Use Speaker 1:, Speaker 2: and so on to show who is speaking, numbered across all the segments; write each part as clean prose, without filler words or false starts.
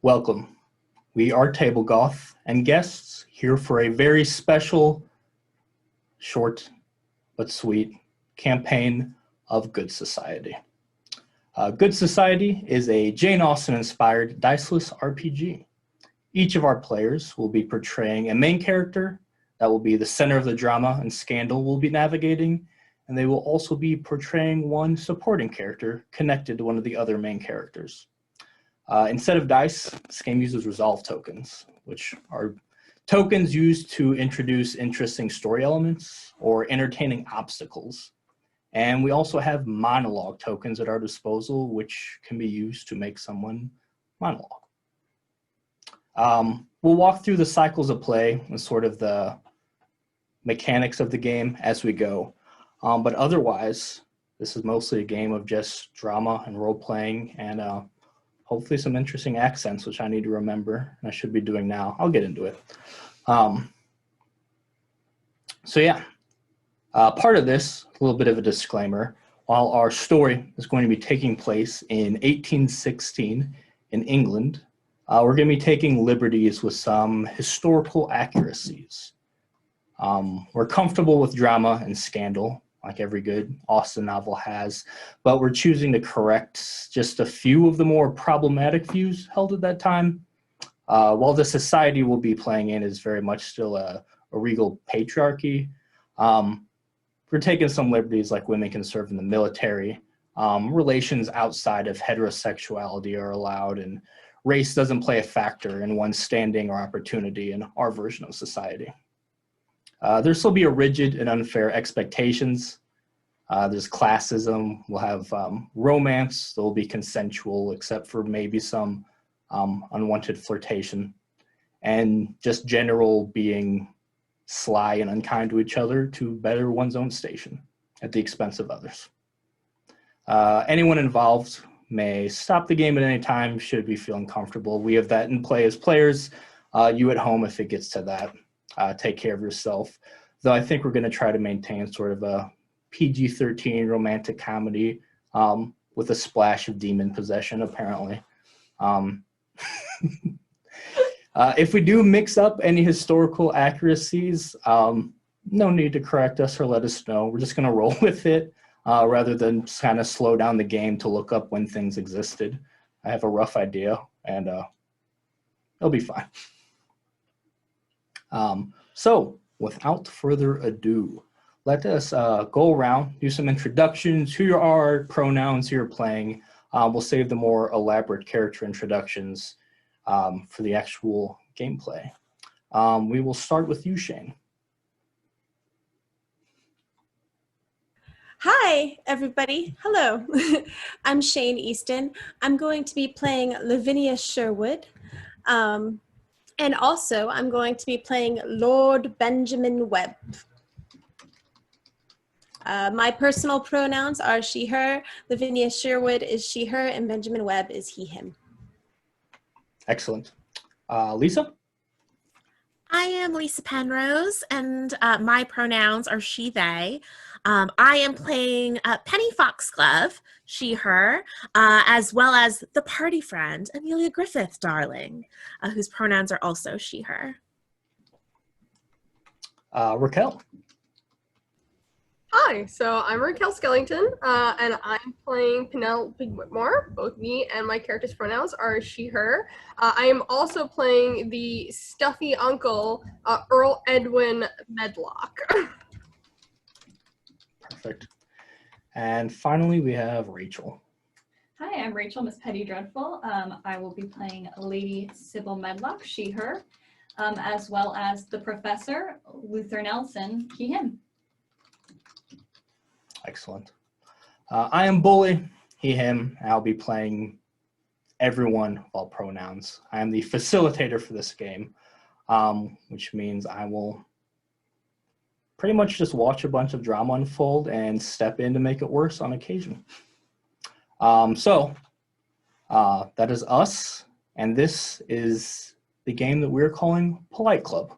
Speaker 1: Welcome. We are Table Goth and guests here for a very special, short but sweet campaign of Good Society. Good Society is a Jane Austen-inspired diceless RPG. Each of our players will be portraying a main character that will be the center of the drama and scandal we'll be navigating, and they will also be portraying one supporting character connected to one of the other main characters. Instead of dice, this game uses resolve tokens, which are tokens used to introduce interesting story elements or entertaining obstacles. And we also have monologue tokens at our disposal, which can be used to make someone monologue. We'll walk through the cycles of play and sort of the mechanics of the game as we go. But otherwise, this is mostly a game of just drama and role-playing and hopefully some interesting accents, which I need to remember, and I should be doing now. I'll get into it. Part of this, a little bit of a disclaimer, while our story is going to be taking place in 1816 in England, we're going to be taking liberties with some historical accuracies. We're comfortable with drama and scandal, like every good Austen novel has, but we're choosing to correct just a few of the more problematic views held at that time. While the society we'll be playing in is very much still a regal patriarchy, we're taking some liberties like women can serve in the military, relations outside of heterosexuality are allowed, and race doesn't play a factor in one's standing or opportunity in our version of society. There'll still be a rigid and unfair expectations. There's classism. We'll have romance. There will be consensual, except for maybe some unwanted flirtation. And just general being sly and unkind to each other to better one's own station at the expense of others. Anyone involved may stop the game at any time should we feel uncomfortable. We have that in play as players. You at home, if it gets to that. Take care of yourself. Though I think we're going to try to maintain sort of a PG-13 romantic comedy with a splash of demon possession, apparently. If we do mix up any historical accuracies, no need to correct us or let us know. We're just going to roll with it rather than kind of slow down the game to look up when things existed. I have a rough idea, and it'll be fine. So without further ado, let us go around, do some introductions, who you are, pronouns, who you're playing. We'll save the more elaborate character introductions for the actual gameplay. We will start with you, Shane.
Speaker 2: Hi, everybody. Hello. I'm Shane Easton. I'm going to be playing Lavinia Sherwood. And also, I'm going to be playing Lord Benjamin Webb. My personal pronouns are she, her. Lavinia Sherwood is she, her, and Benjamin Webb is he, him.
Speaker 1: Excellent. Lisa?
Speaker 3: I am Lisa Penrose, and my pronouns are she, they. I am playing Penny Foxglove, she, her, as well as the party friend, Amelia Griffith, darling, whose pronouns are also she, her.
Speaker 1: Raquel.
Speaker 4: Hi, so I'm Raquel Skellington, and I'm playing Penelope Whitmore. Both me and my character's pronouns are she, her. I am also playing the stuffy uncle, Earl Edwin Medlock.
Speaker 1: Perfect. And finally, we have Rachel.
Speaker 5: Hi, I'm Rachel, Miss Petty Dreadful. I will be playing Lady Sybil Medlock, she, her, as well as the Professor, Luther Nelson, he, him.
Speaker 1: Excellent. I am Bully, he, him. I'll be playing everyone of all pronouns. I am the facilitator for this game, which means I will pretty much just watch a bunch of drama unfold and step in to make it worse on occasion. That is us, and this is the game that we're calling Polite Club.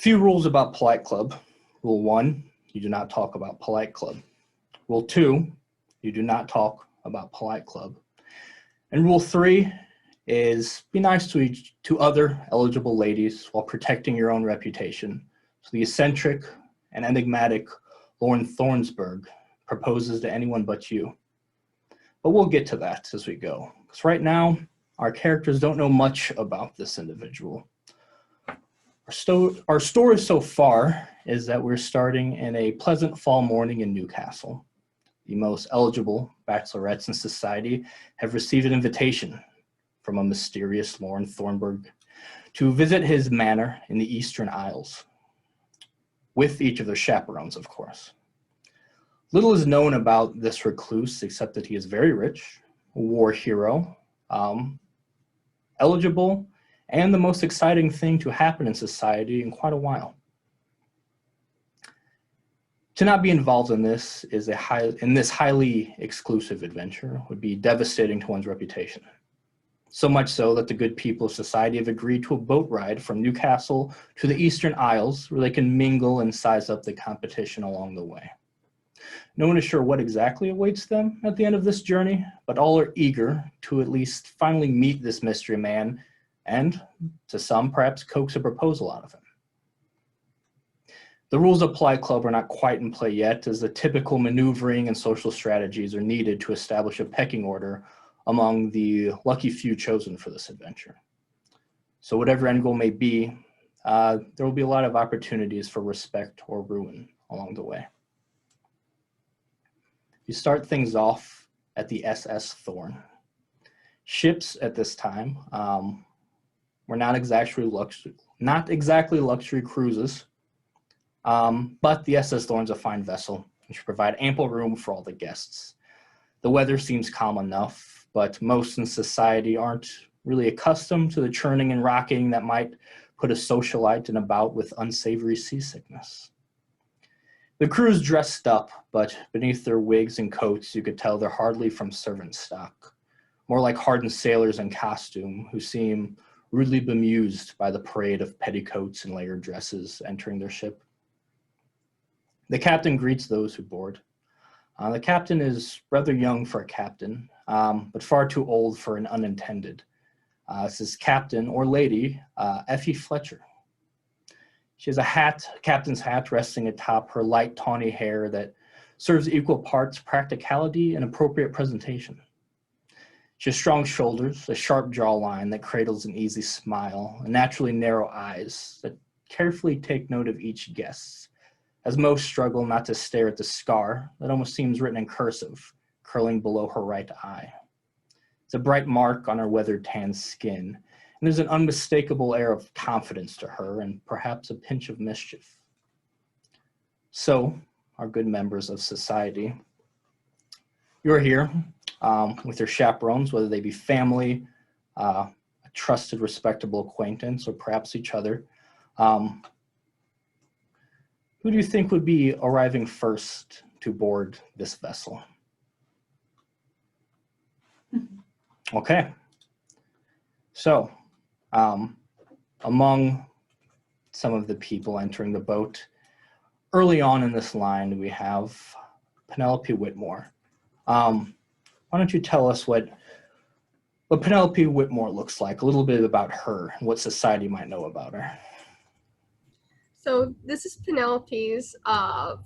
Speaker 1: Few rules about Polite Club. Rule 1, you do not talk about Polite Club. Rule 2, you do not talk about Polite Club. And Rule 3 is be nice to other eligible ladies while protecting your own reputation. So the eccentric and enigmatic Lord Thornesburg proposes to anyone but you. But we'll get to that as we go, because right now, our characters don't know much about this individual. Our story so far is that we're starting in a pleasant fall morning in Newcastle. The most eligible bachelorettes in society have received an invitation from a mysterious Lord Thornesburg to visit his manor in the Eastern Isles, with each of their chaperones, of course. Little is known about this recluse except that he is very rich, a war hero, eligible, and the most exciting thing to happen in society in quite a while. To not be involved in this highly exclusive adventure would be devastating to one's reputation. So much so that the good people of society have agreed to a boat ride from Newcastle to the Eastern Isles where they can mingle and size up the competition along the way. No one is sure what exactly awaits them at the end of this journey, but all are eager to at least finally meet this mystery man and, to some, perhaps coax a proposal out of him. The rules of Polite Club are not quite in play yet, as the typical maneuvering and social strategies are needed to establish a pecking order among the lucky few chosen for this adventure. So whatever end goal may be, there will be a lot of opportunities for respect or ruin along the way. You start things off at the SS Thorn. Ships at this time were not exactly luxury cruises, but the SS Thorn is a fine vessel and should provide ample room for all the guests. The weather seems calm enough, but most in society aren't really accustomed to the churning and rocking that might put a socialite in a bout with unsavory seasickness. The crew's dressed up, but beneath their wigs and coats, you could tell they're hardly from servant stock, more like hardened sailors in costume who seem rudely bemused by the parade of petticoats and layered dresses entering their ship. The captain greets those who board. The captain is rather young for a captain, but far too old for an unintended. This is Captain or Lady Effie Fletcher. She has a captain's hat resting atop her light tawny hair that serves equal parts practicality and appropriate presentation. She has strong shoulders, a sharp jawline that cradles an easy smile, and naturally narrow eyes that carefully take note of each guest, as most struggle not to stare at the scar that almost seems written in cursive, curling below her right eye. It's a bright mark on her weathered tan skin, and there's an unmistakable air of confidence to her and perhaps a pinch of mischief. So, our good members of society, you're here with your chaperones, whether they be family, a trusted, respectable acquaintance, or perhaps each other. Who do you think would be arriving first to board this vessel? Okay. So, among some of the people entering the boat, early on in this line, we have Penelope Whitmore. Why don't you tell us what Penelope Whitmore looks like, a little bit about her, and what society might know about her.
Speaker 4: So this is Penelope's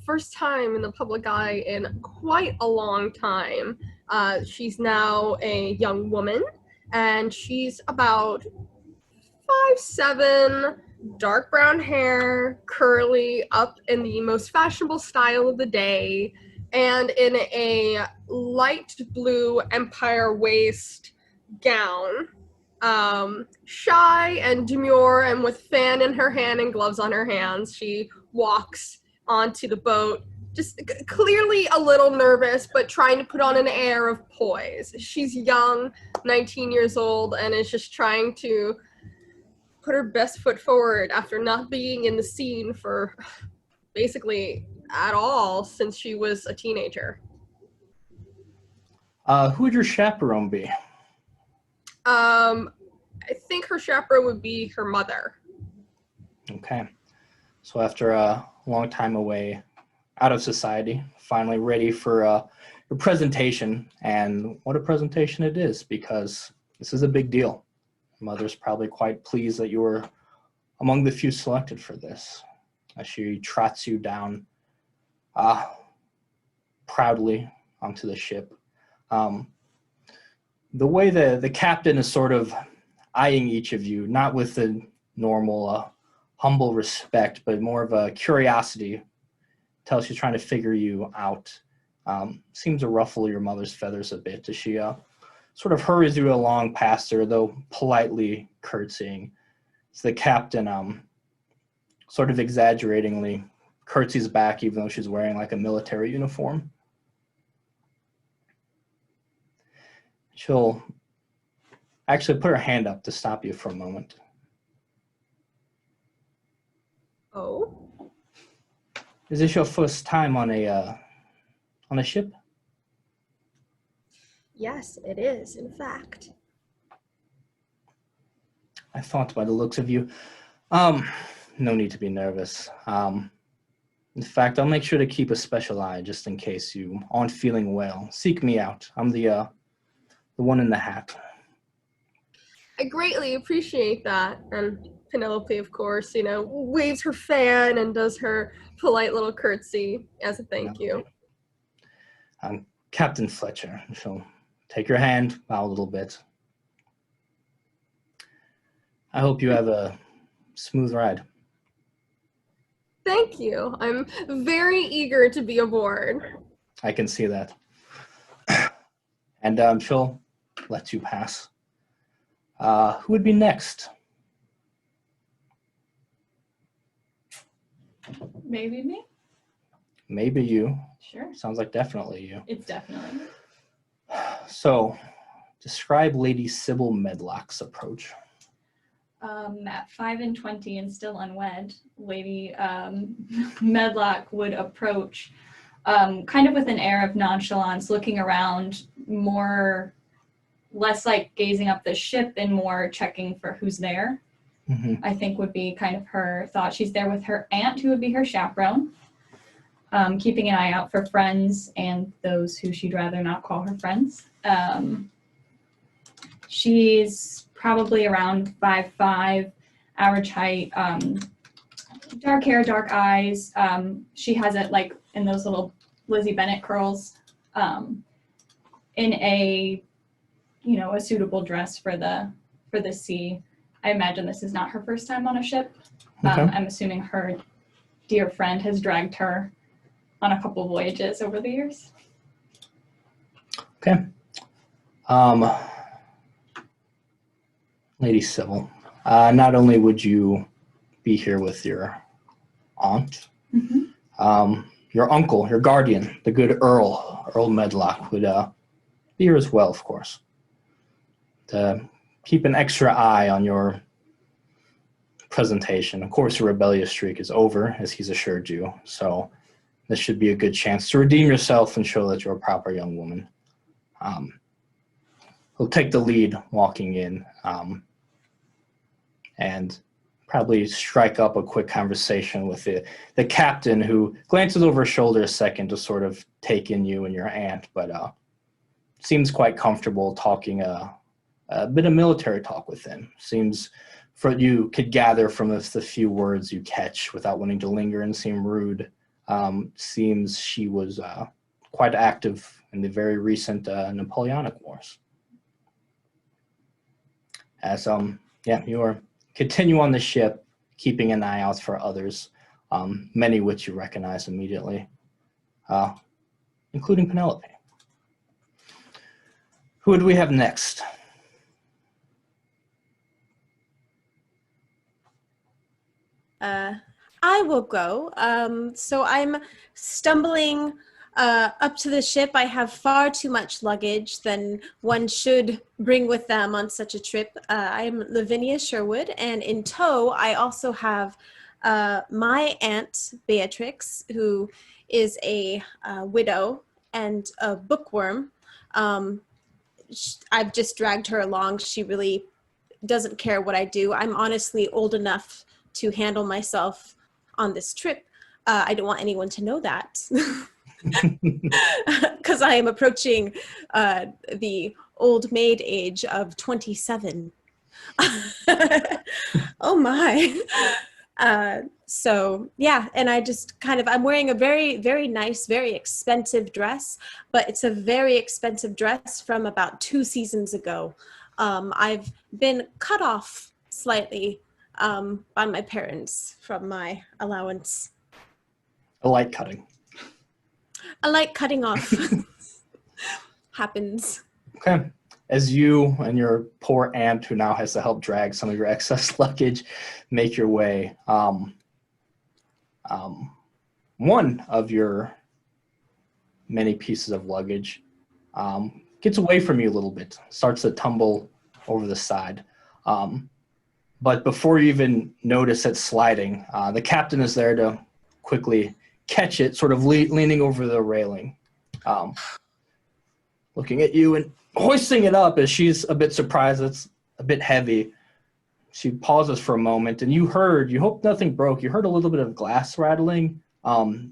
Speaker 4: first time in the public eye in quite a long time. She's now a young woman, and she's about 5'7", dark brown hair, curly, up in the most fashionable style of the day, and in a light blue empire waist gown. Shy and demure, and with fan in her hand and gloves on her hands, she walks onto the boat, just clearly a little nervous, but trying to put on an air of poise. She's young, 19 years old, and is just trying to put her best foot forward after not being in the scene for basically at all since she was a teenager.
Speaker 1: Who would your chaperone be?
Speaker 4: I think her chaperone would be her mother.
Speaker 1: Okay. So after a long time away, out of society, finally ready for your presentation, and what a presentation it is, because this is a big deal. Mother's probably quite pleased that you were among the few selected for this, as she trots you down proudly onto the ship. The way the captain is sort of eyeing each of you, not with the normal humble respect, but more of a curiosity, tells she's trying to figure you out. Seems to ruffle your mother's feathers a bit as she sort of hurries you along past her, though politely curtsying. So the captain sort of exaggeratingly curtsies back, even though she's wearing like a military uniform. She'll actually put her hand up to stop you for a moment.
Speaker 4: Oh?
Speaker 1: Is this your first time on a ship?
Speaker 2: Yes, it is, in fact.
Speaker 1: I thought by the looks of you. No need to be nervous. In fact, I'll make sure to keep a special eye just in case you aren't feeling well. Seek me out. I'm the one in the hat.
Speaker 4: I greatly appreciate that. And Penelope, of course, waves her fan and does her polite little curtsy as a thank you.
Speaker 1: I'm Captain Fletcher. She'll take your hand, bow a little bit. I hope you have a smooth ride.
Speaker 4: Thank you. I'm very eager to be aboard.
Speaker 1: I can see that. And she'll let you pass. Who would be next?
Speaker 5: Maybe me?
Speaker 1: Maybe you.
Speaker 5: Sure.
Speaker 1: Sounds like definitely you.
Speaker 5: It's definitely me.
Speaker 1: So, describe Lady Sybil Medlock's approach.
Speaker 5: At 5 and 20 and still unwed, Lady Medlock would approach kind of with an air of nonchalance, looking around, less like gazing up the ship and more checking for who's there.
Speaker 1: Mm-hmm.
Speaker 5: I think would be kind of her thought. She's there with her aunt, who would be her chaperone, keeping an eye out for friends and those who she'd rather not call her friends. She's probably around 5'5", average height, dark hair, dark eyes. She has it like in those little Lizzie Bennet curls, in a suitable dress for the sea. I imagine this is not her first time on a ship.
Speaker 1: Okay.
Speaker 5: I'm assuming her dear friend has dragged her on a couple voyages over the years.
Speaker 1: Okay. Lady Sybil, not only would you be here with your aunt, your uncle, your guardian, the good Earl Medlock, would be here as well, of course. To keep an extra eye on your presentation. Of course, your rebellious streak is over, as he's assured you, so this should be a good chance to redeem yourself and show that you're a proper young woman. He'll take the lead walking in, and probably strike up a quick conversation with the captain, who glances over his shoulder a second to sort of take in you and your aunt, but seems quite comfortable talking a bit of military talk with him. Seems, for what you could gather from the few words you catch without wanting to linger and seem rude, seems she was quite active in the very recent Napoleonic Wars. As you are continue on the ship, keeping an eye out for others, many which you recognize immediately, including Penelope. Who would we have next?
Speaker 2: I will go. So I'm stumbling up to the ship. I have far too much luggage than one should bring with them on such a trip. I'm Lavinia Sherwood, and in tow, I also have my aunt, Beatrix, who is a widow and a bookworm. I've just dragged her along. She really doesn't care what I do. I'm honestly old enough to handle myself on this trip. I don't want anyone to know that because I am approaching the old maid age of 27. Oh my. So yeah, and I just I'm wearing a very, very nice, very expensive dress, but it's a very expensive dress from about 2 seasons ago. I've been cut off slightly by my parents from my allowance.
Speaker 1: A light cutting.
Speaker 2: A light cutting off happens.
Speaker 1: Okay. As you and your poor aunt, who now has to help drag some of your excess luggage, make your way, one of your many pieces of luggage gets away from you a little bit, starts to tumble over the side. But before you even notice it sliding, the captain is there to quickly catch it, sort of leaning over the railing, looking at you and hoisting it up as she's a bit surprised it's a bit heavy. She pauses for a moment, and you hope nothing broke, you heard a little bit of glass rattling.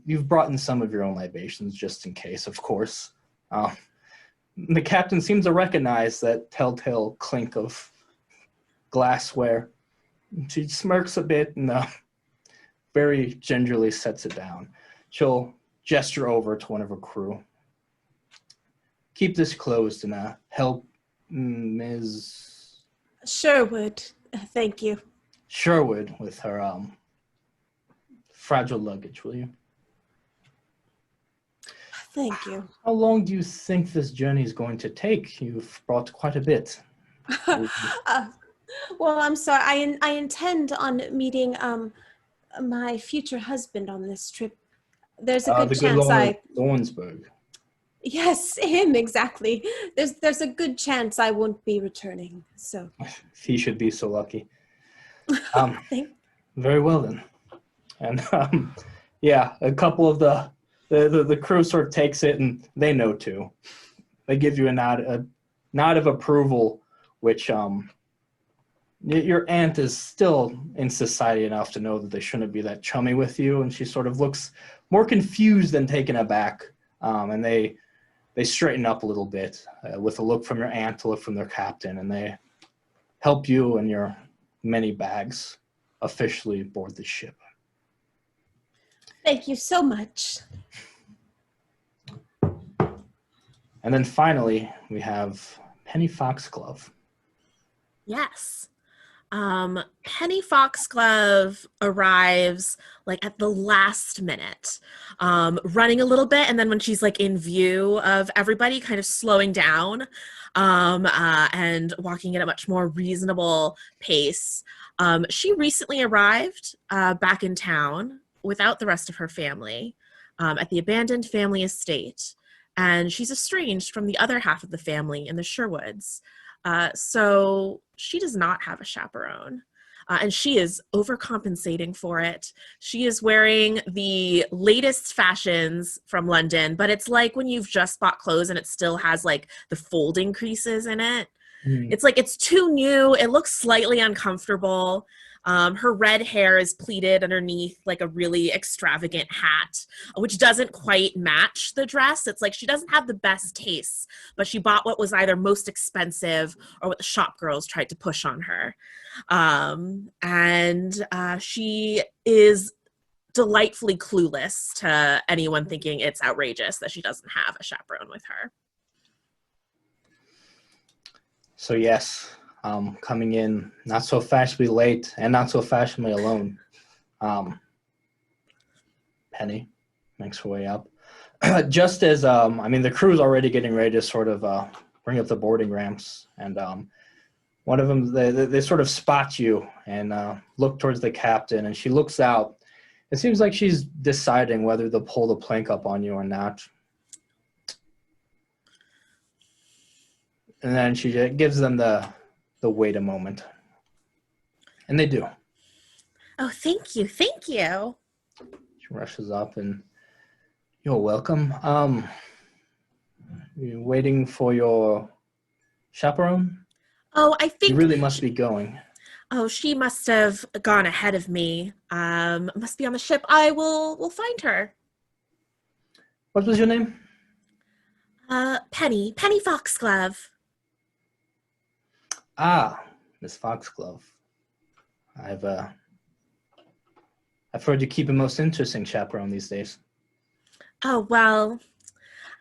Speaker 1: You've brought in some of your own libations just in case, of course. The captain seems to recognize that telltale clink of glassware. She smirks a bit and very gingerly sets it down. She'll gesture over to one of her crew. Keep this closed and help Ms.
Speaker 2: Sherwood, thank you.
Speaker 1: Sherwood with her fragile luggage, will you?
Speaker 2: Thank you.
Speaker 1: How long do you think this journey is going to take? You've brought quite a bit.
Speaker 2: Well, I'm sorry. I intend on meeting my future husband on this trip. There's a good chance
Speaker 1: Lord Thornesburg.
Speaker 2: Yes, him exactly. There's a good chance I won't be returning. So
Speaker 1: He should be so lucky.
Speaker 2: Thank.
Speaker 1: Very well then. And yeah, a couple of the crew sort of takes it, and they know too. They give you a nod of approval, which your aunt is still in society enough to know that they shouldn't be that chummy with you, and she sort of looks more confused than taken aback. And they straighten up a little bit with a look from your aunt, a look from their captain, and they help you and your many bags officially board the ship.
Speaker 2: Thank you so much.
Speaker 1: And then finally, we have Penny Foxglove.
Speaker 3: Yes. Penny Foxglove arrives like at the last minute, running a little bit, and then when she's like in view of everybody, kind of slowing down and walking at a much more reasonable pace. She recently arrived back in town without the rest of her family at the abandoned family estate, and she's estranged from the other half of the family in the Sherwoods. So she does not have a chaperone, and she is overcompensating for it. She is wearing the latest fashions from London, but it's like when you've just bought clothes and it still has like the folding creases in it. It's like it's too new. It looks slightly uncomfortable. Her red hair is pleated underneath like a really extravagant hat, which doesn't quite match the dress. It's like she doesn't have the best taste, but she bought what was either most expensive or what the shop girls tried to push on her. And she is delightfully clueless to anyone thinking it's outrageous that she doesn't have a chaperone with her.
Speaker 1: So yes, coming in not so fashionably late and not so fashionably alone. Penny makes her way up. Just as, the crew's already getting ready to sort of bring up the boarding ramps, and one of them, they sort of spot you and look towards the captain, and she looks out. It seems like she's deciding whether to pull the plank up on you or not. And then she gives them the wait a moment. And they do.
Speaker 3: Oh, thank you. Thank you.
Speaker 1: She rushes up and you're welcome. You're waiting for your chaperone?
Speaker 3: Oh, I think
Speaker 1: You really must be going.
Speaker 3: Oh, she must have gone ahead of me. Must be on the ship. I will find her.
Speaker 1: What was your name?
Speaker 3: Penny Foxglove.
Speaker 1: Ah, Miss Foxglove. I've heard you keep a most interesting chaperone these days.
Speaker 3: Oh, well,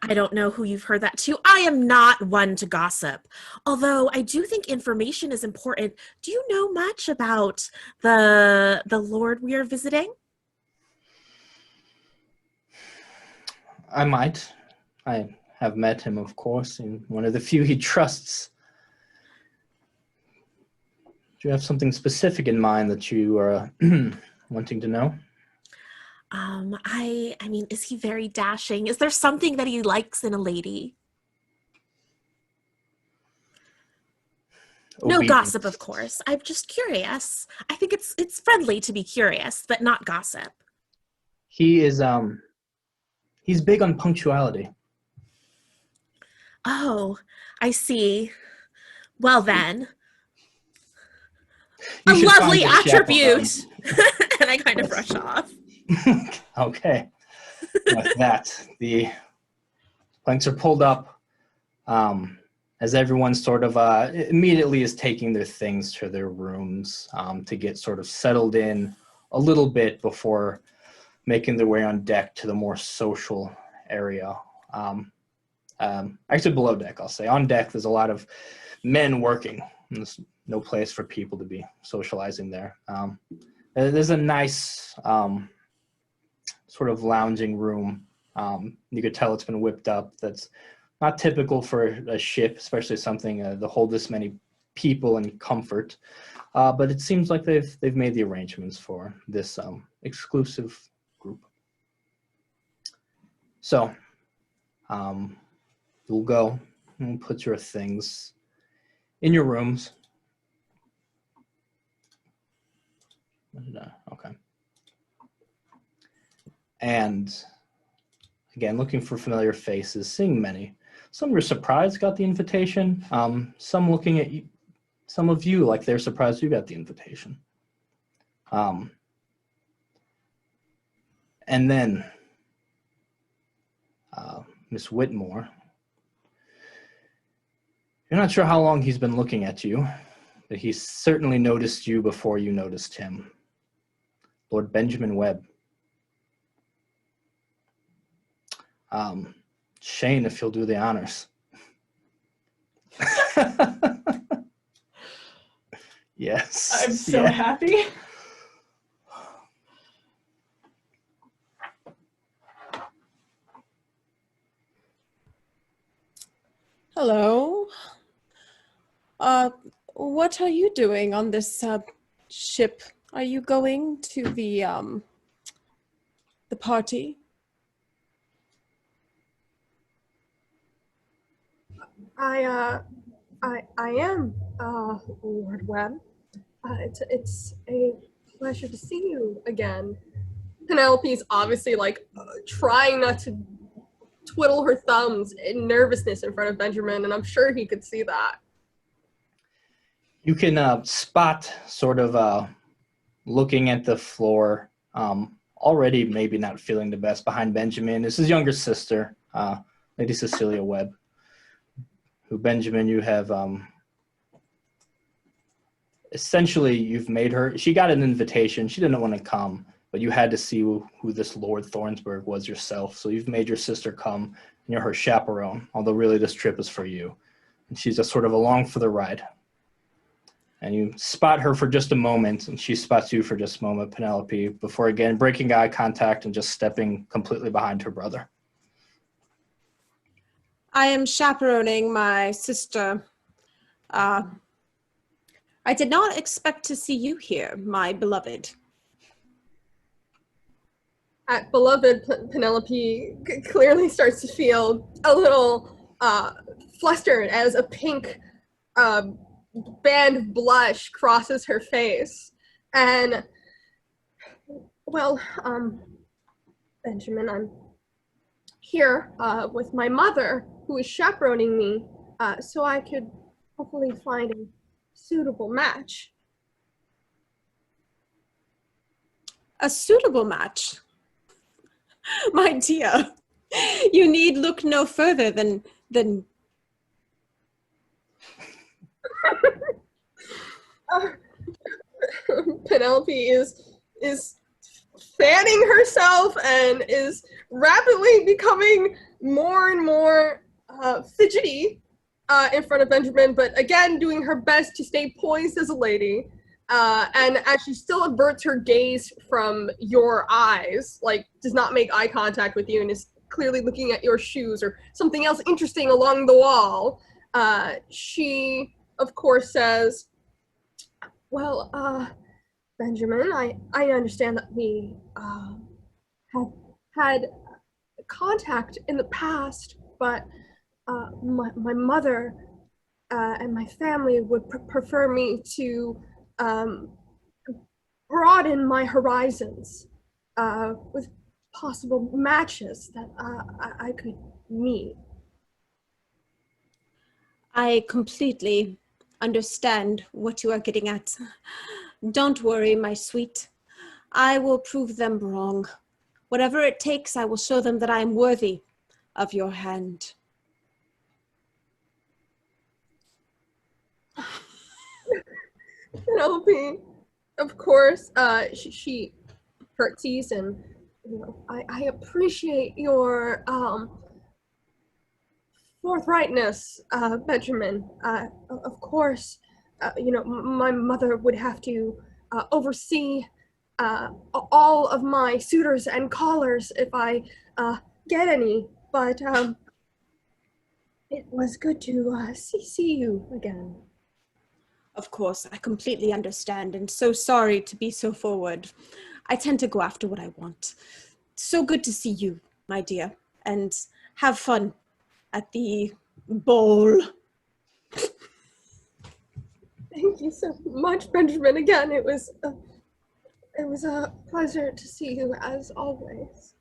Speaker 3: I don't know who you've heard that to. I am not one to gossip. Although I do think information is important. Do you know much about the Lord we are visiting?
Speaker 1: I might. I have met him, of course, and one of the few he trusts. Do you have something specific in mind that you are wanting to know?
Speaker 3: I mean, is he very dashing? Is there something that he likes in a lady? No
Speaker 1: Obedience.
Speaker 3: gossip, of course. I'm just curious. I think it's friendly to be curious, but not gossip.
Speaker 1: He is he's big on punctuality.
Speaker 3: Oh, I see. Well then,
Speaker 1: You
Speaker 3: a
Speaker 1: should find
Speaker 3: lovely
Speaker 1: your
Speaker 3: attribute. And I kind of rush off.
Speaker 1: chaperone. Okay. With that, the planks are pulled up as everyone sort of immediately is taking their things to their rooms to get sort of settled in a little bit before making their way on deck to the more social area. Actually, below deck, I'll say. On deck, there's a lot of men working. There's no place for people to be socializing there. There's a nice sort of lounging room. You could tell it's been whipped up. That's not typical for a ship, especially something that hold this many people in comfort. But it seems like they've made the arrangements for this exclusive group. So you'll go and put your things in your rooms. Okay. And again, looking for familiar faces, seeing many. Some were surprised got the invitation. Some looking at you, some of you like they're surprised you got the invitation. And then Miss Whitmore. You're not sure how long he's been looking at you, but he certainly noticed you before you noticed him. Lord Benjamin Webb. Shane, if you'll do the honors. Yes.
Speaker 5: I'm so happy.
Speaker 2: Hello. What are you doing on this ship? Are you going to the party?
Speaker 4: I am, Lord Webb. It's a pleasure to see you again. Penelope's obviously trying not to twiddle her thumbs in nervousness in front of Benjamin, and I'm sure he could see that.
Speaker 1: You can spot sort of looking at the floor, already maybe not feeling the best behind Benjamin is his younger sister, Lady Cecilia Webb, who Benjamin you have essentially you've made her, she got an invitation, she didn't want to come, but you had to see who this Lord Thornesburg was yourself, so you've made your sister come, and you're her chaperone, although really this trip is for you. And she's just sort of along for the ride. And you spot her for just a moment, and she spots you for just a moment, Penelope, before again breaking eye contact and just stepping completely behind her brother.
Speaker 2: I am chaperoning my sister. I did not expect to see you here, my beloved.
Speaker 4: Beloved Penelope clearly starts to feel a little flustered as a pink band of blush crosses her face. And, well, Benjamin, I'm here with my mother, who is chaperoning me, so I could hopefully find a suitable match.
Speaker 2: A suitable match. My dear, you need look no further than
Speaker 4: Penelope is fanning herself and is rapidly becoming more and more fidgety in front of Benjamin, but again doing her best to stay poised as a lady. And as she still averts her gaze from your eyes, like does not make eye contact with you and is clearly looking at your shoes or something else interesting along the wall, she, of course, says, well, Benjamin, I understand that we have had contact in the past, but my mother and my family would prefer me to broaden my horizons with possible matches that I could meet.
Speaker 2: I completely understand what you are getting at. Don't worry, my sweet. I will prove them wrong. Whatever it takes, I will show them that I am worthy of your hand.
Speaker 4: Penelope, of course, she curtsies and, you know, I appreciate your forthrightness, Benjamin. Of course, you know, my mother would have to oversee all of my suitors and callers if I get any, but it was good to see you again.
Speaker 2: Of course, I completely understand and so sorry to be so forward. I tend to go after what I want. So good to see you, my dear, and have fun at the ball.
Speaker 4: Thank you so much, Benjamin. Again, it was a pleasure to see you as always.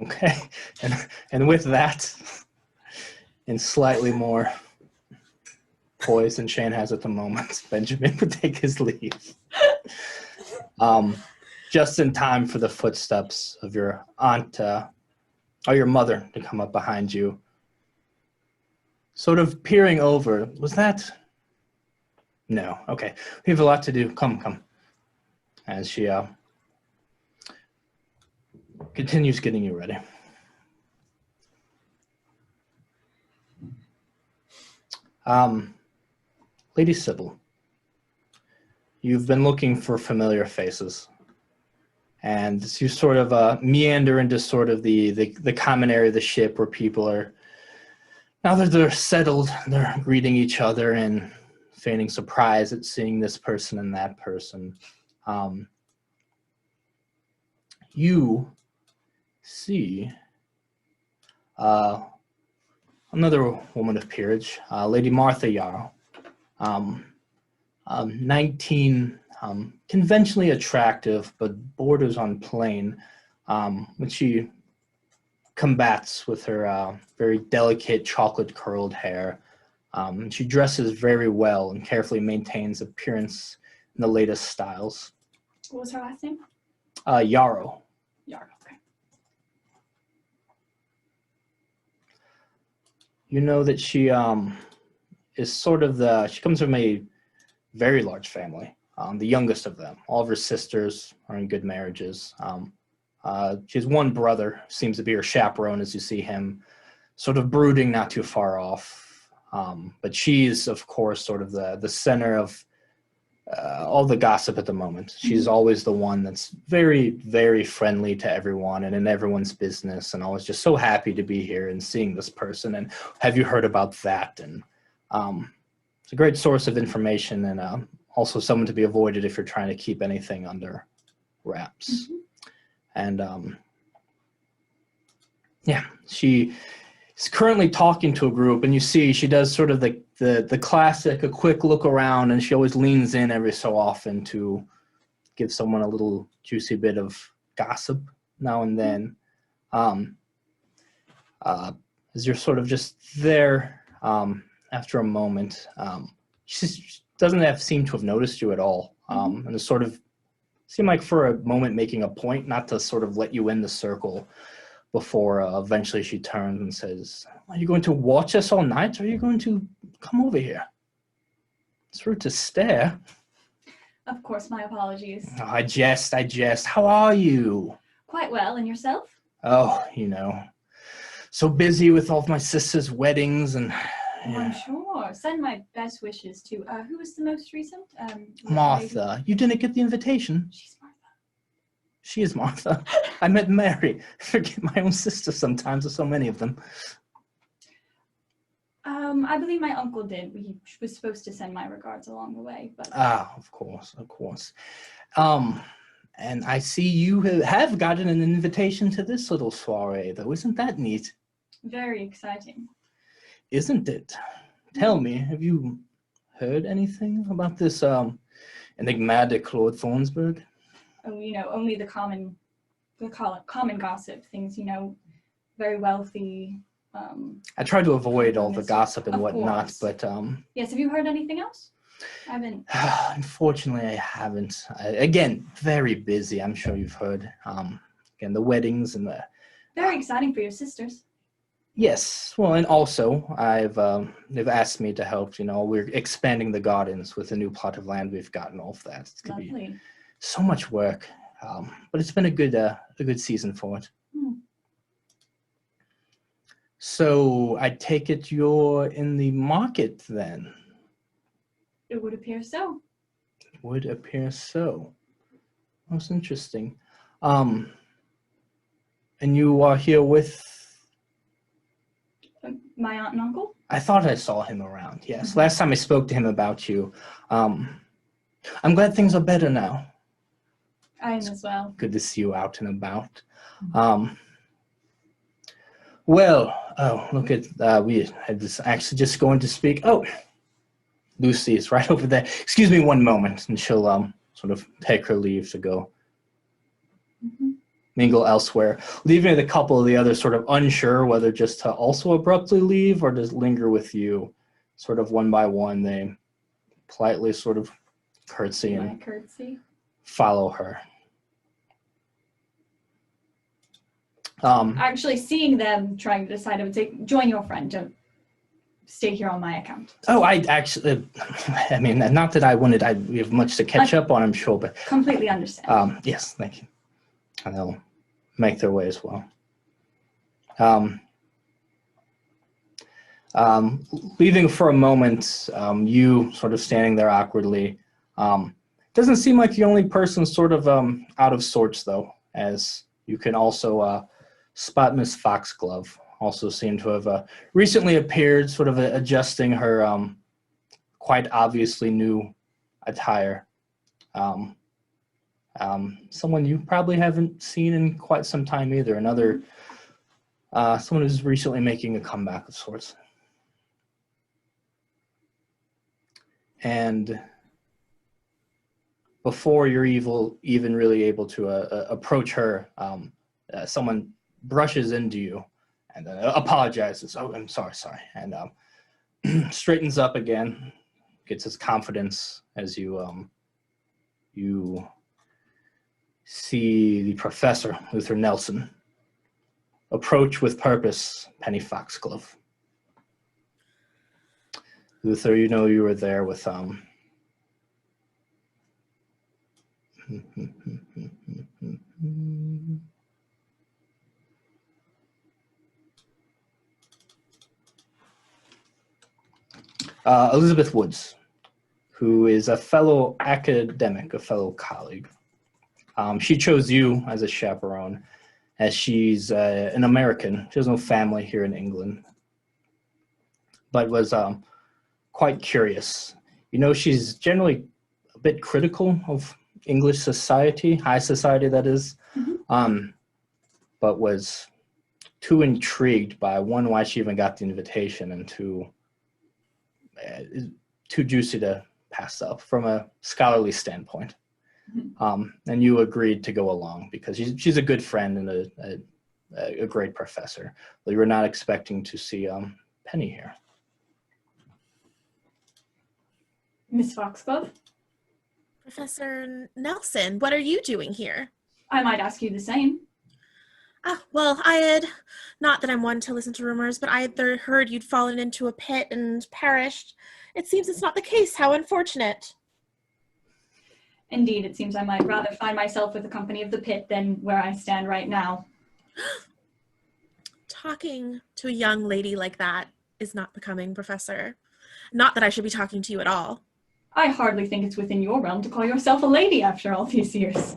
Speaker 1: Okay, and with that, and slightly more poise than Shane has at the moment, Benjamin would take his leave. Just in time for the footsteps of your aunt, or your mother, to come up behind you. Sort of peering over. Was that? No. Okay. We have a lot to do. Come. As she continues getting you ready. Lady Sybil, you've been looking for familiar faces. And you sort of meander into sort of the common area of the ship where people are, now that they're settled, they're greeting each other and feigning surprise at seeing this person and that person. You see another woman of peerage, Lady Martha Yarrow, 19, conventionally attractive, but borders on plain, which she combats with her very delicate chocolate-curled hair. She dresses very well and carefully maintains appearance in the latest styles.
Speaker 5: What was her last name?
Speaker 1: Yarrow.
Speaker 5: Yarrow, okay.
Speaker 1: You know that she is sort of she comes from a very large family, the youngest of them. All of her sisters are in good marriages. She has one brother, seems to be her chaperone as you see him, sort of brooding not too far off. But she's, of course, sort of the center of all the gossip at the moment. She's always the one that's very, very friendly to everyone and in everyone's business and always just so happy to be here and seeing this person. And have you heard about that? And it's a great source of information and also someone to be avoided if you're trying to keep anything under wraps. Mm-hmm. And yeah, she is currently talking to a group, and you see she does sort of the classic, a quick look around, and she always leans in every so often to give someone a little juicy bit of gossip now and then. As you're sort of just there after a moment, she doesn't seem to have noticed you at all. and it sort of seemed like for a moment making a point not to sort of let you in the circle before eventually she turns and says, "Are you going to watch us all night, or are you going to come over here? It's rude to stare."
Speaker 5: Of course, my apologies.
Speaker 1: Oh, I jest. How are you?
Speaker 5: Quite well, and yourself?
Speaker 1: Oh, so busy with all of my sister's weddings and
Speaker 5: Oh, I'm sure. Send my best wishes to, who was the most recent?
Speaker 1: Martha. You didn't get the invitation.
Speaker 5: She's Martha.
Speaker 1: She is Martha. I met Mary. I forget my own sister sometimes. There's so many of them.
Speaker 5: I believe my uncle did. He was supposed to send my regards along the way, but
Speaker 1: Of course. And I see you have gotten an invitation to this little soiree, though. Isn't that neat?
Speaker 5: very exciting.
Speaker 1: Isn't it? Tell me, have you heard anything about this enigmatic Lord Thornesburg?
Speaker 5: Oh, only the common gossip things. Very wealthy.
Speaker 1: I try to avoid all the
Speaker 5: Of
Speaker 1: gossip and whatnot,
Speaker 5: course.
Speaker 1: but
Speaker 5: Yes. Have you heard anything else? I haven't.
Speaker 1: unfortunately, I haven't. Again, very busy. I'm sure you've heard. Again, the weddings and the
Speaker 5: Very exciting for your sisters.
Speaker 1: yes. Well, and also they've asked me to help. We're expanding the gardens with a new plot of land we've gotten. All of that. It's gonna be
Speaker 5: Lovely.
Speaker 1: so much work, but it's been a good season for it. So I take it you're in the market then.
Speaker 5: It would appear so.
Speaker 1: Would appear so. Most interesting. And you are here with.
Speaker 5: My aunt and uncle.
Speaker 1: I thought I saw him around. Yes, last time I spoke to him about you. I'm glad things are better now.
Speaker 5: I am as well.
Speaker 1: Good to see you out and about. Well, look at we had this actually just going to speak. Oh, Lucy is right over there. Excuse me one moment, and she'll sort of take her leave to go mingle elsewhere, leaving a couple of the others sort of unsure whether just to also abruptly leave or just linger with you. Sort of one by one, they politely sort of curtsy and
Speaker 5: Curtsy.
Speaker 1: follow her.
Speaker 5: Actually, seeing them trying to decide, I would say, join your friend. Don't stay here on my account.
Speaker 1: Oh, I actually, I mean, not that we have much to catch up on, I'm sure, but
Speaker 5: Completely understand.
Speaker 1: yes, thank you. And they'll make their way as well. Leaving for a moment, you sort of standing there awkwardly. Doesn't seem like the only person sort of out of sorts, though, as you can also spot Miss Foxglove. Also seemed to have recently appeared, sort of adjusting her quite obviously new attire. Someone you probably haven't seen in quite some time either. Another, someone who's recently making a comeback of sorts. And before you're even really able to approach her, someone brushes into you and then apologizes. Oh, I'm sorry. And straightens up again, gets his confidence as you see the professor, Luther Nelson, approach with purpose, Penny Foxglove. Luther, you were there with Elizabeth Woods, who is a fellow academic, a fellow colleague. She chose you as a chaperone, as she's an American. She has no family here in England, but was quite curious. She's generally a bit critical of English society, high society that is, but was too intrigued by, one, why she even got the invitation, and two, too juicy to pass up from a scholarly standpoint. And you agreed to go along because she's a good friend and a great professor. But you were not expecting to see Penny here.
Speaker 5: Miss Foxglove?
Speaker 3: Professor Nelson, what are you doing here?
Speaker 5: I might ask you the same.
Speaker 3: Well, not that I'm one to listen to rumors, but I had heard you'd fallen into a pit and perished. It seems it's not the case. How unfortunate.
Speaker 5: Indeed, it seems I might rather find myself with the company of the pit than where I stand right now.
Speaker 3: Talking to a young lady like that is not becoming, Professor. Not that I should be talking to you at all.
Speaker 5: I hardly think it's within your realm to call yourself a lady after all these years.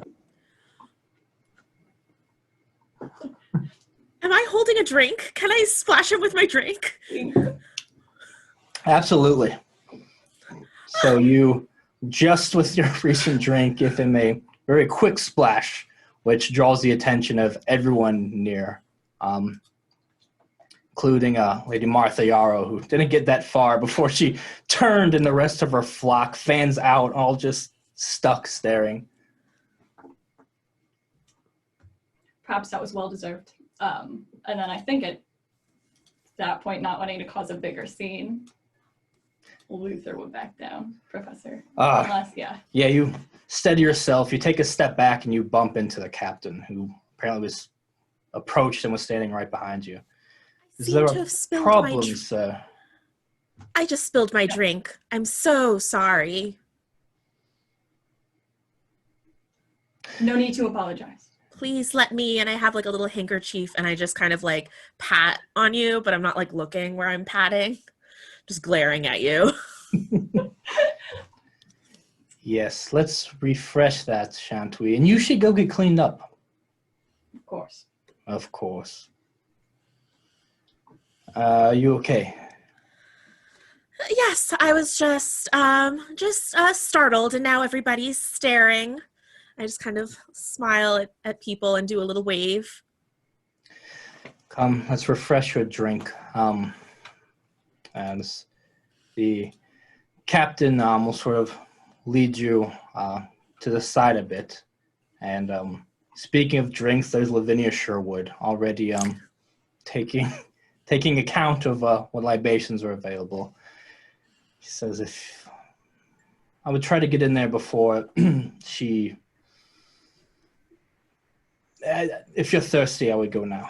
Speaker 3: Am I holding a drink? Can I splash him with my drink?
Speaker 1: Absolutely. So you, just with your recent drink, give him a very quick splash, which draws the attention of everyone near, including Lady Martha Yarrow, who didn't get that far before she turned and the rest of her flock fans out, all just stuck staring.
Speaker 5: Perhaps that was well-deserved. And then I think at that point, not wanting to cause a bigger scene, Luther would back down, Professor. Unless, yeah.
Speaker 1: Yeah, you steady yourself, you take a step back, and you bump into the captain, who apparently was approached and was standing right behind you. Is there a problem, sir?
Speaker 3: I just spilled my drink. I'm so sorry.
Speaker 5: No need to apologize.
Speaker 3: Please let me, and I have like a little handkerchief, and I just kind of like pat on you, but I'm not like looking where I'm patting, just glaring at you.
Speaker 1: Yes, let's refresh that, shan't we? And you should go get cleaned up.
Speaker 5: Of course.
Speaker 1: Of course. You okay?
Speaker 3: Yes, I was just startled, and now everybody's staring. I just kind of smile at people and do a little wave.
Speaker 1: Come, let's refresh your drink. And the captain will sort of lead you to the side a bit. And speaking of drinks, there's Lavinia Sherwood already taking account of what libations are available. He says, if I would try to get in there before she... if you're thirsty, I would go now.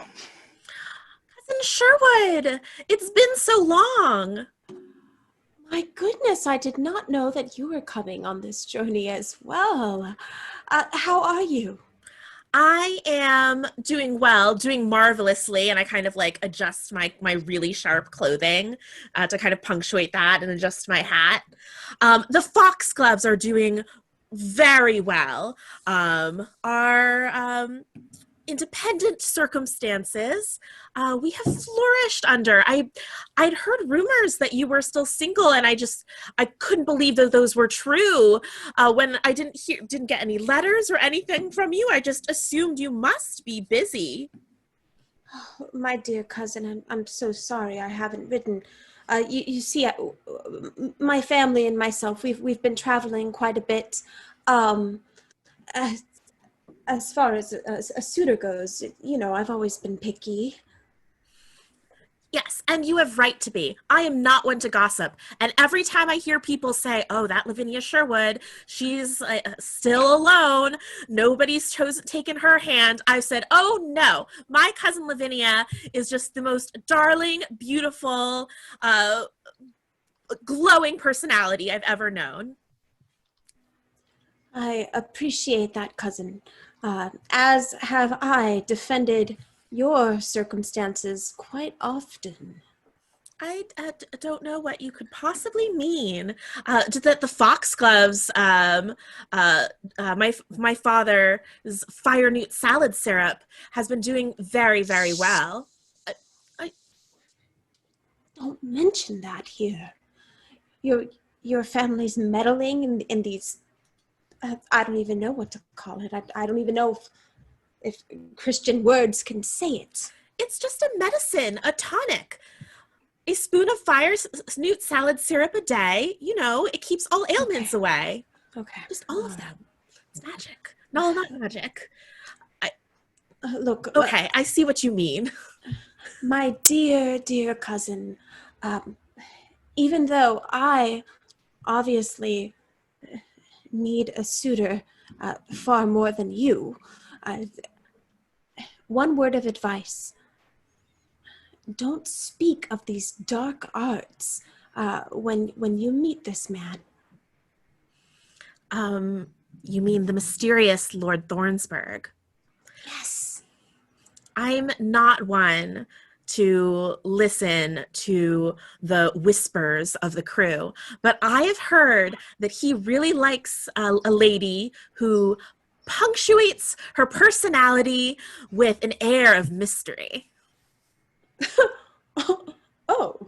Speaker 3: Cousin Sherwood, it's been so long.
Speaker 2: My goodness, I did not know that you were coming on this journey as well. How are you?
Speaker 3: I am doing well, doing marvelously, and I kind of like adjust my really sharp clothing to kind of punctuate that and adjust my hat. The foxgloves are doing very well. Our independent circumstances we have flourished under. I'd heard rumors that you were still single, and I couldn't believe that those were true. When I didn't get any letters or anything from you, I just assumed you must be busy.
Speaker 2: My dear cousin, I'm so sorry I haven't written. You see, my family and myself, we've been traveling quite a bit. As far as a suitor goes, you know, I've always been picky.
Speaker 3: Yes, and you have right to be. I am not one to gossip. And every time I hear people say, oh, that Lavinia Sherwood, she's still alone, nobody's taken her hand, I've said, oh no, my cousin Lavinia is just the most darling, beautiful, glowing personality I've ever known.
Speaker 2: I appreciate that, cousin. As have I defended your circumstances quite often.
Speaker 3: I don't know what you could possibly mean. That the foxgloves, my father's fire newt salad syrup has been doing very, very well.
Speaker 2: Don't mention that here. Your family's meddling in these. I don't even know what to call it. I don't even know if Christian words can say it.
Speaker 3: It's just a medicine, a tonic. A spoon of fire newt salad syrup a day, you know, it keeps all ailments away.
Speaker 2: Okay.
Speaker 3: Just all of them. It's magic. No, not magic.
Speaker 2: Look.
Speaker 3: Okay, I see what you mean.
Speaker 2: My dear, dear cousin, even though I obviously need a suitor far more than you. One word of advice. Don't speak of these dark arts when you meet this man.
Speaker 3: You mean the mysterious Lord Thornesburg?
Speaker 2: Yes.
Speaker 3: I'm not one to listen to the whispers of the crew, but I have heard that he really likes a lady who punctuates her personality with an air of mystery.
Speaker 2: Oh.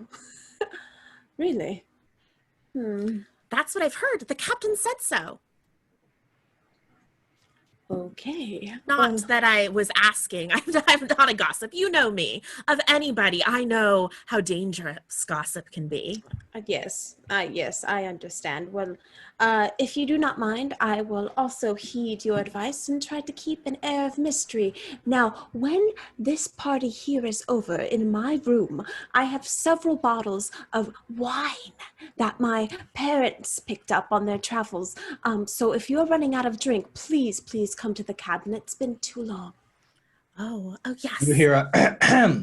Speaker 2: Really?
Speaker 3: That's what I've heard. The captain said so.
Speaker 2: Okay.
Speaker 3: Not that I was asking. I'm not a gossip. You know me. Of anybody, I know how dangerous gossip can be.
Speaker 2: Yes, I understand. Well, if you do not mind, I will also heed your advice and try to keep an air of mystery. Now, when this party here is over, in my room, I have several bottles of wine that my parents picked up on their travels. So if you're running out of drink, please come to the cabinet. It's been too long.
Speaker 3: Oh, yes.
Speaker 1: You hear a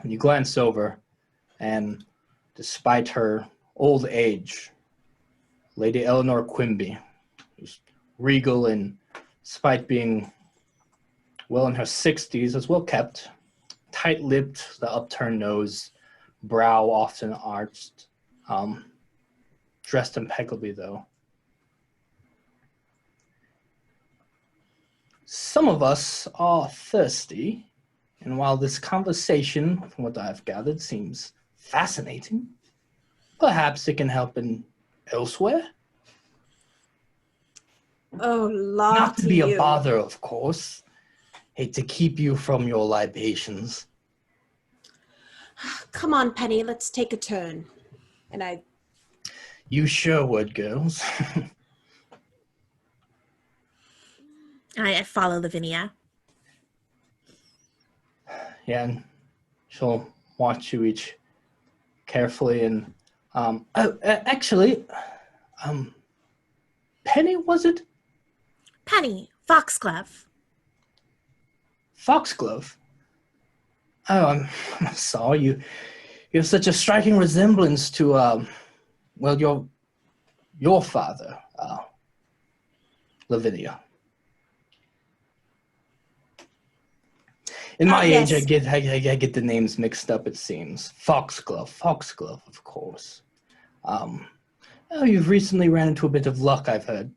Speaker 1: you glance over, and despite her old age, Lady Eleanor Quimby, who's regal and despite being well in her 60s, as well kept, tight-lipped, the upturned nose, brow often arched, dressed impeccably though. Some of us are thirsty, and while this conversation, from what I've gathered, seems fascinating, perhaps it can help in elsewhere.
Speaker 2: Oh, law
Speaker 1: Not to be
Speaker 2: you.
Speaker 1: a bother, of course. Hate to keep you from your libations.
Speaker 2: Come on, Penny, let's take a turn. And
Speaker 1: You sure would, girls.
Speaker 3: I follow Lavinia.
Speaker 1: Yeah, and she'll watch you each carefully and actually, Penny, was it?
Speaker 3: Penny, Foxglove.
Speaker 1: Foxglove? Oh, I'm sorry. You have such a striking resemblance to well, your father, Lavinia. In my age,
Speaker 2: yes.
Speaker 1: I get the names mixed up. It seems Foxglove, of course. Oh, you've recently ran into a bit of luck, I've heard.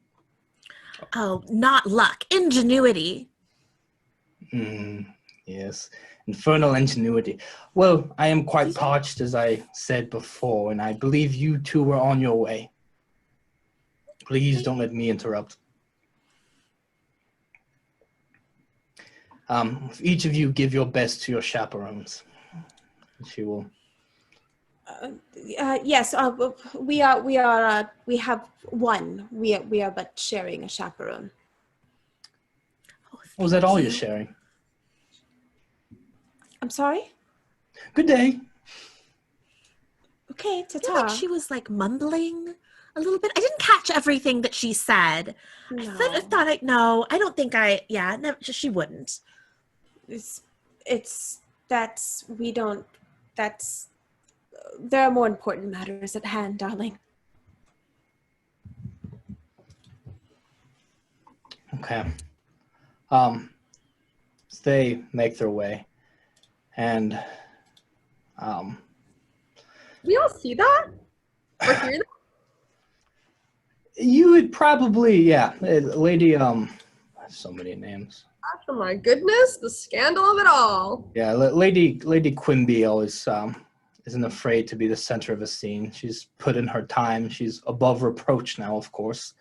Speaker 3: Oh, not luck, ingenuity.
Speaker 1: Yes, infernal ingenuity. Well, I am quite parched, as I said before, and I believe you two were on your way. Please don't let me interrupt. If each of you give your best to your chaperones, she will.
Speaker 2: Yes, we have one. We are but sharing a chaperone.
Speaker 1: Was that all you're sharing?
Speaker 2: I'm sorry?
Speaker 1: Good day.
Speaker 2: Okay,
Speaker 3: I feel
Speaker 2: ta-ta.
Speaker 3: like she was like mumbling a little bit. I didn't catch everything that she said.
Speaker 2: No.
Speaker 3: I don't think she wouldn't.
Speaker 2: There are more important matters at hand, darling.
Speaker 1: Okay. They make their way, and
Speaker 4: We all see that? Or hear that?
Speaker 1: you would probably, lady, so many names.
Speaker 4: Oh my goodness, the scandal of it all.
Speaker 1: Yeah, Lady Quimby always isn't afraid to be the center of a scene. She's put in her time. She's above reproach now, of course.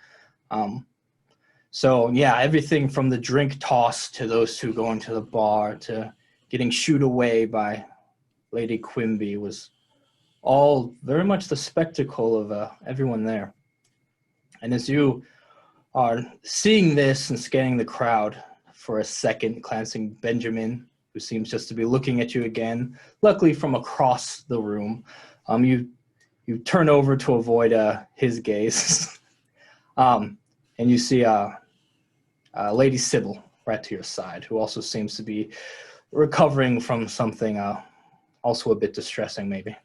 Speaker 1: So yeah, everything from the drink toss to those two going to the bar to getting shooed away by Lady Quimby was all very much the spectacle of everyone there. And as you are seeing this and scanning the crowd for a second, glancing Benjamin, who seems just to be looking at you again, luckily from across the room, you turn over to avoid his gaze. And you see Lady Sybil right to your side, who also seems to be recovering from something also a bit distressing, maybe.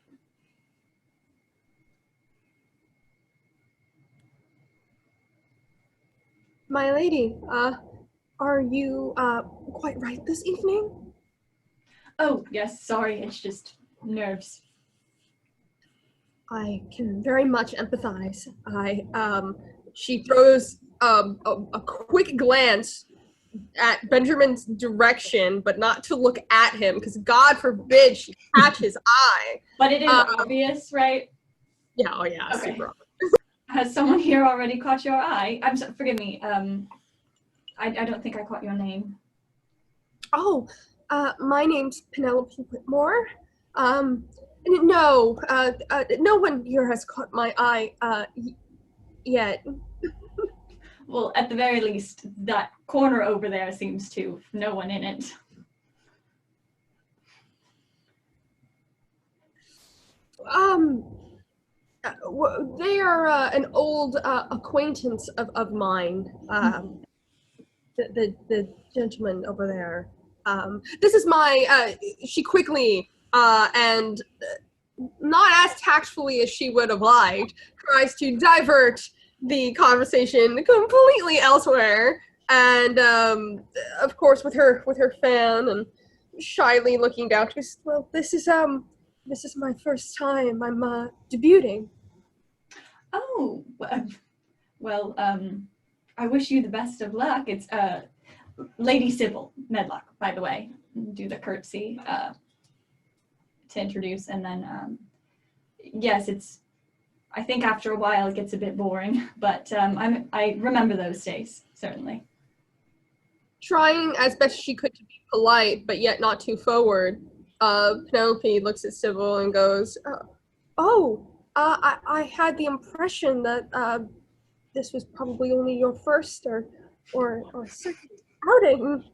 Speaker 4: My lady, are you quite right this evening?
Speaker 5: Oh, yes, sorry, it's just nerves.
Speaker 4: I can very much empathize. She throws a quick glance at Benjamin's direction, but not to look at him, because God forbid she catch his eye.
Speaker 5: But it is obvious, right?
Speaker 4: Yeah, oh yeah,
Speaker 5: Okay.
Speaker 4: super.
Speaker 5: Has someone here already caught your eye? I'm sorry, forgive me. I don't think I caught your name.
Speaker 4: Oh, my name's Penelope Whitmore. No, no one here has caught my eye yet.
Speaker 5: Well, at the very least, that corner over there seems to. No one in it.
Speaker 4: They are an old acquaintance of mine. The gentleman over there. This is my. She quickly and not as tactfully as she would have liked, tries to divert the conversation completely elsewhere, and of course with her fan and shyly looking down, she says, "Well, this is my first time. I'm debuting."
Speaker 5: Oh, well, I wish you the best of luck. It's Lady Sybil Medlock, by the way. Do the curtsy to introduce, and then yes, it's. I think after a while it gets a bit boring, but I remember those days certainly.
Speaker 4: Trying as best she could to be polite, but yet not too forward, Penelope looks at Sybil and goes, I had the impression that this was probably only your first or second outing."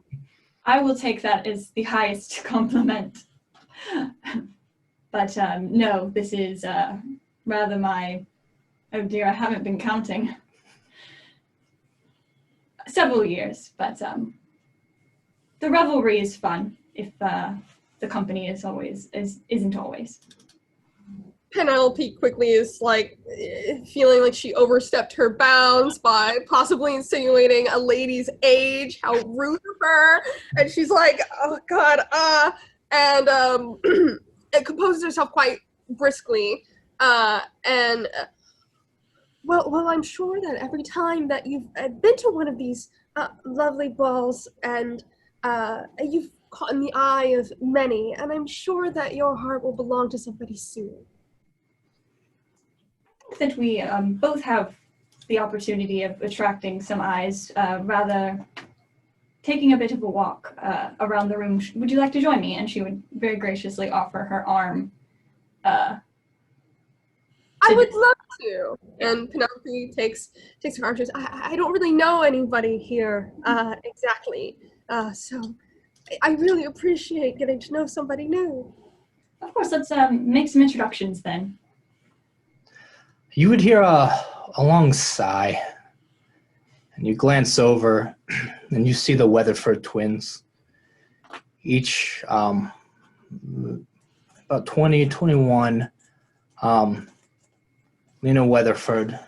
Speaker 5: I will take that as the highest compliment. But no, this is rather my, oh dear, I haven't been counting. Several years, but the revelry is fun if the company isn't always.
Speaker 4: Penelope quickly is like feeling like she overstepped her bounds by possibly insinuating a lady's age. How rude of her! And she's like, "Oh God, and it composes herself quite briskly, and well, I'm sure that every time that you've been to one of these lovely balls, and you've caught in the eye of many, and I'm sure that your heart will belong to somebody soon."
Speaker 5: That we both have the opportunity of attracting some eyes, rather taking a bit of a walk around the room. Would you like to join me? And she would very graciously offer her arm.
Speaker 4: I would love to. And Penelope takes her arm. She says, I don't really know anybody here exactly, so I really appreciate getting to know somebody new.
Speaker 5: Of course, let's make some introductions then.
Speaker 1: You would hear a long sigh, and you glance over, and you see the Weatherford twins. Each about 20, 21, Lena Weatherford,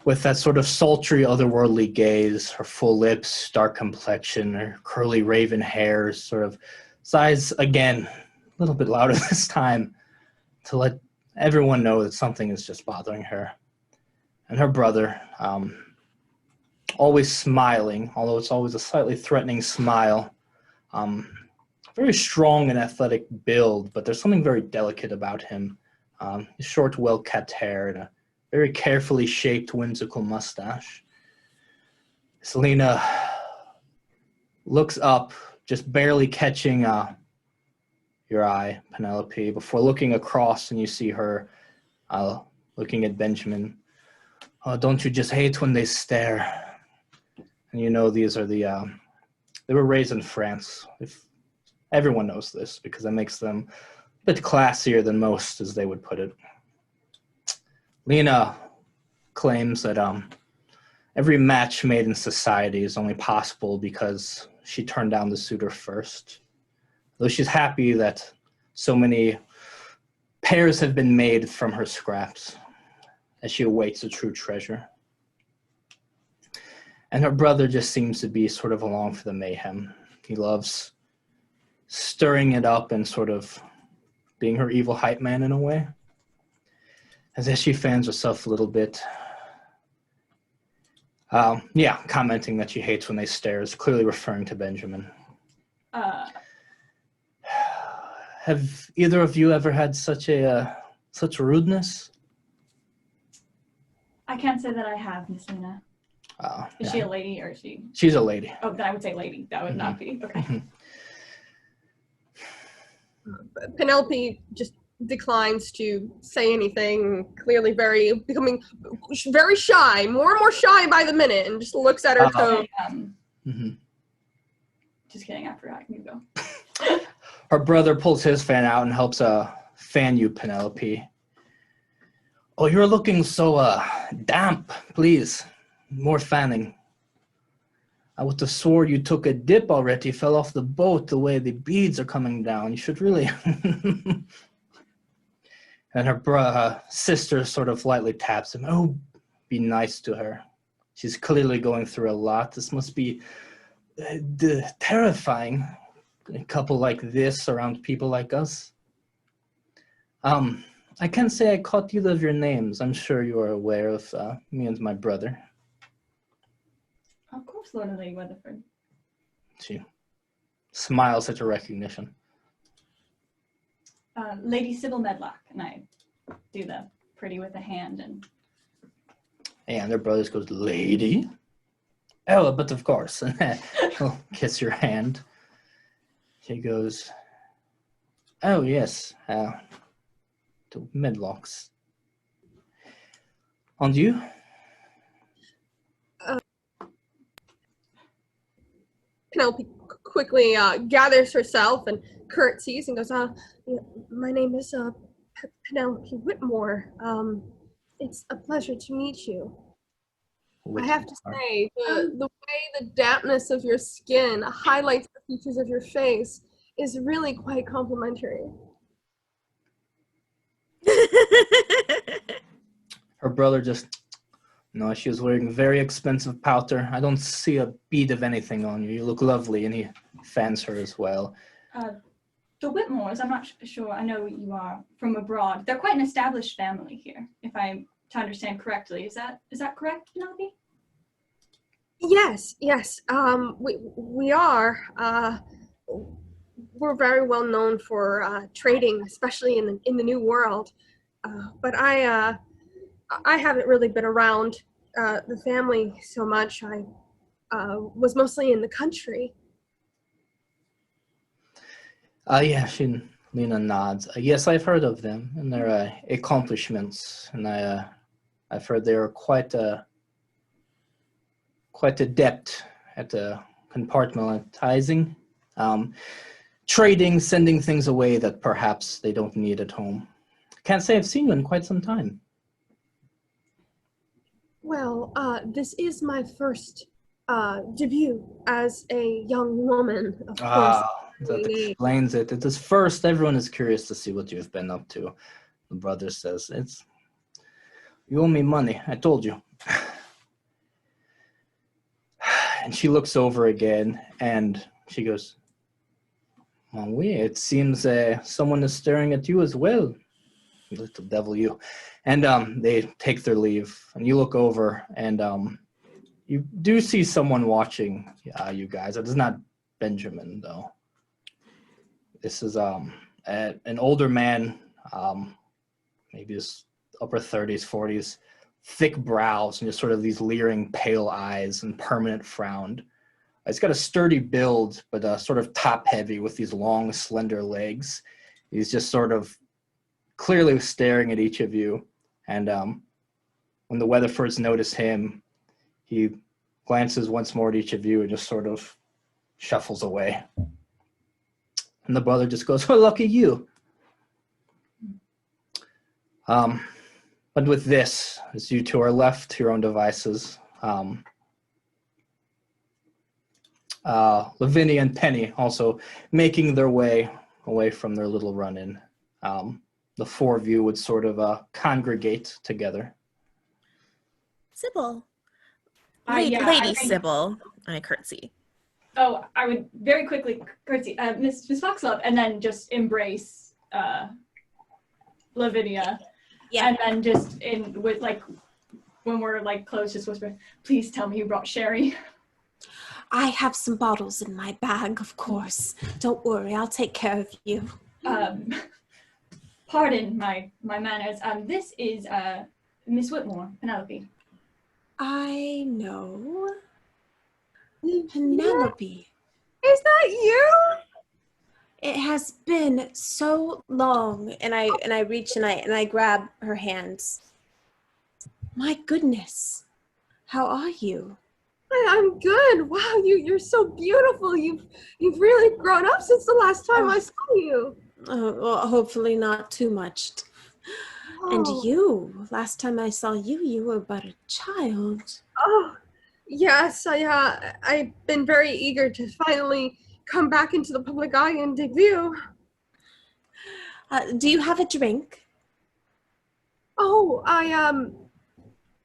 Speaker 1: with that sort of sultry, otherworldly gaze, her full lips, dark complexion, her curly raven hair, sort of sighs again, a little bit louder this time, to let everyone know that something is just bothering her. And her brother, always smiling, although it's always a slightly threatening smile. Very strong and athletic build, but there's something very delicate about him. Short, well-kept hair and a very carefully shaped, whimsical mustache. Selena looks up, just barely catching your eye, Penelope, before looking across, and you see her looking at Benjamin. "Oh, don't you just hate when they stare?" And you know these are they were raised in France. If everyone knows this, because that makes them a bit classier than most, as they would put it. Lena claims that every match made in society is only possible because she turned down the suitor first. Though she's happy that so many pairs have been made from her scraps as she awaits a true treasure. And her brother just seems to be sort of along for the mayhem. He loves stirring it up and sort of being her evil hype man in a way. As she fans herself a little bit. Commenting that she hates when they stare is clearly referring to Benjamin. Have either of you ever had such rudeness?
Speaker 5: I can't say that I have, Miss Luna. Is she a lady or is she?
Speaker 1: She's a lady.
Speaker 5: Oh, then I would say lady. That would not be. Okay.
Speaker 4: Penelope just declines to say anything, clearly becoming very shy, more and more shy by the minute, and just looks at her toe.
Speaker 5: Just kidding, I forgot. You go.
Speaker 1: Her brother pulls his fan out and helps fan you, Penelope. Oh, you're looking so damp. Please, more fanning. I would have swore you took a dip already, fell off the boat the way the beads are coming down. You should really... And her sister sort of lightly taps him. Oh, be nice to her. She's clearly going through a lot. This must be terrifying. A couple like this around people like us. I can't say I caught either of your names. I'm sure you are aware of me and my brother.
Speaker 5: Of course, Lord and Lady Weatherford.
Speaker 1: She smiles at your recognition.
Speaker 5: Lady Sybil Medlock, and I do the pretty with the hand.
Speaker 1: And their brothers goes, Lady? Oh, but of course. He'll kiss your hand. She goes, oh, yes, to Medlocks. And you?
Speaker 4: Penelope quickly gathers herself and curtsies and goes, my name is Penelope Whitmore. It's a pleasure to meet you. I have to say, the way the dampness of your skin highlights the features of your face is really quite complimentary.
Speaker 1: Her brother just, no, she was wearing very expensive powder. I don't see a bead of anything on you. You look lovely, and he fans her as well.
Speaker 5: The Whitmores, I'm not sure. I know you are from abroad. They're quite an established family here, if I'm to understand correctly. Is that correct, Penelope?
Speaker 4: Yes. We are. We're very well known for trading, especially in the New World. But I haven't really been around the family so much. I was mostly in the country.
Speaker 1: Lena nods. Yes, I've heard of them and their accomplishments, and I've heard they're quite adept at compartmentalizing, trading, sending things away that perhaps they don't need at home. Can't say I've seen you in quite some time.
Speaker 4: Well, this is my first debut as a young woman, of course.
Speaker 1: That explains it. It is first. Everyone is curious to see what you've been up to. The brother says, you owe me money. I told you. And she looks over again, and she goes, it seems someone is staring at you as well. Little devil you. And they take their leave, and you look over, and you do see someone watching you guys. It is not Benjamin, though. This is an older man, maybe his upper 30s, 40s, thick brows, and just sort of these leering pale eyes and permanent frown. He's got a sturdy build, but sort of top-heavy with these long, slender legs. He's just sort of clearly staring at each of you. And when the Weatherfords notice him, he glances once more at each of you and just sort of shuffles away. And the brother just goes, oh, lucky you. But with this, as you two are left to your own devices, Lavinia and Penny also making their way away from their little run-in. The four of you would sort of congregate together.
Speaker 3: Sybil.
Speaker 5: Yeah,
Speaker 3: Lady
Speaker 5: I think-
Speaker 3: Sybil. I curtsy.
Speaker 5: Oh, I would very quickly curtsy, Miss Foxlove, and then just embrace Lavinia.
Speaker 2: Yeah.
Speaker 5: And then just with like, when we're like close, just whisper, please tell me you brought sherry.
Speaker 2: I have some bottles in my bag, of course. Don't worry, I'll take care of you.
Speaker 5: Pardon my manners. This is Miss Whitmore, Penelope.
Speaker 2: I know. Penelope.
Speaker 4: Is that you?
Speaker 2: It has been so long, and I reach and I grab her hands. My goodness, how are you?
Speaker 4: I'm good. Wow, you're so beautiful. You've really grown up since the last time I saw you.
Speaker 2: Oh, well, hopefully not too much. And
Speaker 4: Oh.
Speaker 2: you, last time I saw you, you were but a child.
Speaker 4: Oh, yes. I've been very eager to finally come back into the public eye and debut.
Speaker 2: Do you have a drink?
Speaker 4: Oh,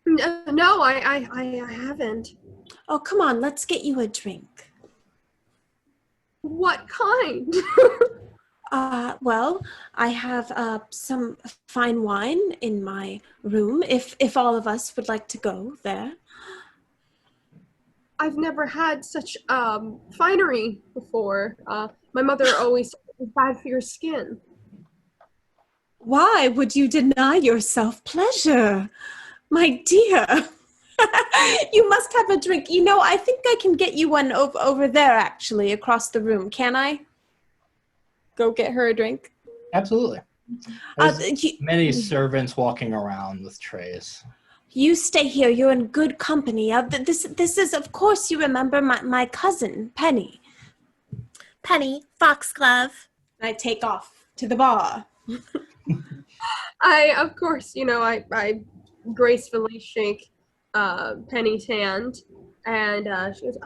Speaker 4: no, I haven't.
Speaker 2: Oh, come on, let's get you a drink.
Speaker 4: What kind?
Speaker 2: Well, I have some fine wine in my room, if all of us would like to go there.
Speaker 4: I've never had such finery before. My mother always said it was bad for your skin.
Speaker 2: Why would you deny yourself pleasure? My dear, you must have a drink. You know, I think I can get you one over there, actually, across the room. Can I? Go get her a drink?
Speaker 1: Absolutely. There's many servants walking around with trays.
Speaker 2: You stay here. You're in good company. This is, of course, you remember my cousin, Penny.
Speaker 3: Penny, Foxglove.
Speaker 2: I take off to the bar.
Speaker 4: Of course, I gracefully shake Penny's hand, and she goes,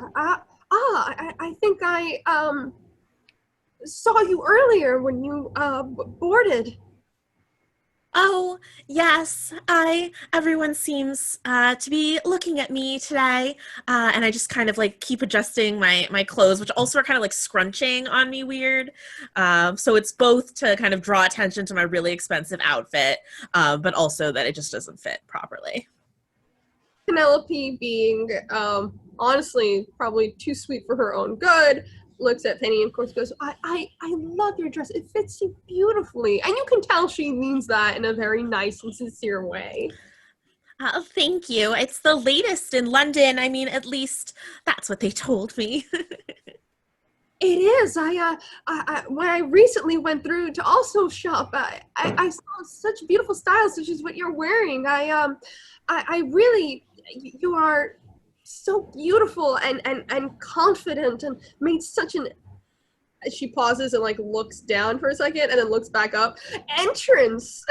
Speaker 4: I think I saw you earlier when you boarded.
Speaker 3: Oh, yes. Everyone seems to be looking at me today. And I just kind of like keep adjusting my clothes, which also are kind of like scrunching on me weird. So it's both to kind of draw attention to my really expensive outfit, but also that it just doesn't fit properly.
Speaker 4: Penelope, being honestly probably too sweet for her own good, looks at Penny and of course goes, I love your dress. It fits you beautifully. And you can tell she means that in a very nice and sincere way.
Speaker 3: Oh, thank you. It's the latest in London. I mean, at least that's what they told me.
Speaker 4: It is. I when I recently went through to also shop, I saw such beautiful styles, such as what you're wearing. I really, you are so beautiful and confident and made such an, she pauses and like looks down for a second and then looks back up, entrance.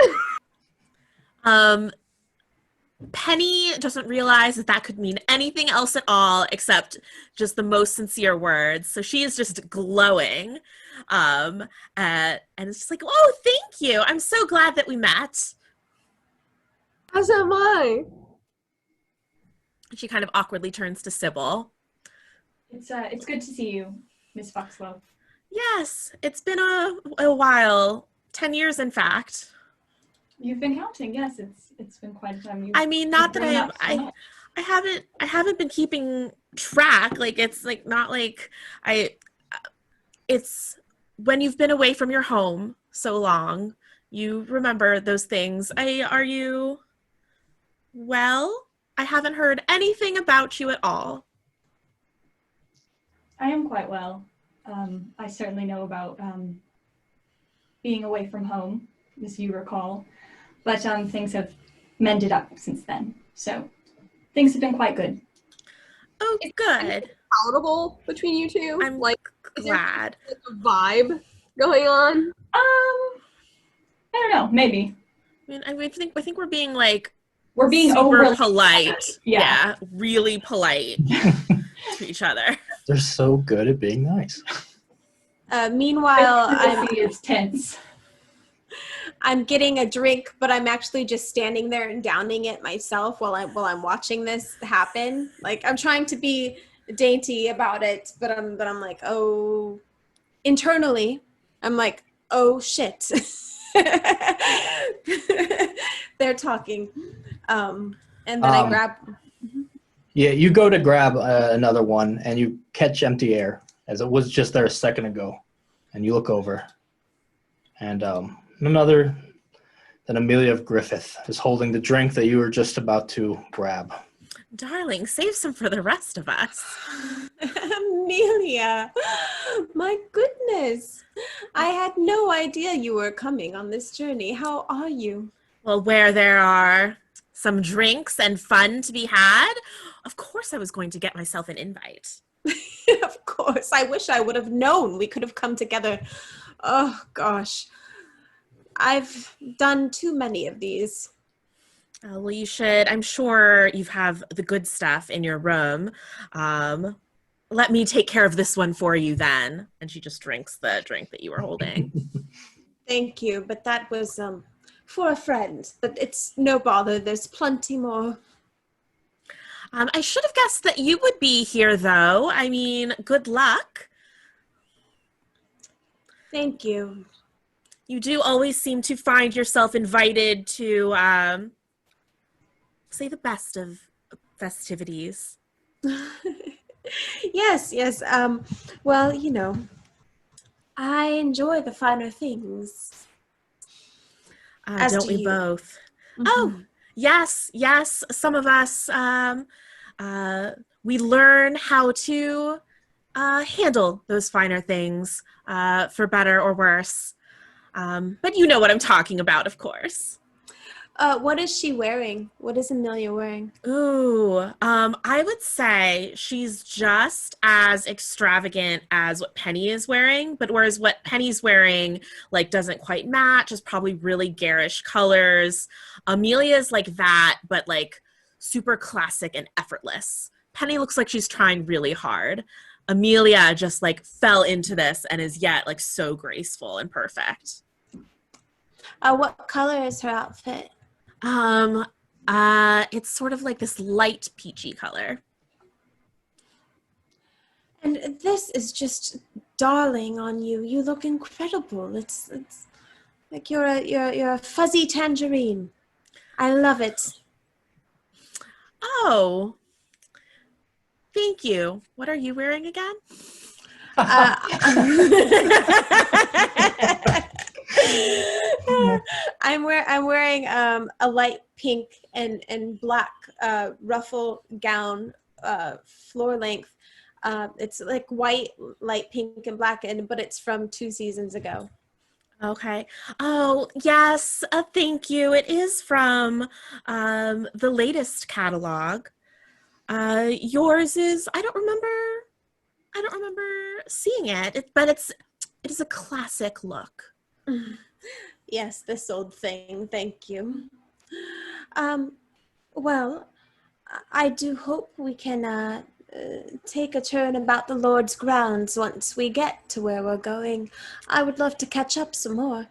Speaker 3: Penny doesn't realize that could mean anything else at all except just the most sincere words. So she is just glowing. And it's just like, oh, thank you. I'm so glad that we met.
Speaker 4: As am I.
Speaker 3: She kind of awkwardly turns to Sybil.
Speaker 5: It's good to see you, Miss Foxwell.
Speaker 3: Yes, it's been a while. 10 years, in fact.
Speaker 5: You've been counting, yes. It's been quite a time.
Speaker 3: I mean, not that I haven't been keeping track. Like, it's like not like it's when you've been away from your home so long, you remember those things. Are you well? I haven't heard anything about you at all.
Speaker 5: I am quite well. I certainly know about being away from home, as you recall, but things have mended up since then. So things have been quite good.
Speaker 3: Oh, good.
Speaker 4: Palatable between you two.
Speaker 3: I'm
Speaker 4: like
Speaker 3: glad.
Speaker 4: Is there, like, a vibe going on?
Speaker 5: I don't know. Maybe.
Speaker 3: I think we're being like
Speaker 5: We're being
Speaker 3: super
Speaker 5: overly
Speaker 3: polite.
Speaker 5: Yeah.
Speaker 3: Really polite to each other.
Speaker 1: They're so good at being nice.
Speaker 2: Meanwhile,
Speaker 5: Intimacy is tense.
Speaker 2: I'm getting a drink, but I'm actually just standing there and downing it myself while I'm watching this happen. Like I'm trying to be dainty about it, but I'm like, oh, internally, I'm like, oh shit. They're talking. And then I grab.
Speaker 1: Yeah, you go to grab another one, and you catch empty air, as it was just there a second ago. And you look over, and none other than Amelia of Griffith is holding the drink that you were just about to grab.
Speaker 3: Darling, save some for the rest of us.
Speaker 2: Amelia, my goodness. I had no idea you were coming on this journey. How are you?
Speaker 3: Well, where there are some drinks and fun to be had, of course I was going to get myself an invite.
Speaker 2: Of course. I wish I would have known we could have come together. Oh, gosh. I've done too many of these.
Speaker 3: Well, you should. I'm sure you have the good stuff in your room. Let me take care of this one for you then. And she just drinks the drink that you were holding.
Speaker 2: Thank you, but that was for a friend. But it's no bother. There's plenty more.
Speaker 3: I should have guessed that you would be here, though. I mean, good luck.
Speaker 2: Thank you.
Speaker 3: You do always seem to find yourself invited to, say, the best of festivities.
Speaker 2: Yes. Well, you know, I enjoy the finer things. As
Speaker 3: Don't
Speaker 2: do
Speaker 3: we
Speaker 2: you.
Speaker 3: both?
Speaker 2: Mhm.
Speaker 3: Oh, yes. Some of us, we learn how to handle those finer things for better or worse. But you know what I'm talking about, of course.
Speaker 2: What is she wearing? What is Amelia wearing?
Speaker 3: Ooh, I would say she's just as extravagant as what Penny is wearing, but whereas what Penny's wearing, like, doesn't quite match, is probably really garish colors. Amelia's like that, but like super classic and effortless. Penny looks like she's trying really hard. Amelia just like fell into this and is yet like so graceful and perfect.
Speaker 2: What color is her outfit?
Speaker 3: It's sort of like this light peachy color.
Speaker 2: And this is just darling on you. You look incredible. It's like you're a fuzzy tangerine. I love it.
Speaker 3: Oh, thank you. What are you wearing again?
Speaker 2: I'm wearing a light pink and black ruffle gown, floor length. It's like white, light pink, and black, but it's from 2 seasons ago.
Speaker 3: Okay. Oh, yes. Thank you. It is from the latest catalog. Yours is, I don't remember seeing it, but it is a classic look.
Speaker 2: Yes, this old thing. Thank you. Well, I do hope we can take a turn about the Lord's grounds once we get to where we're going. I would love to catch up some more.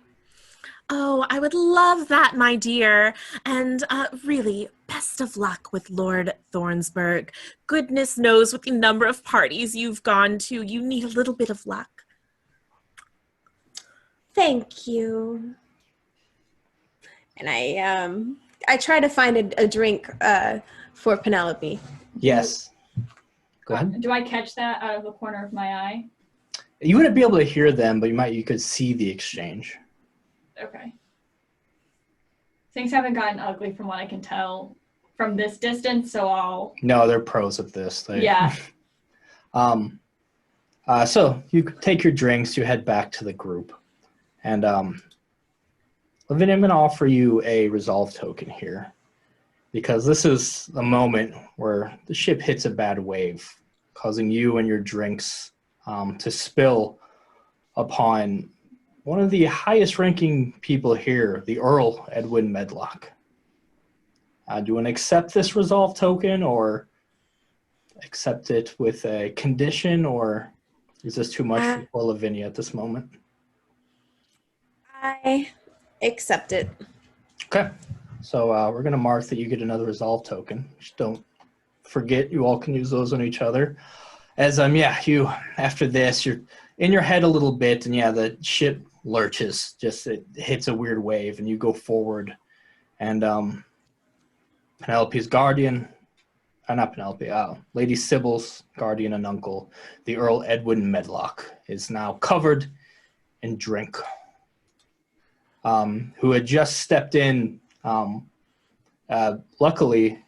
Speaker 3: Oh, I would love that, my dear. And really, best of luck with Lord Thornesburg. Goodness knows with the number of parties you've gone to, you need a little bit of luck.
Speaker 2: Thank you. And I try to find a drink for Penelope.
Speaker 1: Yes. Go ahead.
Speaker 5: Do I catch that out of the corner of my eye?
Speaker 1: You wouldn't be able to hear them, but you could see the exchange.
Speaker 5: Okay. Things haven't gotten ugly from what I can tell from this distance, so I'll...
Speaker 1: No, they're pros at this.
Speaker 5: Yeah.
Speaker 1: So you take your drinks, you head back to the group. And Lavinia, I'm going to offer you a resolve token here, because this is a moment where the ship hits a bad wave, causing you and your drinks to spill upon one of the highest ranking people here, the Earl Edwin Medlock. Do you want to accept this resolve token, or accept it with a condition, or is this too much for poor Lavinia at this moment?
Speaker 2: I accept it.
Speaker 1: Okay. So we're going to mark that you get another resolve token. Just don't forget, you all can use those on each other. As you after this, you're in your head a little bit, and the ship lurches, just it hits a weird wave, and you go forward, and Penelope's guardian, not Penelope, Lady Sybil's guardian and uncle, the Earl Edwin Medlock, is now covered in drink, who had just stepped in. Luckily,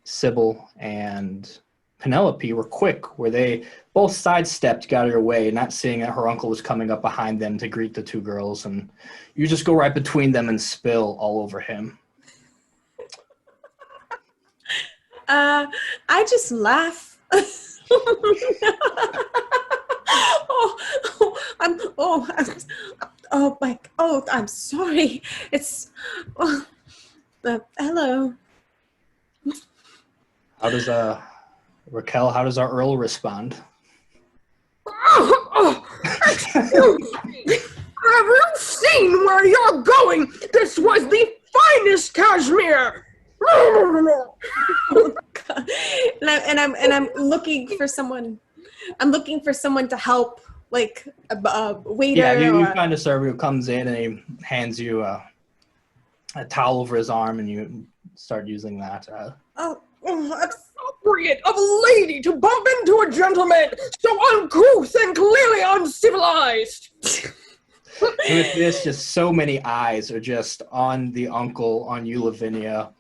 Speaker 1: Sybil and Penelope were quick, where they both sidestepped, got her way, not seeing that her uncle was coming up behind them to greet the two girls, and you just go right between them and spill all over him.
Speaker 2: I just laugh. I'm sorry. It's hello.
Speaker 1: How does Raquel? How does our Earl respond?
Speaker 4: Excuse me. Have you seen where you're going? This was the finest cashmere.
Speaker 2: and I'm looking for someone. I'm looking for someone to help, like a waiter.
Speaker 1: Yeah, you find a server who comes in and he hands you a towel over his arm, and you start using that.
Speaker 4: Appropriate of a lady to bump into a gentleman so uncouth and clearly uncivilized.
Speaker 1: With this, just so many eyes are just on the uncle, on you, Lavinia,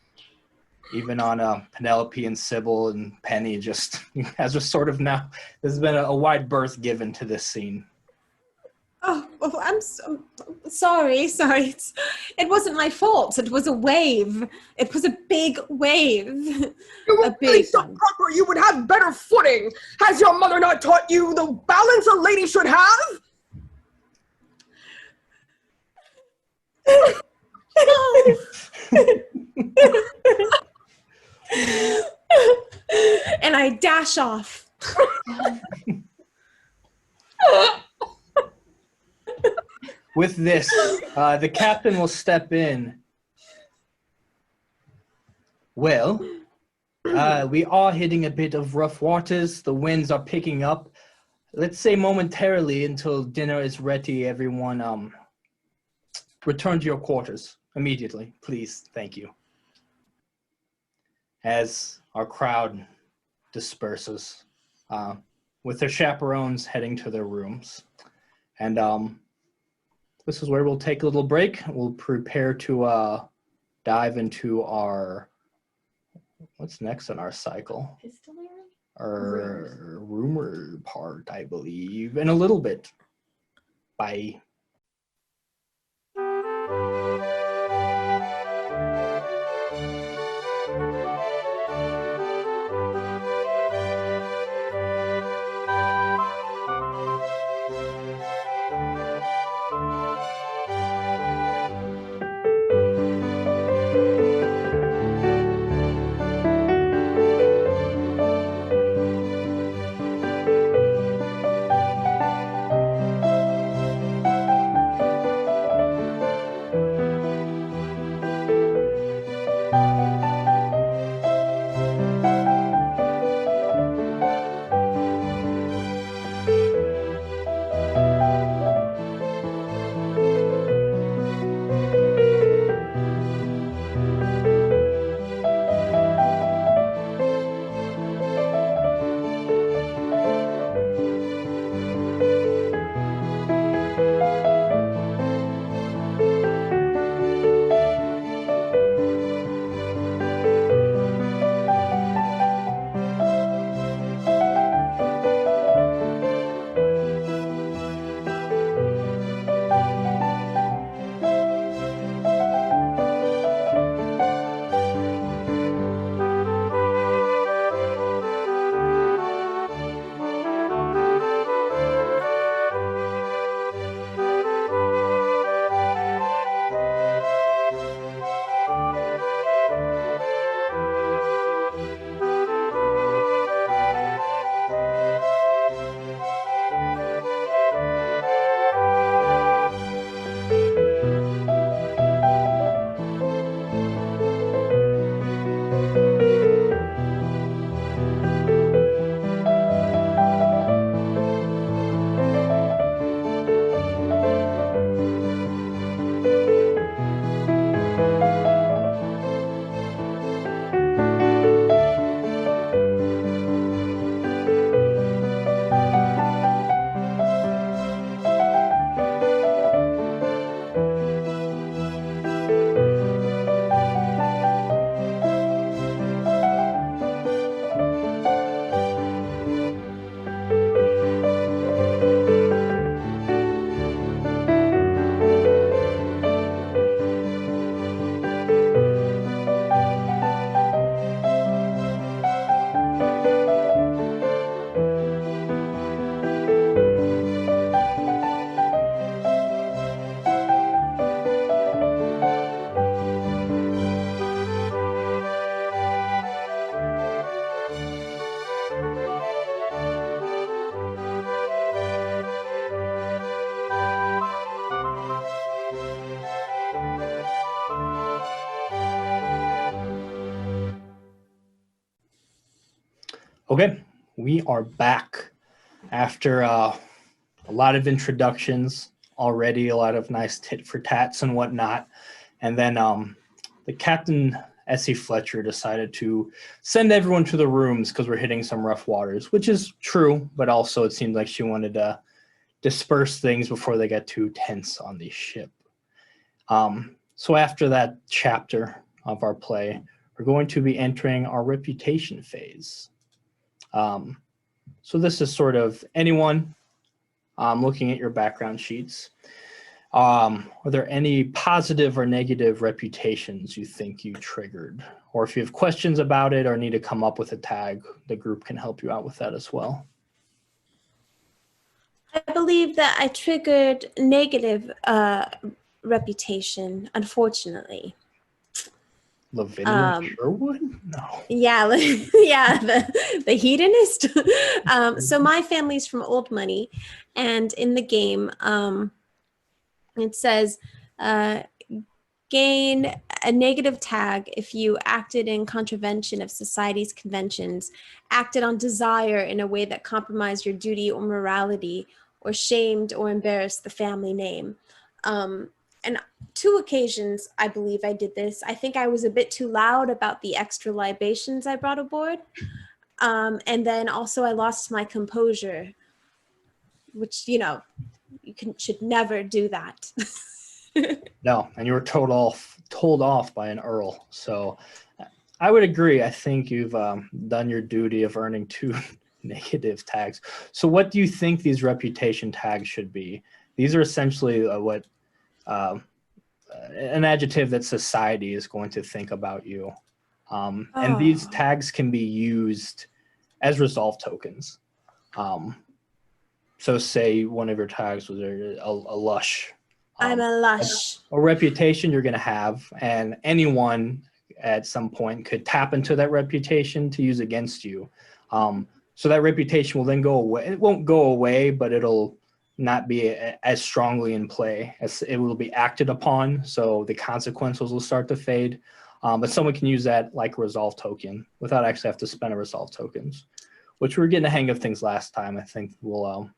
Speaker 1: even on Penelope and Sybil and Penny. Just as a sort of now, there's been a wide berth given to this scene.
Speaker 2: I'm sorry. It wasn't my fault. It was a wave. It was a big wave.
Speaker 4: You would be so proper, you would have better footing. Has your mother not taught you the balance a lady should have?
Speaker 2: And I dash off.
Speaker 1: With this, the captain will step in. Well, we are hitting a bit of rough waters. The winds are picking up. Let's say momentarily until dinner is ready, everyone return to your quarters immediately, please. Thank you. As our crowd disperses, with their chaperones heading to their rooms. And this is where we'll take a little break. We'll prepare to dive into our, what's next in our cycle?
Speaker 5: Epistolary?
Speaker 1: Our rumor part, I believe, in a little bit. Bye. Okay, we are back after a lot of introductions already, a lot of nice tit for tats and whatnot. And then the Captain Essie Fletcher decided to send everyone to the rooms because we're hitting some rough waters, which is true, but also it seemed like she wanted to disperse things before they got too tense on the ship. So after that chapter of our play, we're going to be entering our reputation phase. So this is sort of anyone looking at your background sheets. Are there any positive or negative reputations you think you triggered? Or if you have questions about it or need to come up with a tag, the group can help you out with that as well.
Speaker 2: I believe that I triggered negative reputation, unfortunately.
Speaker 1: Lavinia Sherwood? No.
Speaker 2: Yeah, yeah, the hedonist. So my family's from Old Money, and in the game, it says gain a negative tag if you acted in contravention of society's conventions, acted on desire in a way that compromised your duty or morality, or shamed or embarrassed the family name. And 2 occasions, I believe I did this. I think I was a bit too loud about the extra libations I brought aboard. And then also I lost my composure, which, you should never do that.
Speaker 1: No, and you were told off by an earl. So I would agree. I think you've done your duty of earning 2 negative tags. So what do you think these reputation tags should be? These are essentially an adjective that society is going to think about you. And these tags can be used as resolve tokens. So say one of your tags was a lush.
Speaker 2: I'm a lush.
Speaker 1: A reputation you're going to have, and anyone at some point could tap into that reputation to use against you. So that reputation will then go away. It won't go away, but it'll not be as strongly in play, as it will be acted upon. So the consequences will start to fade. But someone can use that like a resolve token without actually have to spend a resolve tokens, which we were getting the hang of things last time. I think we'll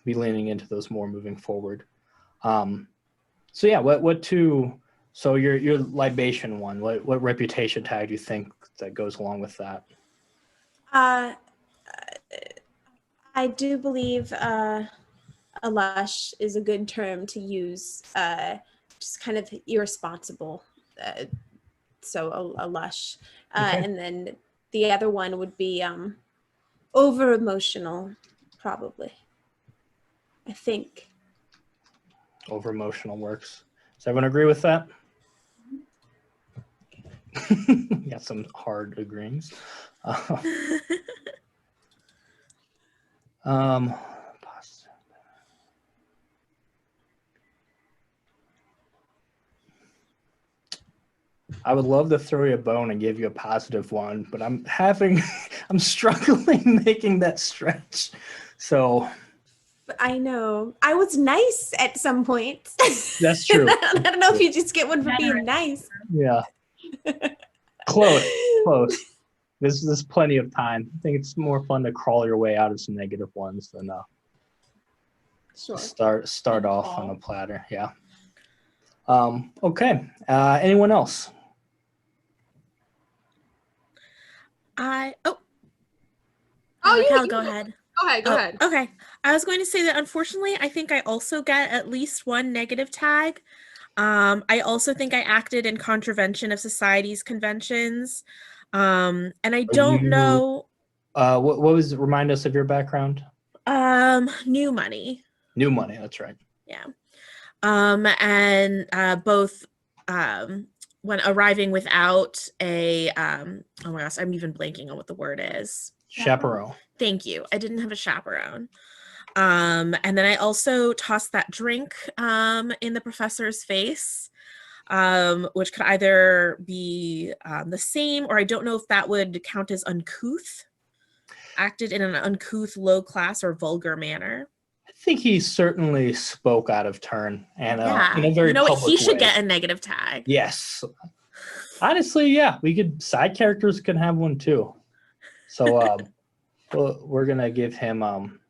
Speaker 1: be leaning into those more moving forward. So yeah, so your libation one, what reputation tag do you think that goes along with that?
Speaker 2: I do believe a lush is a good term to use, just kind of irresponsible. So a lush.
Speaker 1: Okay.
Speaker 2: And then the other one would be over emotional, probably. I think.
Speaker 1: Over emotional works. Does everyone agree with that? Got some hard agreeings. I would love to throw you a bone and give you a positive one, but I'm struggling making that stretch. So
Speaker 2: I know. I was nice at some point.
Speaker 1: That's true.
Speaker 2: I don't know if you just get one for being nice.
Speaker 1: Yeah. Close. There's plenty of time. I think it's more fun to crawl your way out of some negative ones than
Speaker 2: Sure.
Speaker 1: start off on a platter. Yeah. Okay. Anyone else?
Speaker 3: Cal, go ahead.
Speaker 4: Go ahead.
Speaker 3: Okay. I was going to say that unfortunately, I think I also get at least 1 negative tag. I also think I acted in contravention of society's conventions. And I don't know.
Speaker 1: What was, remind us of your background?
Speaker 3: New money.
Speaker 1: New money, that's right.
Speaker 3: Yeah. And both when arriving without a oh my gosh, I'm even blanking on what the word is.
Speaker 1: Chaperone.
Speaker 3: Thank you. I didn't have a chaperone. And then I also tossed that drink in the professor's face, which could either be the same, or I don't know if that would count as uncouth, acted in an uncouth, low class, or vulgar manner.
Speaker 1: I think he certainly spoke out of turn and in a very
Speaker 3: what? He should
Speaker 1: way.
Speaker 3: get a negative tag.
Speaker 1: Yes. Honestly, yeah, side characters could have one too. So well, we're gonna give him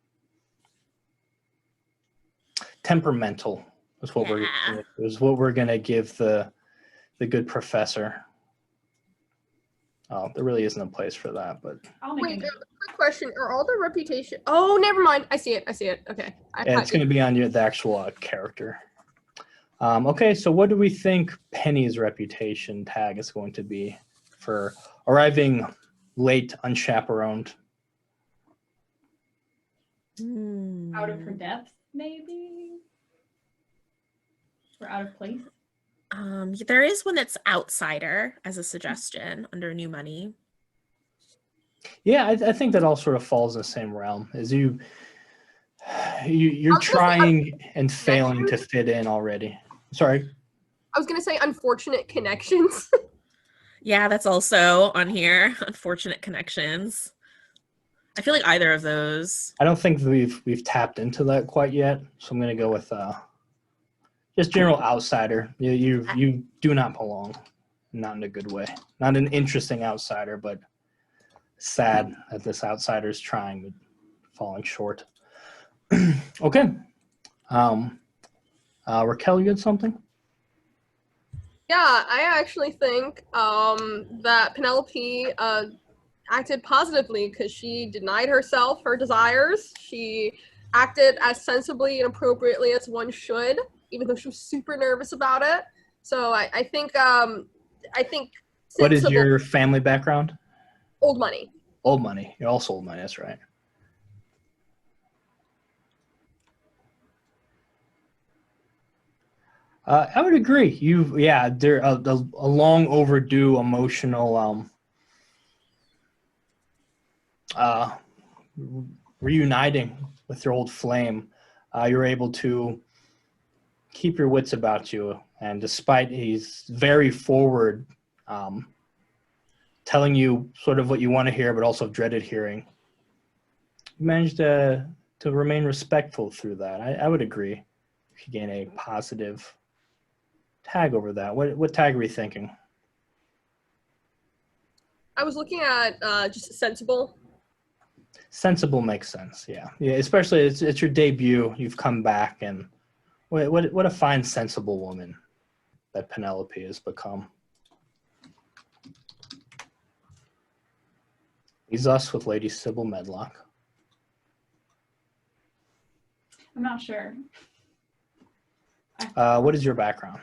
Speaker 1: temperamental. Is what
Speaker 3: Yeah.
Speaker 1: we're gonna give the good professor. Oh, there really isn't a place for that, but
Speaker 5: I'll make
Speaker 4: Wait,
Speaker 5: a note.
Speaker 4: quick question. Are all the reputation... Oh, never mind. I see it. Okay.
Speaker 1: yeah, it's gonna be on the actual character. Okay, so what do we think Penny's reputation tag is going to be for arriving late, unchaperoned?
Speaker 5: Out of her depth, maybe? Or out of place?
Speaker 3: There is one that's outsider as a suggestion under new money.
Speaker 1: Yeah, I think that all sort of falls in the same realm as you're
Speaker 4: gonna say,
Speaker 1: trying and failing to fit in already. Sorry.
Speaker 4: I was gonna say unfortunate connections.
Speaker 3: Yeah, that's also on here. Unfortunate connections. I feel like either of those.
Speaker 1: I don't think we've tapped into that quite yet, so I'm gonna go with just general outsider. You do not belong, not in a good way. Not an interesting outsider, but sad that this outsider is trying but falling short. Okay. Raquel, you had something?
Speaker 4: Yeah, I actually think that Penelope acted positively because she denied herself her desires. She acted as sensibly and appropriately as one should, even though she was super nervous about it. So I think
Speaker 1: What is
Speaker 4: sensible-
Speaker 1: your family background?
Speaker 4: old money.
Speaker 1: Old money. You're also old money, that's right. I would agree. There a long overdue emotional reuniting with your old flame. You're able to keep your wits about you, and despite he's very forward, telling you sort of what you want to hear, but also dreaded hearing, you managed to remain respectful through that. I would agree. You could gain a positive tag over that. What tag are we thinking?
Speaker 4: I was looking at just sensible.
Speaker 1: Sensible makes sense. Yeah. Especially it's your debut. You've come back, and what a fine, sensible woman that Penelope has become. Leaves us with Lady Sybil Medlock.
Speaker 5: I'm not sure.
Speaker 1: What is your background?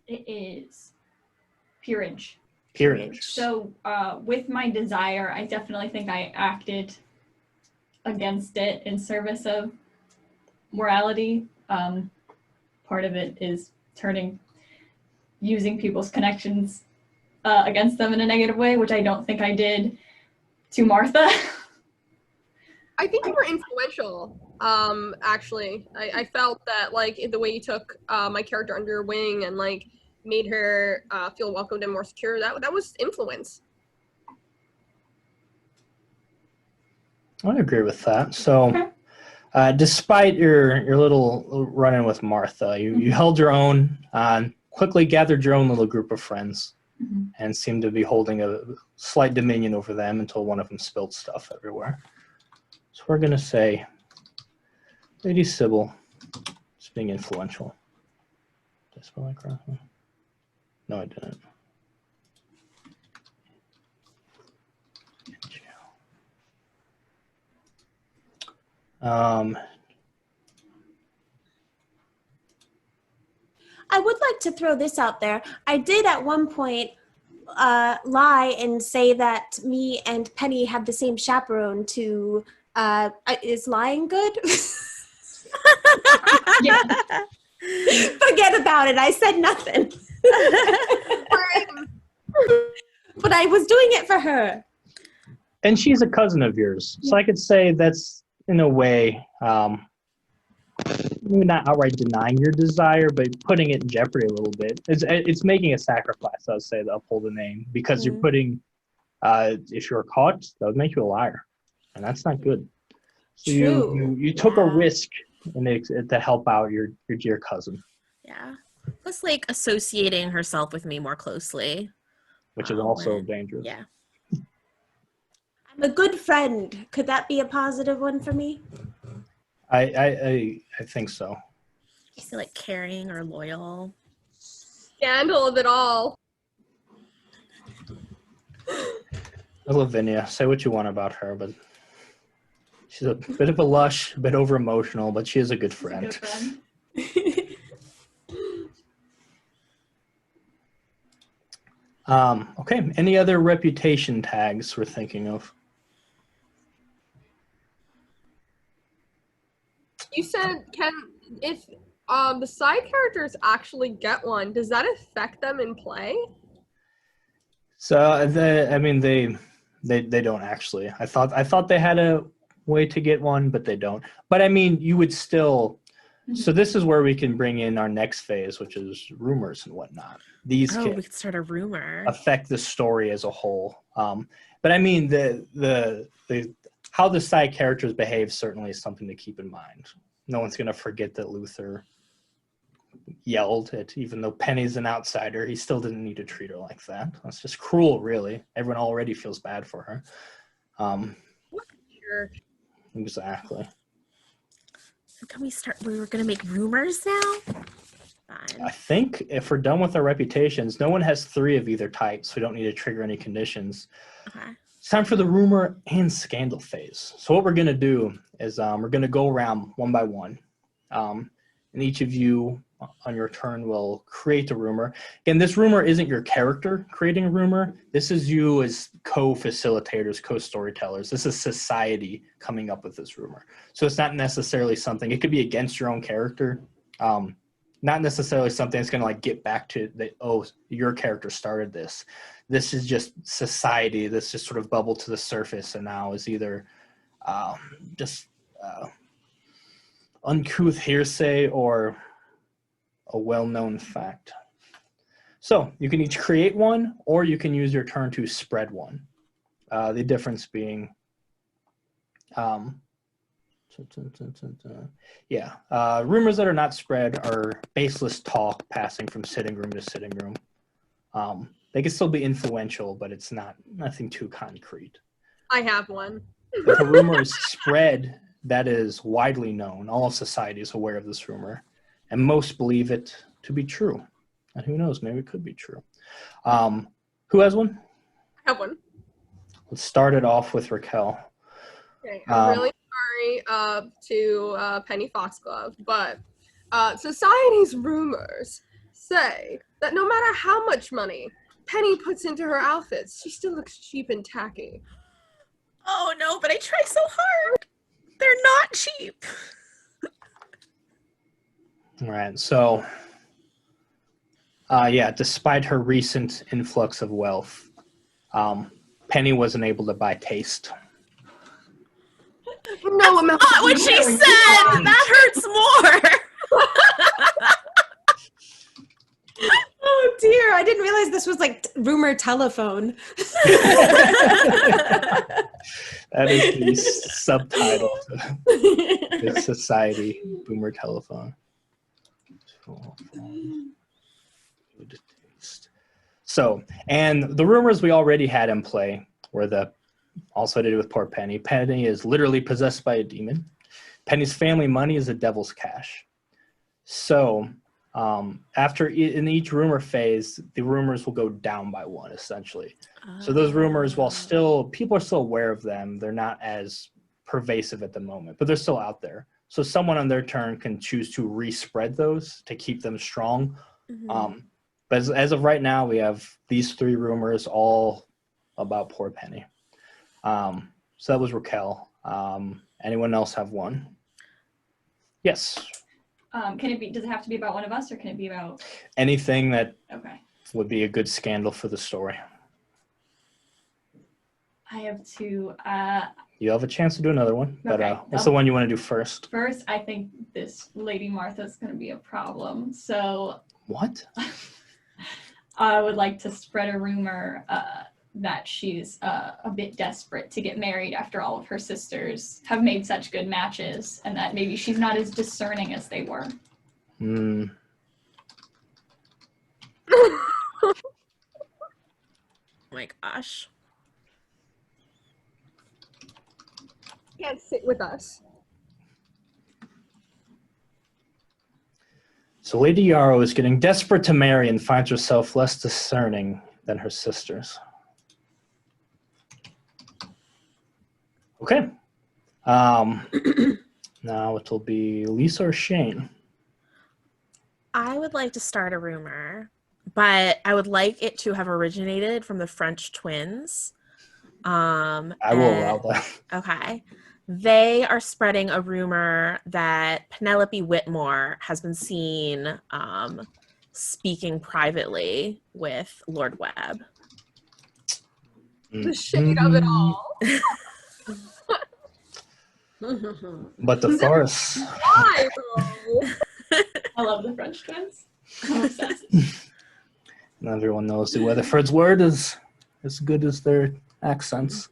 Speaker 5: It is peerage.
Speaker 1: Peerage.
Speaker 5: So with my desire, I definitely think I acted against it in service of morality. Part of it is using people's connections against them in a negative way, which I don't think I did to Martha.
Speaker 4: I think you were influential. Actually, I felt that like the way you took my character under your wing and like made her feel welcomed and more secure. That was influence.
Speaker 1: I agree with that. So, despite your little run-in with Martha, you held your own, quickly gathered your own little group of friends, and seemed to be holding a slight dominion over them until one of them spilled stuff everywhere. So we're going to say Lady Sybil is being influential. Did I spell that correctly? No, I didn't.
Speaker 2: I would like to throw this out there. I did at one point lie and say that me and Penny had the same chaperone to, is lying good?
Speaker 5: Yeah.
Speaker 2: Forget about it. I said nothing. But I was doing it for her.
Speaker 1: And she's a cousin of yours. So I could say that's, in a way, maybe not outright denying your desire, but putting it in jeopardy a little bit. It's making a sacrifice, I would say, to uphold the name. Because you're putting, if you're caught, that would make you a liar. And that's not good. So you took a risk to help out your dear cousin.
Speaker 3: Yeah. Plus, like, associating herself with me more closely.
Speaker 1: Which is also dangerous.
Speaker 3: Yeah.
Speaker 2: I'm A good friend. Could that be a positive one for me?
Speaker 1: I think so.
Speaker 3: You say like caring or loyal.
Speaker 4: Scandal of it all.
Speaker 1: Lavinia, say what you want about her, but she's a bit of a lush, a bit over emotional, but she is a good
Speaker 5: She's a
Speaker 1: friend.
Speaker 5: good friend.
Speaker 1: Okay, any other reputation tags we're thinking of?
Speaker 4: You said, if the side characters actually get one, does that affect them in play?
Speaker 1: So they don't actually. I thought they had a way to get one, but they don't. But I mean, you would still. So this is where we can bring in our next phase, which is rumors and whatnot. These
Speaker 3: Oh,
Speaker 1: can
Speaker 3: we could start a rumor.
Speaker 1: affect the story as a whole. But I mean, the how the side characters behave certainly is something to keep in mind. No one's going to forget that Luther yelled at, even though Penny's an outsider, he still didn't need to treat her like that. That's just cruel, really. Everyone already feels bad for her.
Speaker 4: Sure.
Speaker 1: Exactly.
Speaker 3: So can we start? We were going to make rumors now? Fine.
Speaker 1: I think if we're done with our reputations, no one has 3 of either type, so we don't need to trigger any conditions.
Speaker 3: Okay.
Speaker 1: It's time for the rumor and scandal phase. So what we're going to do is we're going to go around one by one. And each of you on your turn will create a rumor. Again, this rumor isn't your character creating a rumor. This is you as co-facilitators, co-storytellers. This is society coming up with this rumor. So it's not necessarily something, it could be against your own character. Not necessarily something that's going to like get back to the, oh, your character started this. This is just society. This just sort of bubbled to the surface and now is either just uncouth hearsay or a well-known fact. So you can each create one, or you can use your turn to spread one. The difference being, rumors that are not spread are baseless talk passing from sitting room to sitting room. They can still be influential, but it's nothing too concrete.
Speaker 4: I have one.
Speaker 1: If a rumor is spread, that is widely known. All of society is aware of this rumor, and most believe it to be true. And who knows, maybe it could be true. Who has one?
Speaker 4: I have one.
Speaker 1: Let's start it off with Raquel.
Speaker 4: Okay, I'm really sorry to Penny Foxglove, but society's rumors say that no matter how much money Penny puts into her outfits, she still looks cheap and tacky.
Speaker 3: Oh no, but I try so hard. They're not cheap.
Speaker 1: All right, so despite her recent influx of wealth, Penny wasn't able to buy taste.
Speaker 4: No amount
Speaker 3: Not what she said. That hurts more.
Speaker 2: Oh dear, I didn't realize this was like rumor telephone.
Speaker 1: That is the subtitle to the society boomer telephone. So, and the rumors we already had in play were also to do with poor Penny. Penny is literally possessed by a demon. Penny's family money is the devil's cash. So, in each rumor phase, the rumors will go down by 1, essentially. So those rumors, while people are still aware of them, they're not as pervasive at the moment, but they're still out there. So someone on their turn can choose to respread those to keep them strong.
Speaker 3: Mm-hmm.
Speaker 1: But as of right now, we have these 3 rumors all about poor Penny. So that was Raquel. Anyone else have one? Yes.
Speaker 5: Can it be? Does it have to be about one of us, or can it be about
Speaker 1: Anything that
Speaker 5: Okay.
Speaker 1: would be a good scandal for the story.
Speaker 5: I have to.
Speaker 1: You have a chance to do another one, but
Speaker 5: Okay.
Speaker 1: what's the one you want to do first?
Speaker 5: First, I think this Lady Martha's going to be a problem. So
Speaker 1: What?
Speaker 5: I would like to spread a rumor that she's a bit desperate to get married after all of her sisters have made such good matches, and that maybe she's not as discerning as they were.
Speaker 3: Oh my gosh.
Speaker 4: can't sit with us.
Speaker 1: So Lady Yarrow is getting desperate to marry and finds herself less discerning than her sisters. Okay. Now it will be Lisa or Shane.
Speaker 3: I would like to start a rumor, but I would like it to have originated from the French twins.
Speaker 1: I will allow that.
Speaker 3: Okay. They are spreading a rumor that Penelope Whitmore has been seen speaking privately with Lord Webb.
Speaker 4: The shade of it all.
Speaker 1: But the farce.
Speaker 4: Why, though?
Speaker 5: I love the French twins. I'm obsessed.
Speaker 1: And everyone knows the Weatherford's word is as good as their accents.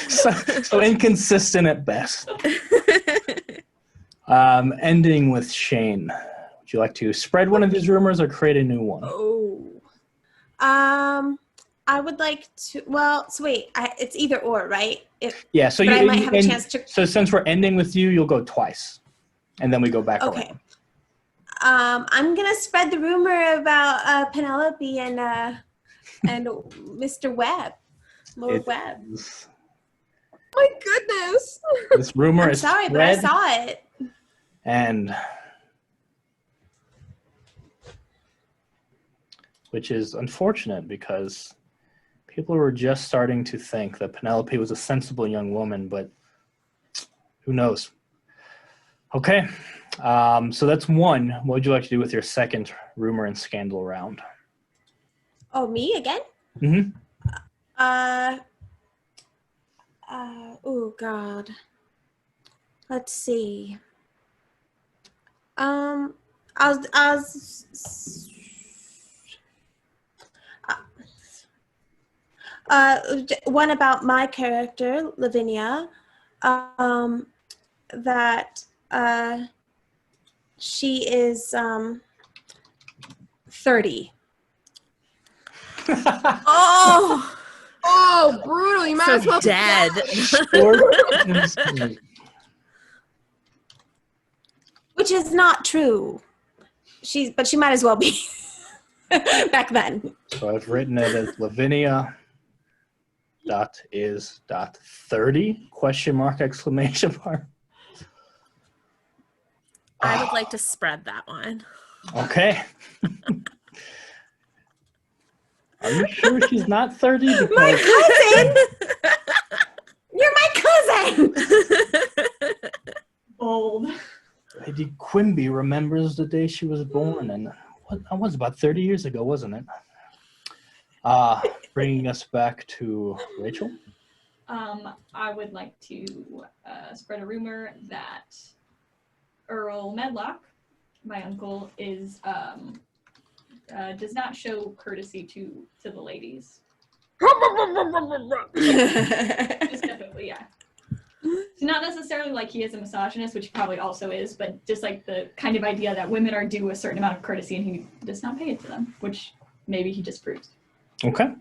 Speaker 1: So inconsistent at best. Ending with Shane. Would you like to spread one of these rumors or create a new one?
Speaker 2: Oh. I would like to. Well, so wait. It's either or, right?
Speaker 1: Yeah. So
Speaker 2: but I might have a chance to.
Speaker 1: So since we're ending with you, you'll go twice, and then we go back.
Speaker 2: Okay.
Speaker 1: around.
Speaker 2: I'm gonna spread the rumor about Penelope and Mr. Webb, Lord Webb.
Speaker 4: My goodness.
Speaker 1: This rumor
Speaker 2: I'm
Speaker 1: is
Speaker 2: sorry, but I
Speaker 1: spread,
Speaker 2: saw it.
Speaker 1: and which is unfortunate because people were just starting to think that Penelope was a sensible young woman, but who knows? Okay, so that's one. What would you like to do with your second rumor and scandal round?
Speaker 2: Oh, me again?
Speaker 1: Mm-hmm.
Speaker 2: Oh God. Let's see. One about my character, Lavinia, that she is 30.
Speaker 3: Oh,
Speaker 4: Oh, brutal. You might
Speaker 3: so
Speaker 4: as well be
Speaker 3: dead.
Speaker 2: Which is not true. But she might as well be back then.
Speaker 1: So I've written it as Lavinia is 30 question mark exclamation mark.
Speaker 3: I would like to spread that one.
Speaker 1: Okay. Are you sure she's not 30?
Speaker 2: My
Speaker 1: Because
Speaker 2: cousin! You're my cousin!
Speaker 5: Bold.
Speaker 1: Lady Quimby remembers the day she was born, and that was about 30 years ago, wasn't it? Bringing us back to Rachel.
Speaker 5: I would like to spread a rumor that Earl Medlock, my uncle, is does not show courtesy to the ladies. Just definitely, yeah. So not necessarily like he is a misogynist, which he probably also is, but just like the kind of idea that women are due a certain amount of courtesy and he does not pay it to them, which maybe he disproves.
Speaker 1: Okay.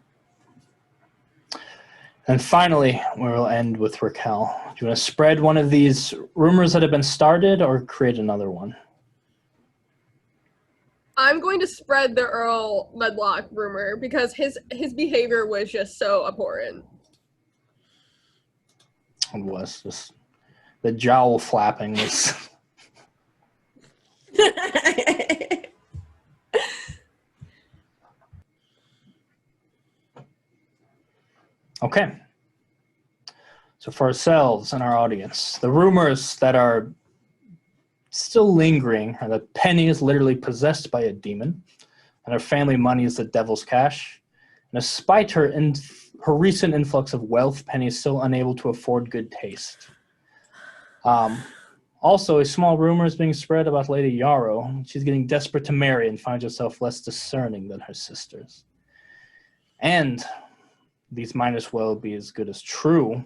Speaker 1: And finally, we'll end with Raquel. Do you want to spread one of these rumors that have been started or create another one?
Speaker 4: I'm going to spread the Earl Medlock rumor because his behavior was just so abhorrent.
Speaker 1: It was just the jowl flapping was. Okay. So for ourselves and our audience, the rumors that are still lingering are that Penny is literally possessed by a demon, and her family money is the devil's cash. And despite her recent influx of wealth, Penny is still unable to afford good taste. Also, a small rumor is being spread about Lady Yarrow. She's getting desperate to marry and finds herself less discerning than her sisters. And these might as well be as good as true.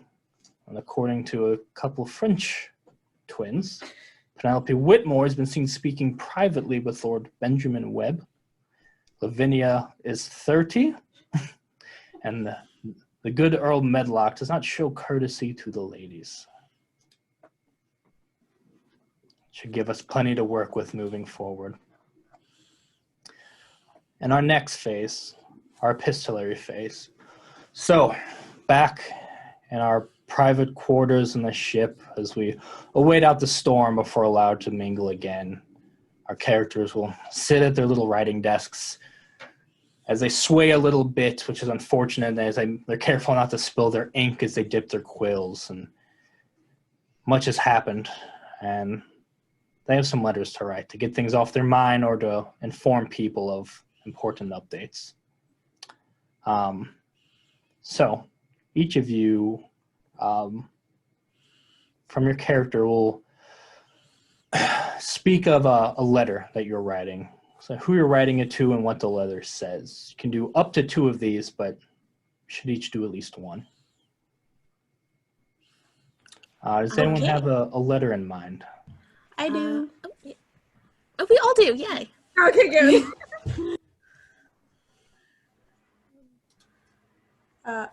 Speaker 1: And according to a couple French twins, Penelope Whitmore has been seen speaking privately with Lord Benjamin Webb. Lavinia is 30. And the good Earl Medlock does not show courtesy to the ladies. Should give us plenty to work with moving forward. And our next phase, our epistolary phase. So, back in our private quarters in the ship, as we await out the storm before allowed to mingle again, our characters will sit at their little writing desks as they sway a little bit, which is unfortunate, as they're careful not to spill their ink as they dip their quills. And much has happened, and they have some letters to write to get things off their mind or to inform people of important updates. So each of you, from your character, will speak of a letter that you're writing. So who you're writing it to and what the letter says. You can do up to 2 of these, but should each do at least 1. Does anyone
Speaker 2: Okay.
Speaker 1: have a letter in mind?
Speaker 2: I do.
Speaker 3: Oh, we all do. Yay.
Speaker 4: Okay, good.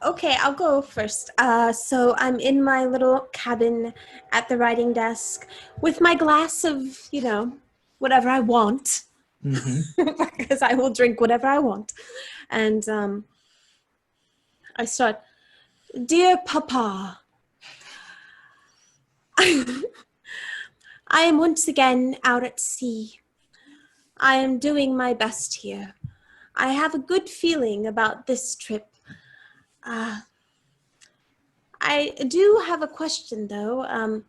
Speaker 2: Okay, I'll go first. So I'm in my little cabin at the writing desk with my glass of, whatever I want, because I will drink whatever I want. And I start, "Dear Papa, I am once again out at sea. I am doing my best here. I have a good feeling about this trip. I do have a question, though.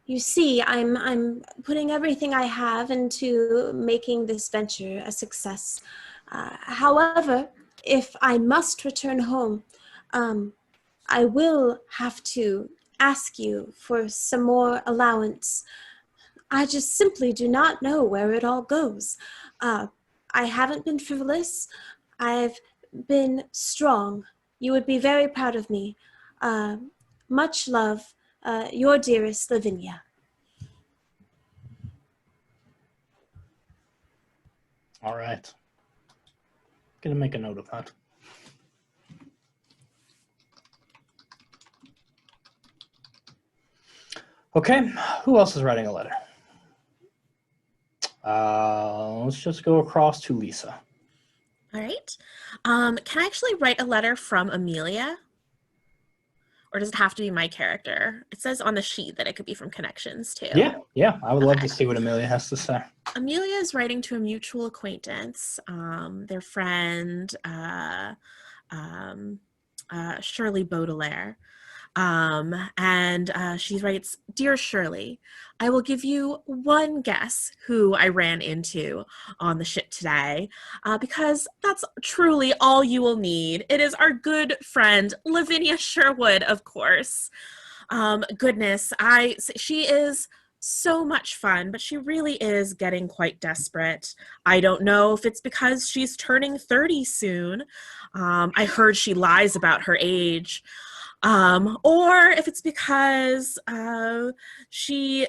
Speaker 2: You see, I'm putting everything I have into making this venture a success. However, if I must return home, I will have to ask you for some more allowance. I just simply do not know where it all goes. I haven't been frivolous. I've been strong. You would be very proud of me. Much love, your dearest Lavinia."
Speaker 1: All right. Gonna make a note of that. Okay, who else is writing a letter? Let's just go across to Lisa.
Speaker 3: All right. Can I actually write a letter from Amelia? Or does it have to be my character? It says on the sheet that it could be from Connections, too.
Speaker 1: Yeah. I would love to
Speaker 3: Okay.
Speaker 1: see what Amelia has to say.
Speaker 3: Amelia is writing to a mutual acquaintance, their friend, Shirley Baudelaire. And she writes, "Dear Shirley, I will give you one guess who I ran into on the ship today, because that's truly all you will need. It is our good friend, Lavinia Sherwood, of course. Goodness, she is so much fun, but she really is getting quite desperate. I don't know if it's because she's turning 30 soon. I heard she lies about her age. Or if it's because she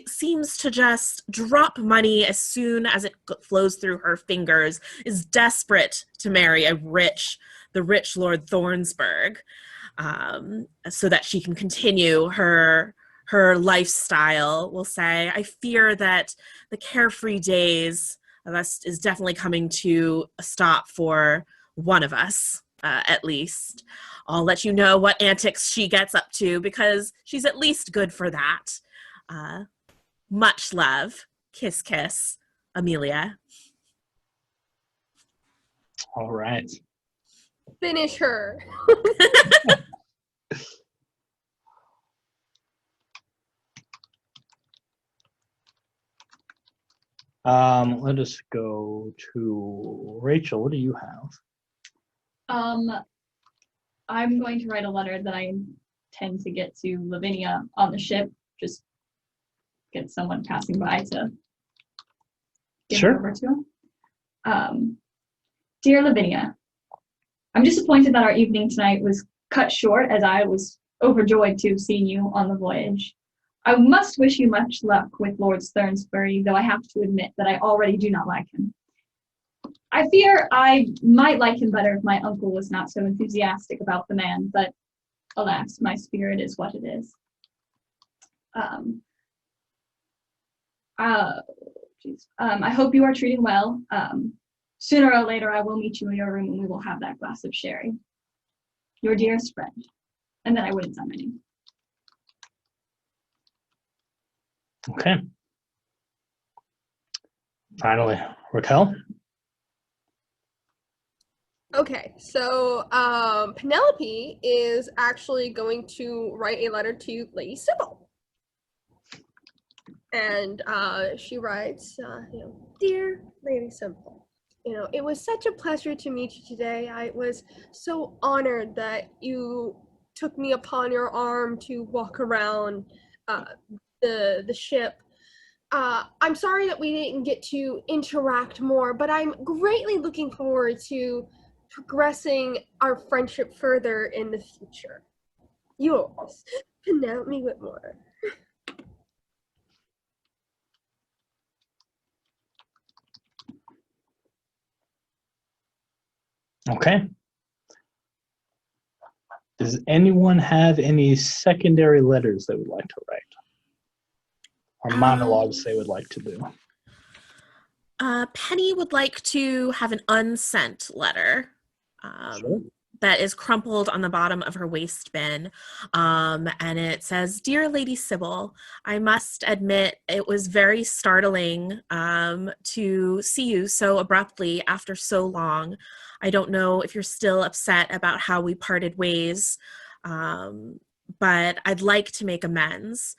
Speaker 3: seems to just drop money as soon as it flows through her fingers, is desperate to marry the rich Lord Thornesburg, so that she can continue her lifestyle, we'll say. I fear that the carefree days of us is definitely coming to a stop for one of us. At least. I'll let you know what antics she gets up to, because she's at least good for that. Much love. Kiss, kiss. Amelia."
Speaker 1: All right.
Speaker 4: Finish her.
Speaker 1: Let us go to Rachel. What do you have?
Speaker 5: I'm going to write a letter that I intend to get to Lavinia on the ship. Just get someone passing by to get it over to him. "Dear Lavinia, I'm disappointed that our evening tonight was cut short, as I was overjoyed to have seen you on the voyage. I must wish you much luck with Lord Thornesburg, though I have to admit that I already do not like him. I fear I might like him better if my uncle was not so enthusiastic about the man, but alas, my spirit is what it is. I hope you are treating well. Sooner or later, I will meet you in your room and we will have that glass of sherry. Your dearest friend. And then I wouldn't sign my name.
Speaker 1: Okay. Finally, Raquel.
Speaker 4: Okay, so Penelope is actually going to write a letter to Lady Sybil. And she writes, Dear Lady Sybil, it was such a pleasure to meet you today. I was so honored that you took me upon your arm to walk around the ship. I'm sorry that we didn't get to interact more, but I'm greatly looking forward to progressing our friendship further in the future. Yours, Penelope Whitmore.
Speaker 1: Okay. Does anyone have any secondary letters they would like to write? Or monologues they would like to do?
Speaker 3: Penny would like to have an unsent letter.
Speaker 1: Sure.
Speaker 3: That is crumpled on the bottom of her waste bin. And it says, Dear Lady Sybil, I must admit it was very startling to see you so abruptly after so long. I don't know if you're still upset about how we parted ways, but I'd like to make amends.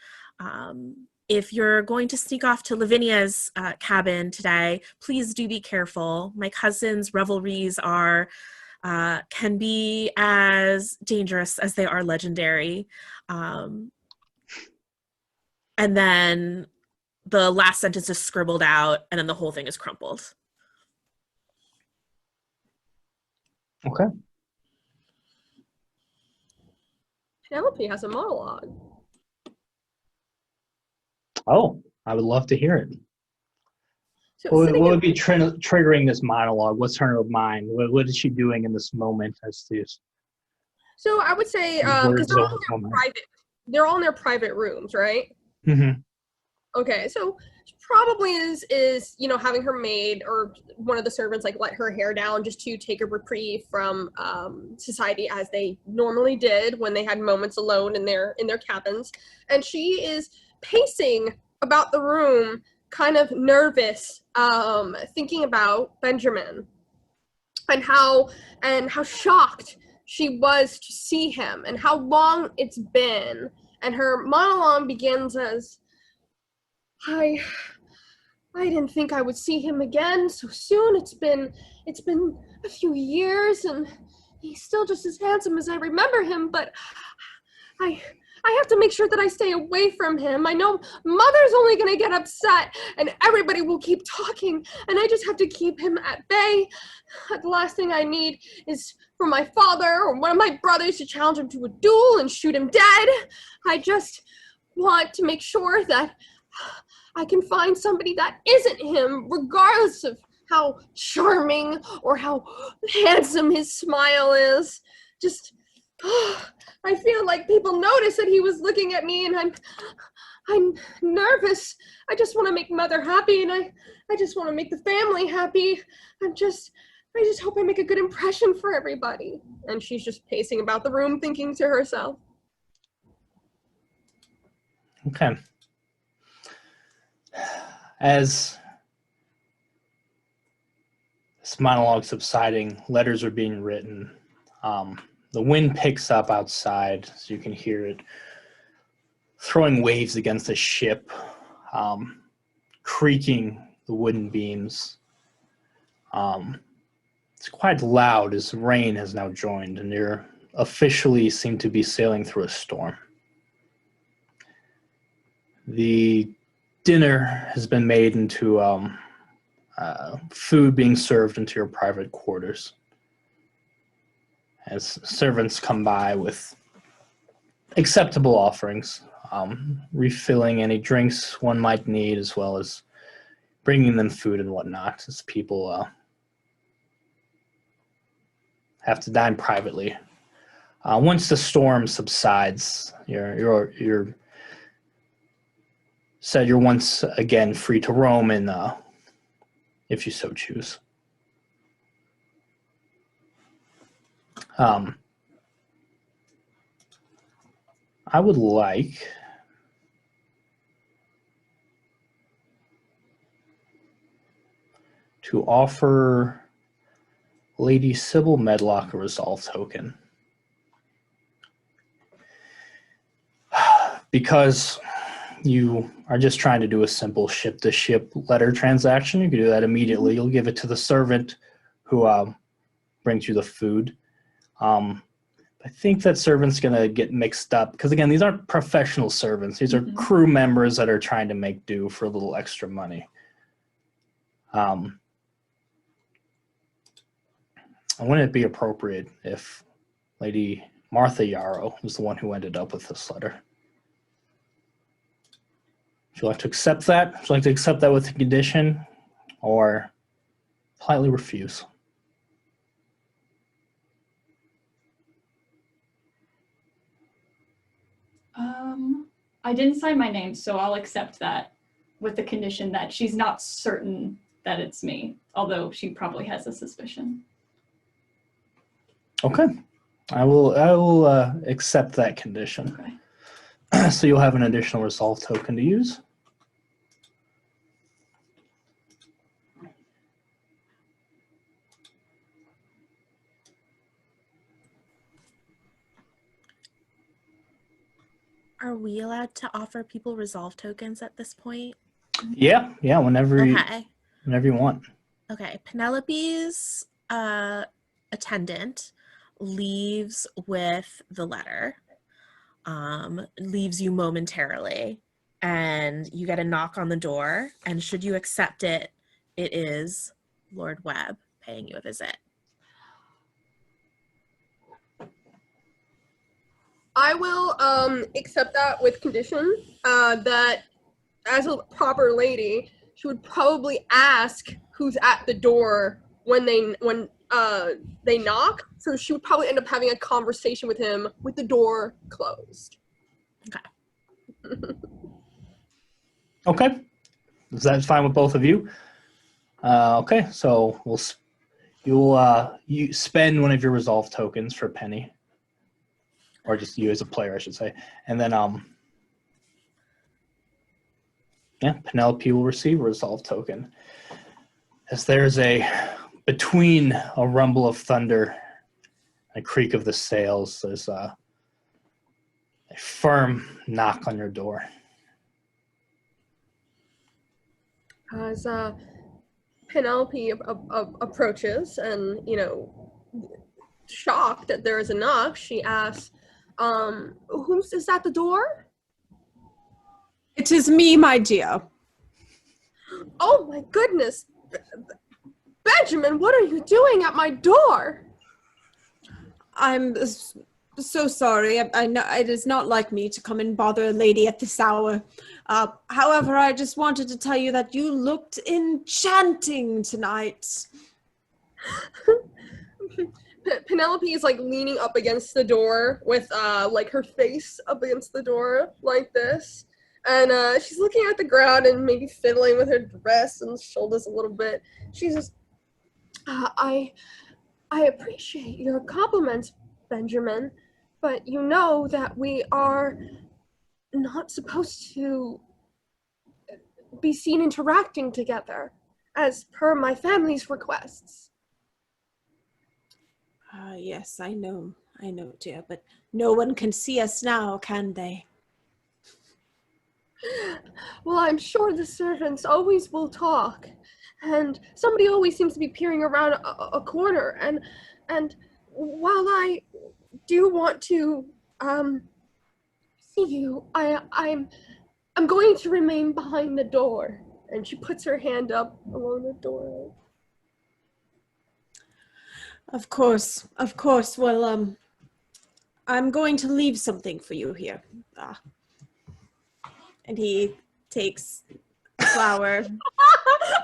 Speaker 3: If you're going to sneak off to Lavinia's cabin today, please do be careful. My cousin's revelries can be as dangerous as they are legendary. And then the last sentence is scribbled out, and then the whole thing is crumpled.
Speaker 1: Okay.
Speaker 4: Penelope has a monologue.
Speaker 1: Oh, I would love to hear it.
Speaker 4: So
Speaker 1: What would be triggering this monologue? What's her mind? What is she doing in this moment as these
Speaker 4: So I would say because they're all in their private rooms, right?
Speaker 1: Mm-hmm.
Speaker 4: Okay, so she probably is having her maid or one of the servants let her hair down just to take a reprieve from society as they normally did when they had moments alone in their cabins, and she is pacing about the room, kind of nervous, thinking about Benjamin and how shocked she was to see him and how long it's been. And her monologue begins as, I didn't think I would see him again so soon. It's been a few years and he's still just as handsome as I remember him, but I have to make sure that I stay away from him. I know Mother's only going to get upset and everybody will keep talking, and I just have to keep him at bay. The last thing I need is for my father or one of my brothers to challenge him to a duel and shoot him dead. I just want to make sure that I can find somebody that isn't him, regardless of how charming or how handsome his smile is. Just... I feel like people notice that he was looking at me, and I'm nervous. I just want to make Mother happy, and I just want to make the family happy. I just hope I make a good impression for everybody. And she's just pacing about the room, thinking to herself.
Speaker 1: Okay. As this monologue subsiding, letters are being written. The wind picks up outside, so you can hear it throwing waves against the ship, creaking the wooden beams. It's quite loud as rain has now joined, and you officially seem to be sailing through a storm. The dinner has been made into food being served into your private quarters, as servants come by with acceptable offerings, refilling any drinks one might need, as well as bringing them food and whatnot, as people have to dine privately. Once the storm subsides, you're said you're once again free to roam, and if you so choose. I would like to offer Lady Sybil Medlock a resolve token. Because you are just trying to do a simple ship-to-ship letter transaction, you can do that immediately. You'll give it to the servant who brings you the food. I think that servant's going to get mixed up because, again, these aren't professional servants. These are crew members that are trying to make do for a little extra money. Wouldn't it be appropriate if Lady Martha Yarrow was the one who ended up with this letter? Would you like to accept that? Would you like to accept that with a condition, or politely refuse?
Speaker 5: I didn't sign my name, so I'll accept that with the condition that she's not certain that it's me, although she probably has a suspicion.
Speaker 1: Okay. I will accept that condition.
Speaker 5: Okay.
Speaker 1: So you'll have an additional resolve token to use.
Speaker 3: Are we allowed to offer people resolve tokens at this point?
Speaker 1: Yeah, whenever
Speaker 3: Okay.
Speaker 1: you want.
Speaker 3: Okay. Penelope's attendant leaves with the letter, leaves you momentarily, and you get a knock on the door, and should you accept it, it is Lord Webb paying you a visit.
Speaker 4: I will accept that with condition that as a proper lady, she would probably ask who's at the door when they knock. So she would probably end up having a conversation with him with the door closed.
Speaker 3: Okay.
Speaker 1: Okay. Is that fine with both of you? Okay, so you spend one of your resolve tokens for Penny. Or just you as a player, I should say. And then, Penelope will receive a resolve token. As there's between a rumble of thunder and a creak of the sails, there's a firm knock on your door.
Speaker 4: As Penelope approaches and, shocked that there is a knock, she asks, who's at the door?
Speaker 2: It is me, my dear.
Speaker 4: Oh my goodness. Benjamin, what are you doing at my door?
Speaker 2: I'm so sorry. I know it is not like me to come and bother a lady at this hour. However, I just wanted to tell you that you looked enchanting tonight.
Speaker 4: Penelope is leaning up against the door with her face up against the door like this, and she's looking at the ground and maybe fiddling with her dress and shoulders a little bit. She says, I appreciate your compliments, Benjamin, but you know that we are not supposed to be seen interacting together as per my family's requests.
Speaker 2: Yes, I know, dear, but no one can see us now, can they?
Speaker 4: Well, I'm sure the servants always will talk, and somebody always seems to be peering around a corner, and while I do want to see you, I'm going to remain behind the door. And she puts her hand up along the door.
Speaker 2: Of course. Well, I'm going to leave something for you here. And he takes a flower.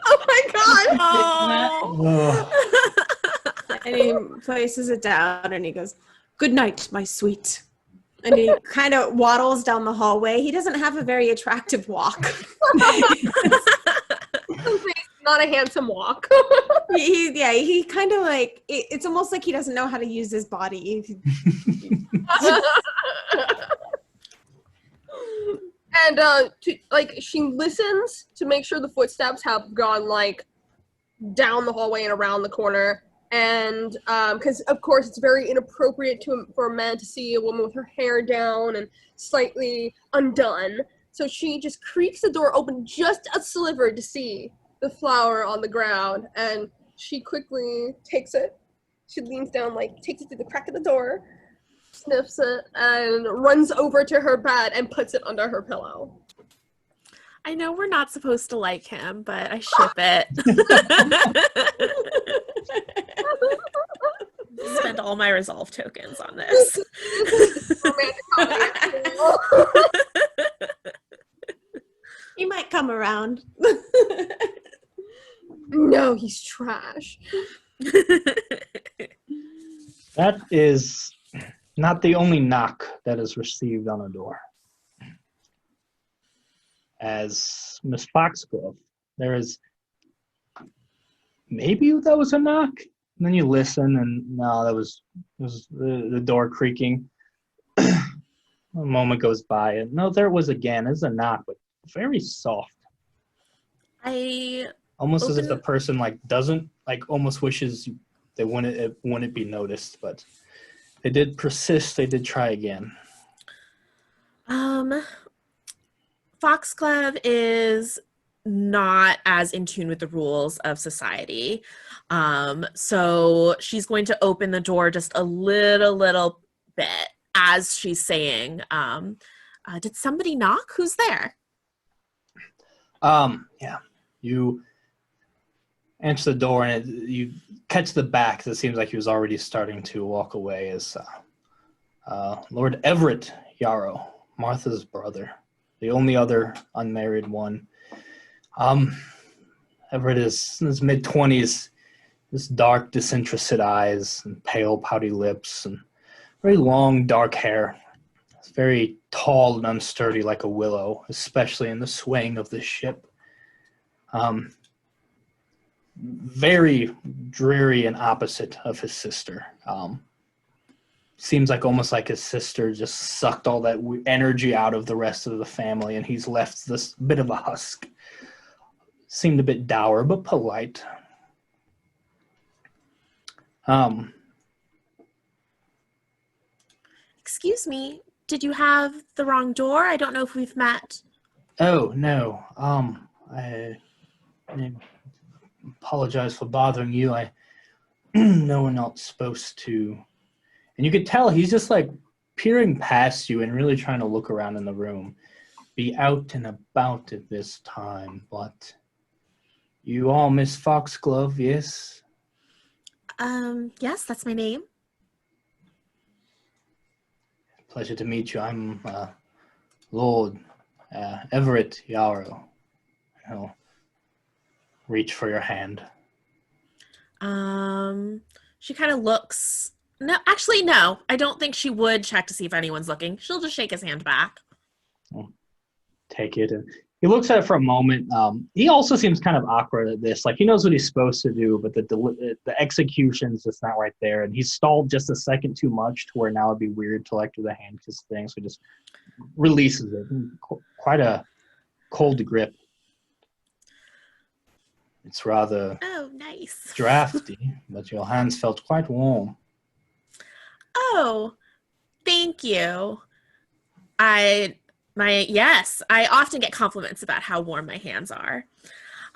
Speaker 4: Oh my god!
Speaker 3: Oh.
Speaker 2: And he places it down and he goes, "Good night, my sweet." And he kind of waddles down the hallway. He doesn't have a very attractive walk.
Speaker 4: Not a handsome walk.
Speaker 2: he kind of like, it's almost like he doesn't know how to use his body.
Speaker 4: And she listens to make sure the footsteps have gone like down the hallway and around the corner. And because of course it's very inappropriate for a man to see a woman with her hair down and slightly undone. So she just creaks the door open just a sliver to see the flower on the ground, and she quickly takes it. She leans down, takes it through the crack of the door, sniffs it, and runs over to her bed and puts it under her pillow.
Speaker 3: I know we're not supposed to like him, but I ship it. Spend all my resolve tokens on this.
Speaker 2: He might come around.
Speaker 4: No, he's trash.
Speaker 1: That is not the only knock that is received on a door. As Miss Foxglove, there is maybe that was a knock. And then you listen, and no, it was the door creaking. A moment goes by, and no, there it was again. It's a knock, but very soft. Almost as if the person doesn't almost wishes it wouldn't be noticed, but they did persist. They did try again.
Speaker 3: Foxglove is not as in tune with the rules of society. So she's going to open the door just a little bit as she's saying, did somebody knock? Who's there?
Speaker 1: Yeah. You answer the door, and you catch the back. 'Cause it seems like he was already starting to walk away. As Lord Everett Yarrow, Martha's brother, the only other unmarried one. Everett is in his mid-20s, this dark, disinterested eyes and pale, pouty lips and very long, dark hair. It's very tall and unsturdy like a willow, especially in the swaying of the ship. Very dreary and opposite of his sister. Seems almost like his sister just sucked all that energy out of the rest of the family, and he's left this bit of a husk. Seemed a bit dour, but polite.
Speaker 3: Excuse me, did you have the wrong door? I don't know if we've met.
Speaker 1: Oh, no. I apologize for bothering you. No one else supposed to. And you could tell he's just peering past you and really trying to look around in the room. Be out and about at this time, but you all Miss Foxglove, yes?
Speaker 3: Yes, that's my name.
Speaker 1: Pleasure to meet you. I'm Lord Everett Yarrow. I'll reach for your hand.
Speaker 3: She kind of looks. No, actually, no. I don't think she would check to see if anyone's looking. She'll just shake his hand back.
Speaker 1: Take it. And he looks at it for a moment. He also seems kind of awkward at this. He knows what he's supposed to do, but the execution's just not right there. And he's stalled just a second too much to where now it'd be weird to do the hand kiss thing. So he just releases it. Quite a cold grip. It's rather
Speaker 3: nice.
Speaker 1: drafty, but your hands felt quite warm.
Speaker 3: Oh, thank you. Yes, I often get compliments about how warm my hands are.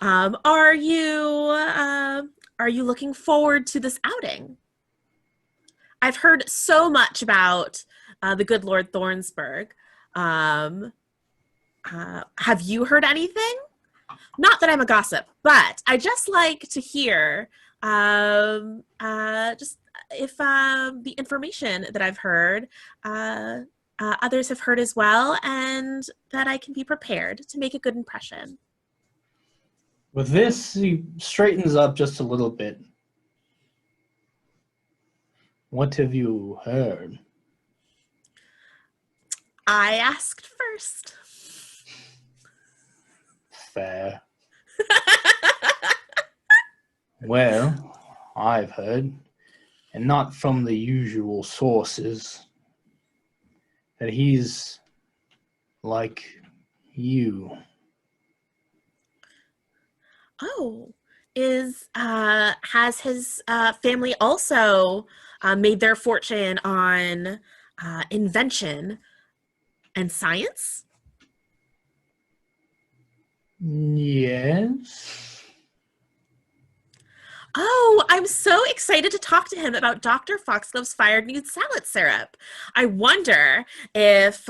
Speaker 3: Are you looking forward to this outing? I've heard so much about the good Lord Thornesburg. Have you heard anything? Not that I'm a gossip, but I just like to hear just if the information that I've heard others have heard as well, and that I can be prepared to make a good impression.
Speaker 1: With this, he straightens up just a little bit. What have you heard?
Speaker 3: I asked first.
Speaker 1: Fair. Well, I've heard, and not from the usual sources, that he's like you.
Speaker 3: Oh, has his family also made their fortune on invention and science?
Speaker 1: Yes.
Speaker 3: Oh, I'm so excited to talk to him about Dr. Foxglove's fired nude salad syrup. I wonder if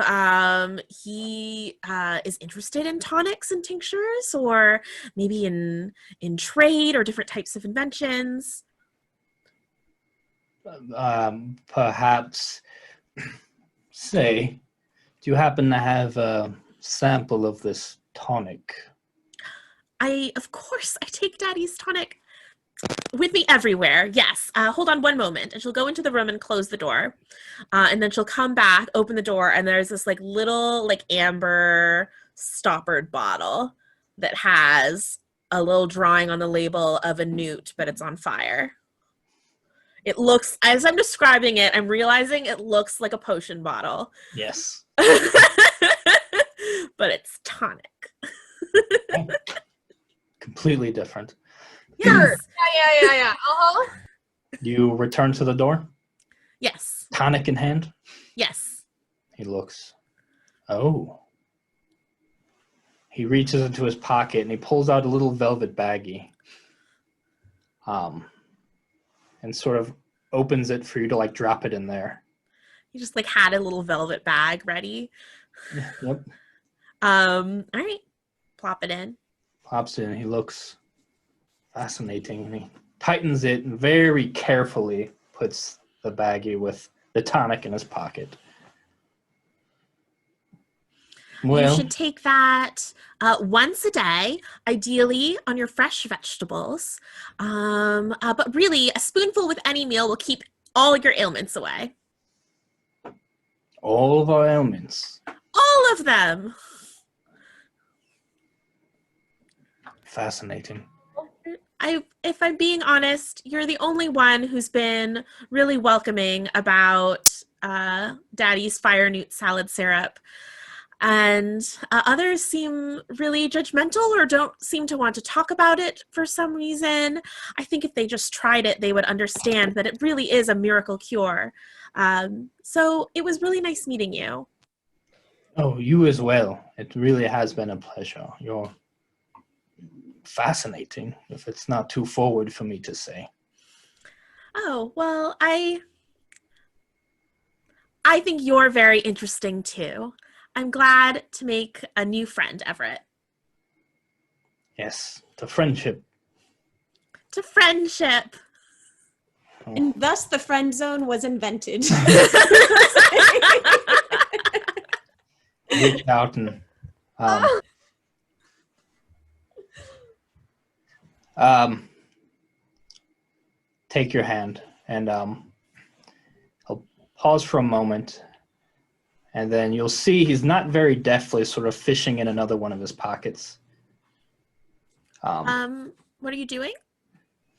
Speaker 3: he is interested in tonics and tinctures, or maybe in trade or different types of inventions.
Speaker 1: Perhaps, say, do you happen to have a sample of this tonic?
Speaker 3: Of course, I take Daddy's tonic with me everywhere. Yes. Hold on one moment. And she'll go into the room and close the door. And then she'll come back, open the door, and there's this like little like amber stoppered bottle that has a little drawing on the label of a newt, but it's on fire. It looks, as I'm describing it, I'm realizing it looks like a potion bottle.
Speaker 1: Yes.
Speaker 3: But it's tonic.
Speaker 1: Completely different.
Speaker 3: Yes.
Speaker 4: Yeah. Uh-huh.
Speaker 1: You return to the door,
Speaker 3: Yes.
Speaker 1: tonic in hand.
Speaker 3: Yes.
Speaker 1: He looks. Oh. He reaches into his pocket and he pulls out a little velvet baggie. And sort of opens it for you to like drop it in there.
Speaker 3: He just like had a little velvet bag ready.
Speaker 1: Yep.
Speaker 3: All right. Plop it in.
Speaker 1: Pops in. He looks fascinating. And he tightens it and very carefully puts the baggie with the tonic in his pocket. Well,
Speaker 3: You should take that once a day, ideally on your fresh vegetables. But really, a spoonful with any meal will keep all your ailments away.
Speaker 1: all of our ailments.
Speaker 3: All of them.
Speaker 1: Fascinating.
Speaker 3: If I'm being honest, you're the only one who's been really welcoming about Daddy's fire newt salad syrup. And others seem really judgmental or don't seem to want to talk about it for some reason. I think if they just tried it, they would understand that it really is a miracle cure. So it was really nice meeting you.
Speaker 1: Oh, you as well. It really has been a pleasure. You're fascinating, if it's not too forward for me to say.
Speaker 3: Oh, well, I think you're very interesting too. I'm glad to make a new friend, Everett.
Speaker 1: Yes, to friendship.
Speaker 3: To friendship.
Speaker 2: And thus the friend zone was invented.
Speaker 1: Reach out and take your hand, and I'll pause for a moment, and then you'll see he's not very deftly sort of fishing in another one of his pockets.
Speaker 3: What are you doing?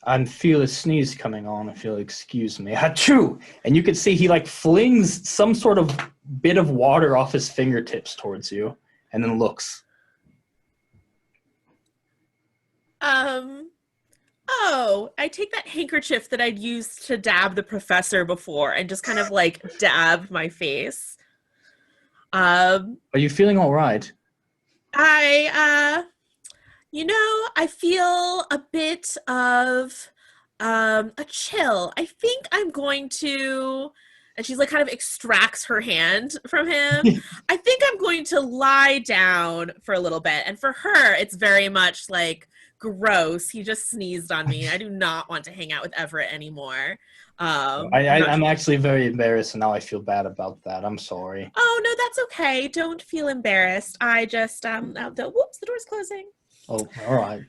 Speaker 1: I feel a sneeze coming on. If you'll excuse me. Achoo! And you can see he like flings some sort of bit of water off his fingertips towards you, and then looks.
Speaker 3: Oh, I take that handkerchief that I'd used to dab the professor before and just kind of like dab my face.
Speaker 1: Are you feeling all right?
Speaker 3: I feel a bit of a chill. I think I'm going to, and she's like kind of extracts her hand from him. I think I'm going to lie down for a little bit. And for her, it's very much like gross. He just sneezed on me. I do not want to hang out with Everett anymore.
Speaker 1: I'm actually very embarrassed, and now I feel bad about that. I'm sorry.
Speaker 3: Oh, no, that's okay. Don't feel embarrassed. I just, whoops, the door's closing.
Speaker 1: Oh, all right.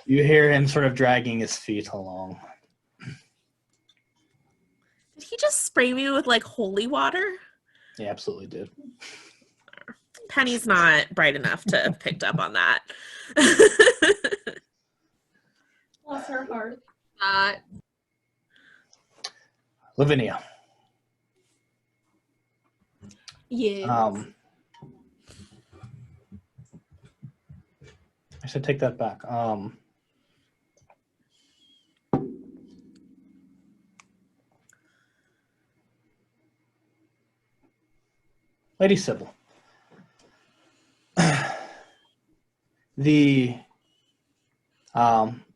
Speaker 1: You hear him sort of dragging his feet along.
Speaker 3: Did he just spray me with like holy water?
Speaker 1: He absolutely did.
Speaker 3: Penny's not bright enough to have picked up on that.
Speaker 5: Bless her heart.
Speaker 1: Lavinia.
Speaker 2: Yeah.
Speaker 1: I should take that back. Lady Sybil. The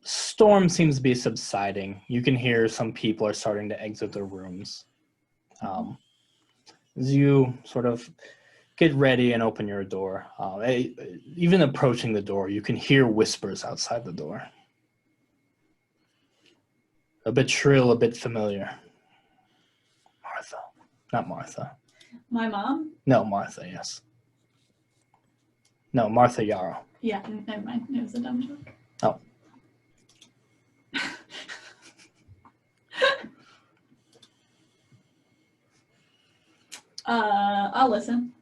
Speaker 1: storm seems to be subsiding. You can hear some people are starting to exit their rooms. As you sort of get ready and open your door, even approaching the door, you can hear whispers outside the door. A bit shrill, a bit familiar. Martha. Not Martha.
Speaker 5: My mom?
Speaker 1: No, Martha, yes. No, Martha Yarrow.
Speaker 5: Yeah, never mind. It was a dumb joke.
Speaker 1: Oh.
Speaker 5: I'll listen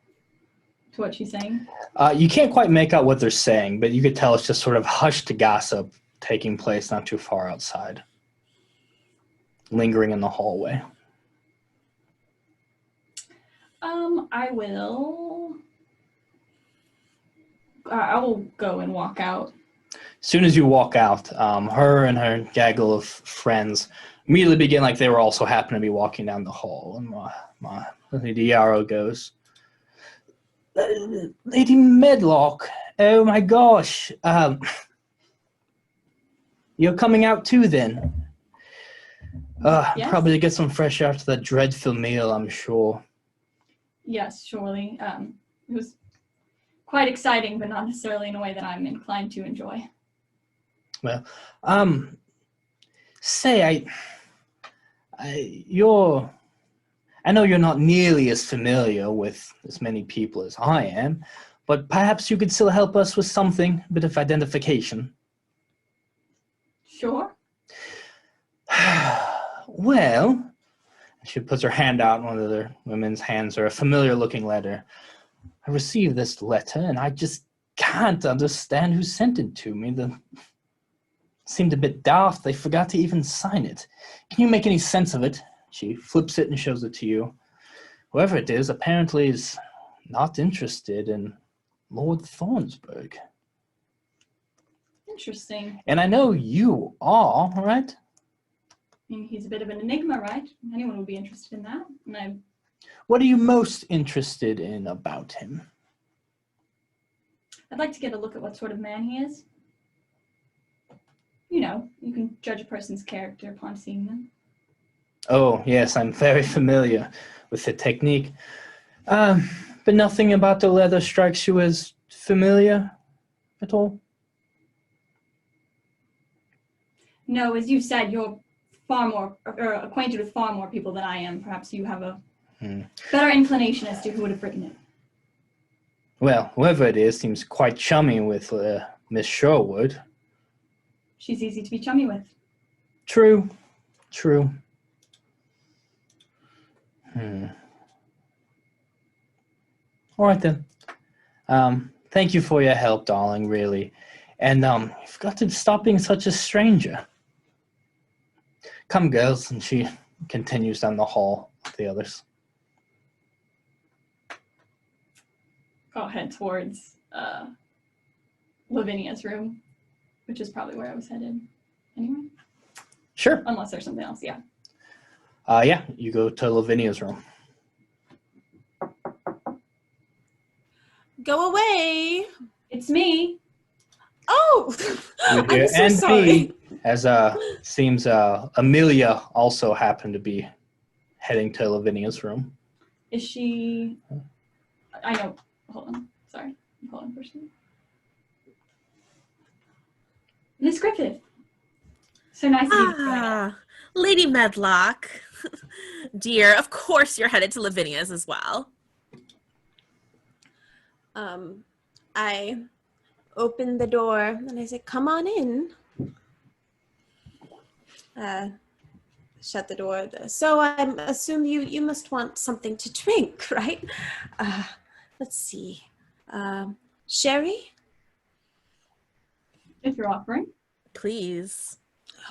Speaker 5: to what she's saying.
Speaker 1: You can't quite make out what they're saying, but you could tell it's just sort of hushed gossip taking place not too far outside, lingering in the hallway.
Speaker 5: I will go and walk out.
Speaker 1: As soon as you walk out, her and her gaggle of friends immediately begin like they were also happen to be walking down the hall. And my Lady Yarrow goes, Lady Medlock, oh my gosh. You're coming out too then?
Speaker 5: Yes.
Speaker 1: Probably to get some fresh air after that dreadful meal, I'm sure.
Speaker 5: Yes, surely. It was quite exciting, but not necessarily in a way that I'm inclined to enjoy.
Speaker 1: Well, say I know you're not nearly as familiar with as many people as I am, but perhaps you could still help us with something, a bit of identification.
Speaker 5: Sure.
Speaker 1: Well, she puts her hand out, and one of the women's hands are a familiar-looking letter. I received this letter, and I just can't understand who sent it to me. It seemed a bit daft. They forgot to even sign it. Can you make any sense of it? She flips it and shows it to you. Whoever it is apparently is not interested in Lord Thornesburg.
Speaker 5: Interesting.
Speaker 1: And I know you are, right?
Speaker 5: I mean, he's a bit of an enigma, right? Anyone would be interested in that. And
Speaker 1: What are you most interested in about him?
Speaker 5: I'd like to get a look at what sort of man he is. You know, you can judge a person's character upon seeing them.
Speaker 1: Oh, yes, I'm very familiar with the technique. But nothing about the leather strikes you as familiar at all?
Speaker 5: No, as you said, you're far more acquainted with far more people than I am. Perhaps you have a better inclination as to who would have written it.
Speaker 1: Well, whoever it is seems quite chummy with Miss Sherwood.
Speaker 5: She's easy to be chummy with.
Speaker 1: True. All right then. Thank you for your help, darling, really. And you've got to stop being such a stranger. Come, girls, and she continues down the hall with the others.
Speaker 5: I'll head towards Lavinia's room, which is probably where I was headed anyway.
Speaker 1: Sure.
Speaker 5: Unless there's something else, yeah.
Speaker 1: Yeah, you go to Lavinia's room.
Speaker 2: Go away.
Speaker 5: It's me.
Speaker 2: Oh,
Speaker 1: You hear,
Speaker 2: I'm so
Speaker 1: and
Speaker 2: sorry.
Speaker 1: B, as seems Amelia also happened to be heading to Lavinia's room.
Speaker 5: Is she... I know. Hold on. Sorry. Hold on for a second. Miss Griffith. So nice to meet you.
Speaker 3: Ah, Lady Medlock. Dear, of course you're headed to Lavinia's as well.
Speaker 2: I open the door and I say, "Come on in." Shut the door. So I assume you must want something to drink, right? Let's see. Sherry?
Speaker 5: If you're offering.
Speaker 3: Please.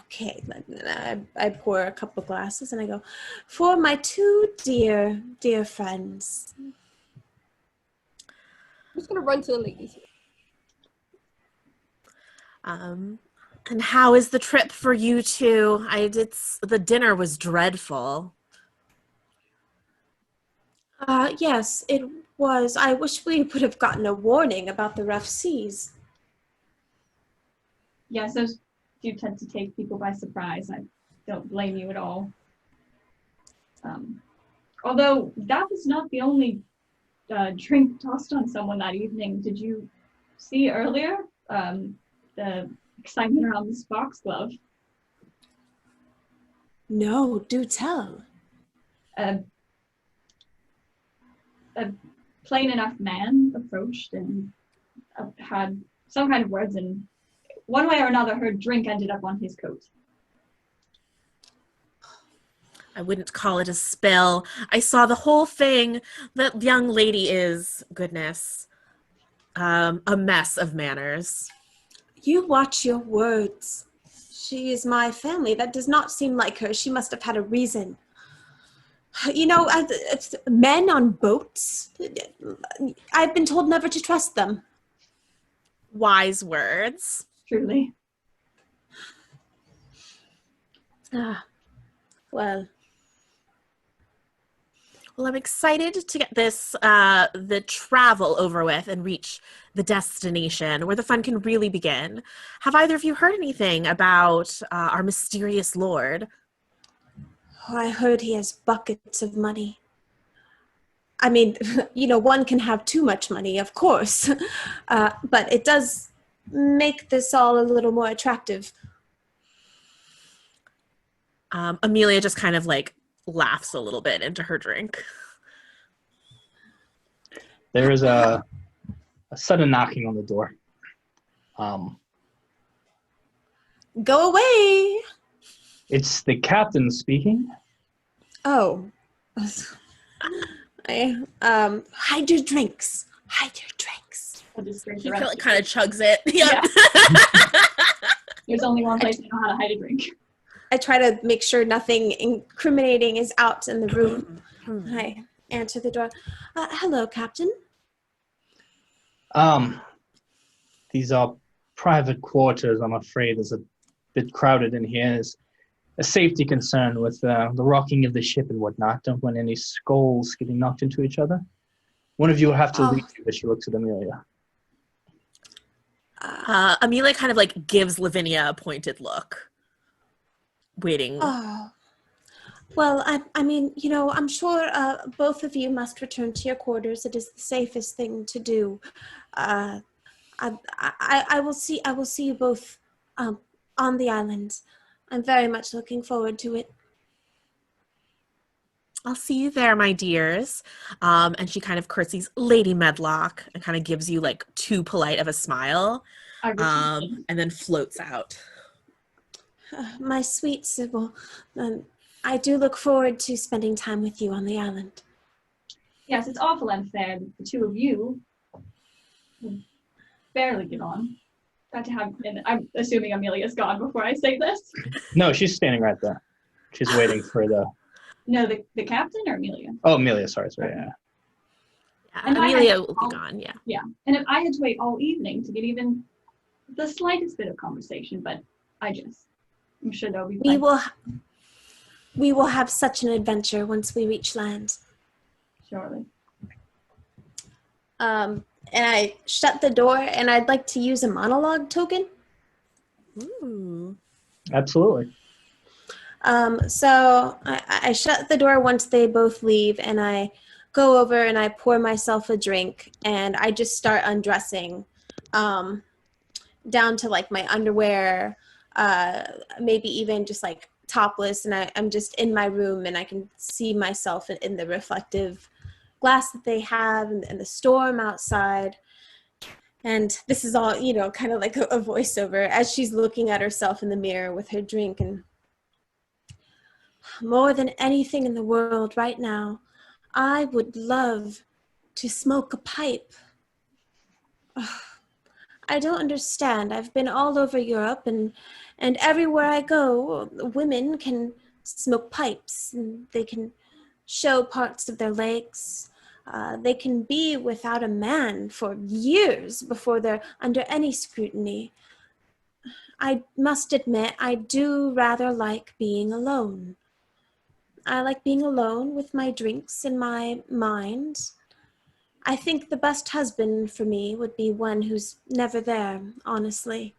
Speaker 2: Okay, I pour a couple glasses and I go, "For my two dear friends."
Speaker 4: I'm just gonna run to the ladies.
Speaker 3: And how is the trip for you two? The dinner was dreadful.
Speaker 2: Yes, it was. I wish we would have gotten a warning about the rough seas.
Speaker 5: Yes, those do tend to take people by surprise. I don't blame you at all. Although that was not the only drink tossed on someone that evening. Did you see earlier the excitement around this foxglove?
Speaker 2: No, do tell.
Speaker 5: A plain enough man approached and had some kind of words, and one way or another her drink ended up on his coat.
Speaker 3: I wouldn't call it a spill. I saw the whole thing. That young lady is, goodness, a mess of manners.
Speaker 2: You watch your words. She is my family. That does not seem like her. She must have had a reason. You know, men on boats, I've been told never to trust them.
Speaker 3: Wise words.
Speaker 5: Truly.
Speaker 2: Well,
Speaker 3: I'm excited to get the travel over with and reach the destination where the fun can really begin. Have either of you heard anything about our mysterious lord?
Speaker 2: I heard he has buckets of money. I mean, you know, one can have too much money, of course, but it does make this all a little more attractive.
Speaker 3: Amelia just kind of like laughs a little bit into her drink.
Speaker 1: There is a sudden knocking on the door.
Speaker 2: Go away!
Speaker 1: It's the captain speaking.
Speaker 2: Oh. Hide your drinks. Hide your drinks.
Speaker 5: I'll just drink
Speaker 3: He
Speaker 5: the rest.
Speaker 3: kind of chugs it.
Speaker 5: Yeah. There's only one place I know how to hide a drink.
Speaker 2: I try to make sure nothing incriminating is out in the room. I answer the door. Hello, Captain.
Speaker 1: These are private quarters, I'm afraid. It's a bit crowded in here. There's a safety concern with the rocking of the ship and whatnot. Don't want any skulls getting knocked into each other. One of you will have to leave you, as she looks at Amelia.
Speaker 3: Amelia kind of like gives Lavinia a pointed look, waiting.
Speaker 2: Oh. Well, I mean, you know, I'm sure both of you must return to your quarters. It is the safest thing to do. I will see you both on the island. I'm very much looking forward to it.
Speaker 3: I'll see you there, my dears. And she kind of curtsies, Lady Medlock, and kind of gives you like too polite of a smile, and then floats out.
Speaker 2: My sweet Sybil, I do look forward to spending time with you on the island.
Speaker 5: Yes, it's awful unfair that the two of you would barely get on. Got to have, and I'm assuming Amelia's gone before I say this.
Speaker 1: No, she's standing right there. She's waiting for the...
Speaker 5: No, the captain or Amelia?
Speaker 1: Oh, Amelia, sorry, yeah.
Speaker 3: Yeah,
Speaker 5: And
Speaker 3: Amelia will be gone, yeah.
Speaker 5: Yeah, and if I had to wait all evening to get even the slightest bit of conversation, but I'm sure there'll be plenty.
Speaker 2: We will have such an adventure once we reach land.
Speaker 5: Surely.
Speaker 2: And I shut the door, and I'd like to use a monologue token.
Speaker 3: Ooh.
Speaker 1: Absolutely.
Speaker 2: So I shut the door once they both leave, and I go over and I pour myself a drink, and I just start undressing, down to like my underwear, maybe even just like topless, and I'm just in my room, and I can see myself in the reflective glass that they have, and the storm outside. And this is all, kind of like a voiceover as she's looking at herself in the mirror with her drink. And more than anything in the world right now, I would love to smoke a pipe. I don't understand. I've been all over Europe, and everywhere I go, women can smoke pipes, and they can show parts of their legs. They can be without a man for years before they're under any scrutiny. I must admit, I do rather like being alone. I like being alone with my drinks in my mind. I think the best husband for me would be one who's never there, honestly.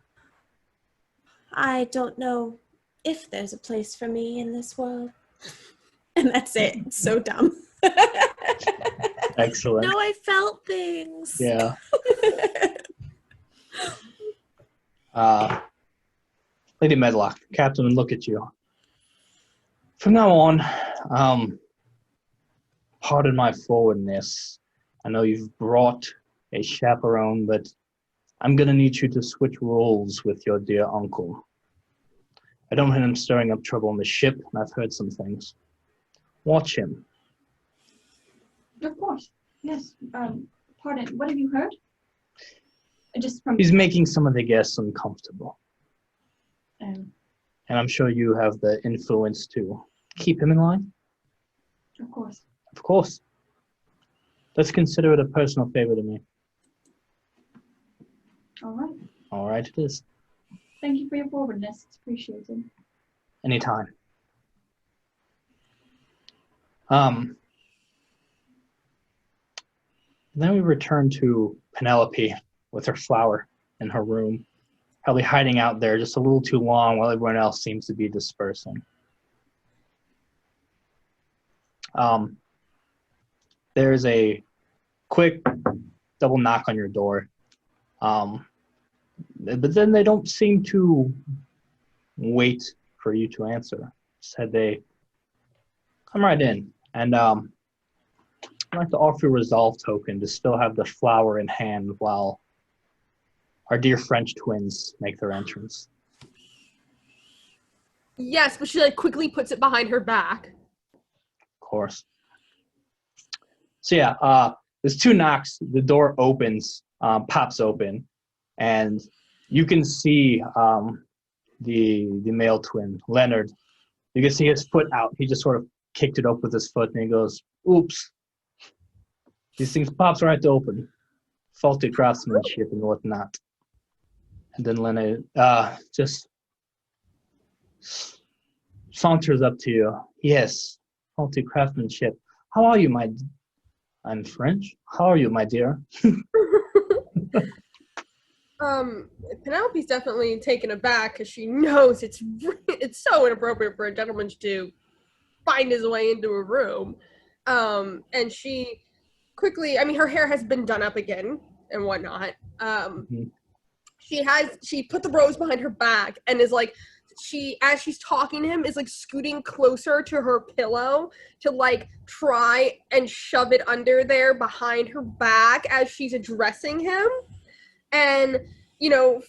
Speaker 2: I don't know if there's a place for me in this world. And that's it. It's so dumb.
Speaker 1: Excellent.
Speaker 3: No, I felt things.
Speaker 1: Yeah. Lady Medlock, Captain, look at you. From now on, pardon my forwardness. I know you've brought a chaperone, but I'm going to need you to switch roles with your dear uncle. I don't want him stirring up trouble on the ship, and I've heard some things. Watch him.
Speaker 5: Of course. Yes. Pardon. What have you heard? Just from.
Speaker 1: He's making some of the guests uncomfortable.
Speaker 5: Um,
Speaker 1: And I'm sure you have the influence to keep him in line.
Speaker 5: of course.
Speaker 1: Of course. Let's consider it a personal favor to me.
Speaker 5: All right.
Speaker 1: All right, it is.
Speaker 5: Thank you for your forwardness. It's appreciated.
Speaker 1: Anytime. Then we return to Penelope with her flower in her room, probably hiding out there just a little too long while everyone else seems to be dispersing. There's a quick double knock on your door. But then they don't seem to wait for you to answer. Said they come right in. And I'd like to offer a resolve token to still have the flower in hand while our dear French twins make their entrance.
Speaker 4: Yes, but she quickly puts it behind her back.
Speaker 1: Of course. So yeah, there's two knocks. The door opens, pops open, and you can see the male twin, Leonard. You can see his foot out. He just sort of kicked it up with his foot, and he goes, "Oops." These things pops right open. Faulty craftsmanship and whatnot. And then Leonard just saunters up to you. "Yes, faulty craftsmanship. How are you, my... I'm French. How are you, my dear?"
Speaker 4: Penelope's definitely taken aback because she knows it's so inappropriate for a gentleman to find his way into a room. And she quickly, her hair has been done up again and whatnot. She put the rose behind her back and is as she's talking to him, is scooting closer to her pillow to try and shove it under there behind her back as she's addressing him. And,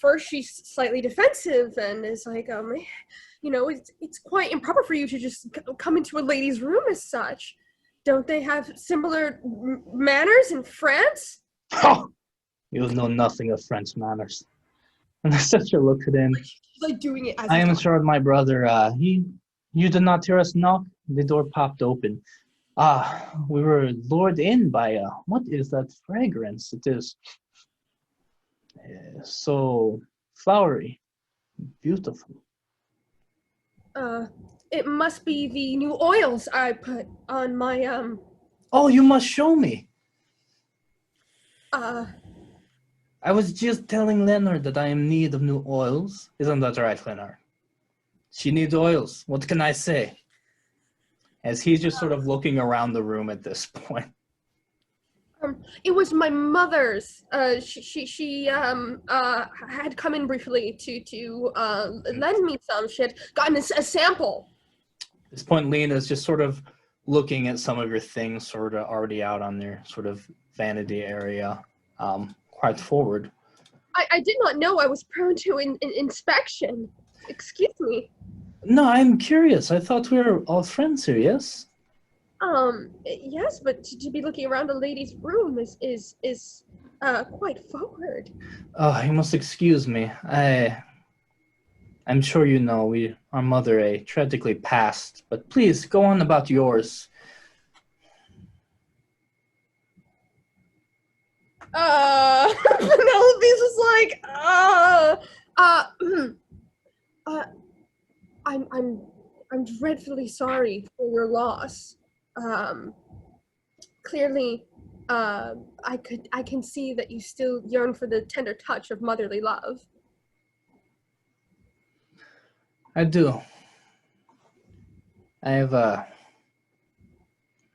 Speaker 4: first she's slightly defensive and is it's quite improper for you to just come into a lady's room as such. Don't they have similar manners in France?
Speaker 1: Oh, you know nothing of French manners. And the sister looked at him.
Speaker 4: She's doing it as
Speaker 1: I am sure my brother, you did not hear us knock? The door popped open. We were lured in by, what is that fragrance? It is so flowery, beautiful.
Speaker 4: It must be the new oils I put on my,
Speaker 1: Oh, you must show me.
Speaker 4: I
Speaker 1: I was just telling Leonard that I am in need of new oils. Isn't that right, Leonard? She needs oils. What can I say? As he's just sort of looking around the room at this point.
Speaker 4: It was my mother's. She had come in briefly to lend me some. She had gotten a sample.
Speaker 1: At this point, Lena's just sort of looking at some of your things sort of already out on their sort of vanity area, quite forward.
Speaker 4: I did not know I was prone to inspection. Excuse me.
Speaker 1: No, I'm curious. I thought we were all friends here, yes?
Speaker 4: Yes, but to be looking around a lady's room is quite forward.
Speaker 1: Oh, you must excuse me. I'm sure you know our mother tragically passed, but please go on about yours.
Speaker 4: Penelope's just like, I'm dreadfully sorry for your loss. Clearly, I can see that you still yearn for the tender touch of motherly love.
Speaker 1: I do. I have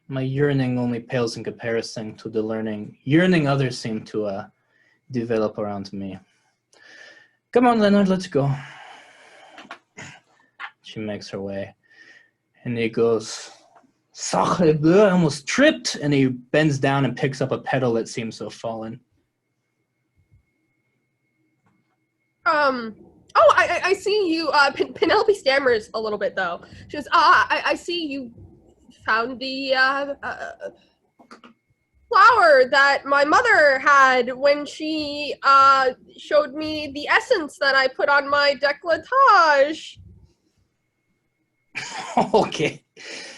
Speaker 1: my yearning only pales in comparison to the yearning others seem to develop around me. Come on, Leonard, let's go. She makes her way. And he goes, Sacre bleu, I almost tripped. And he bends down and picks up a petal that seems to have fallen.
Speaker 4: Oh, I see you. Penelope stammers a little bit, though. She goes, I see you found the flower that my mother had when she showed me the essence that I put on my décolletage.
Speaker 1: Okay.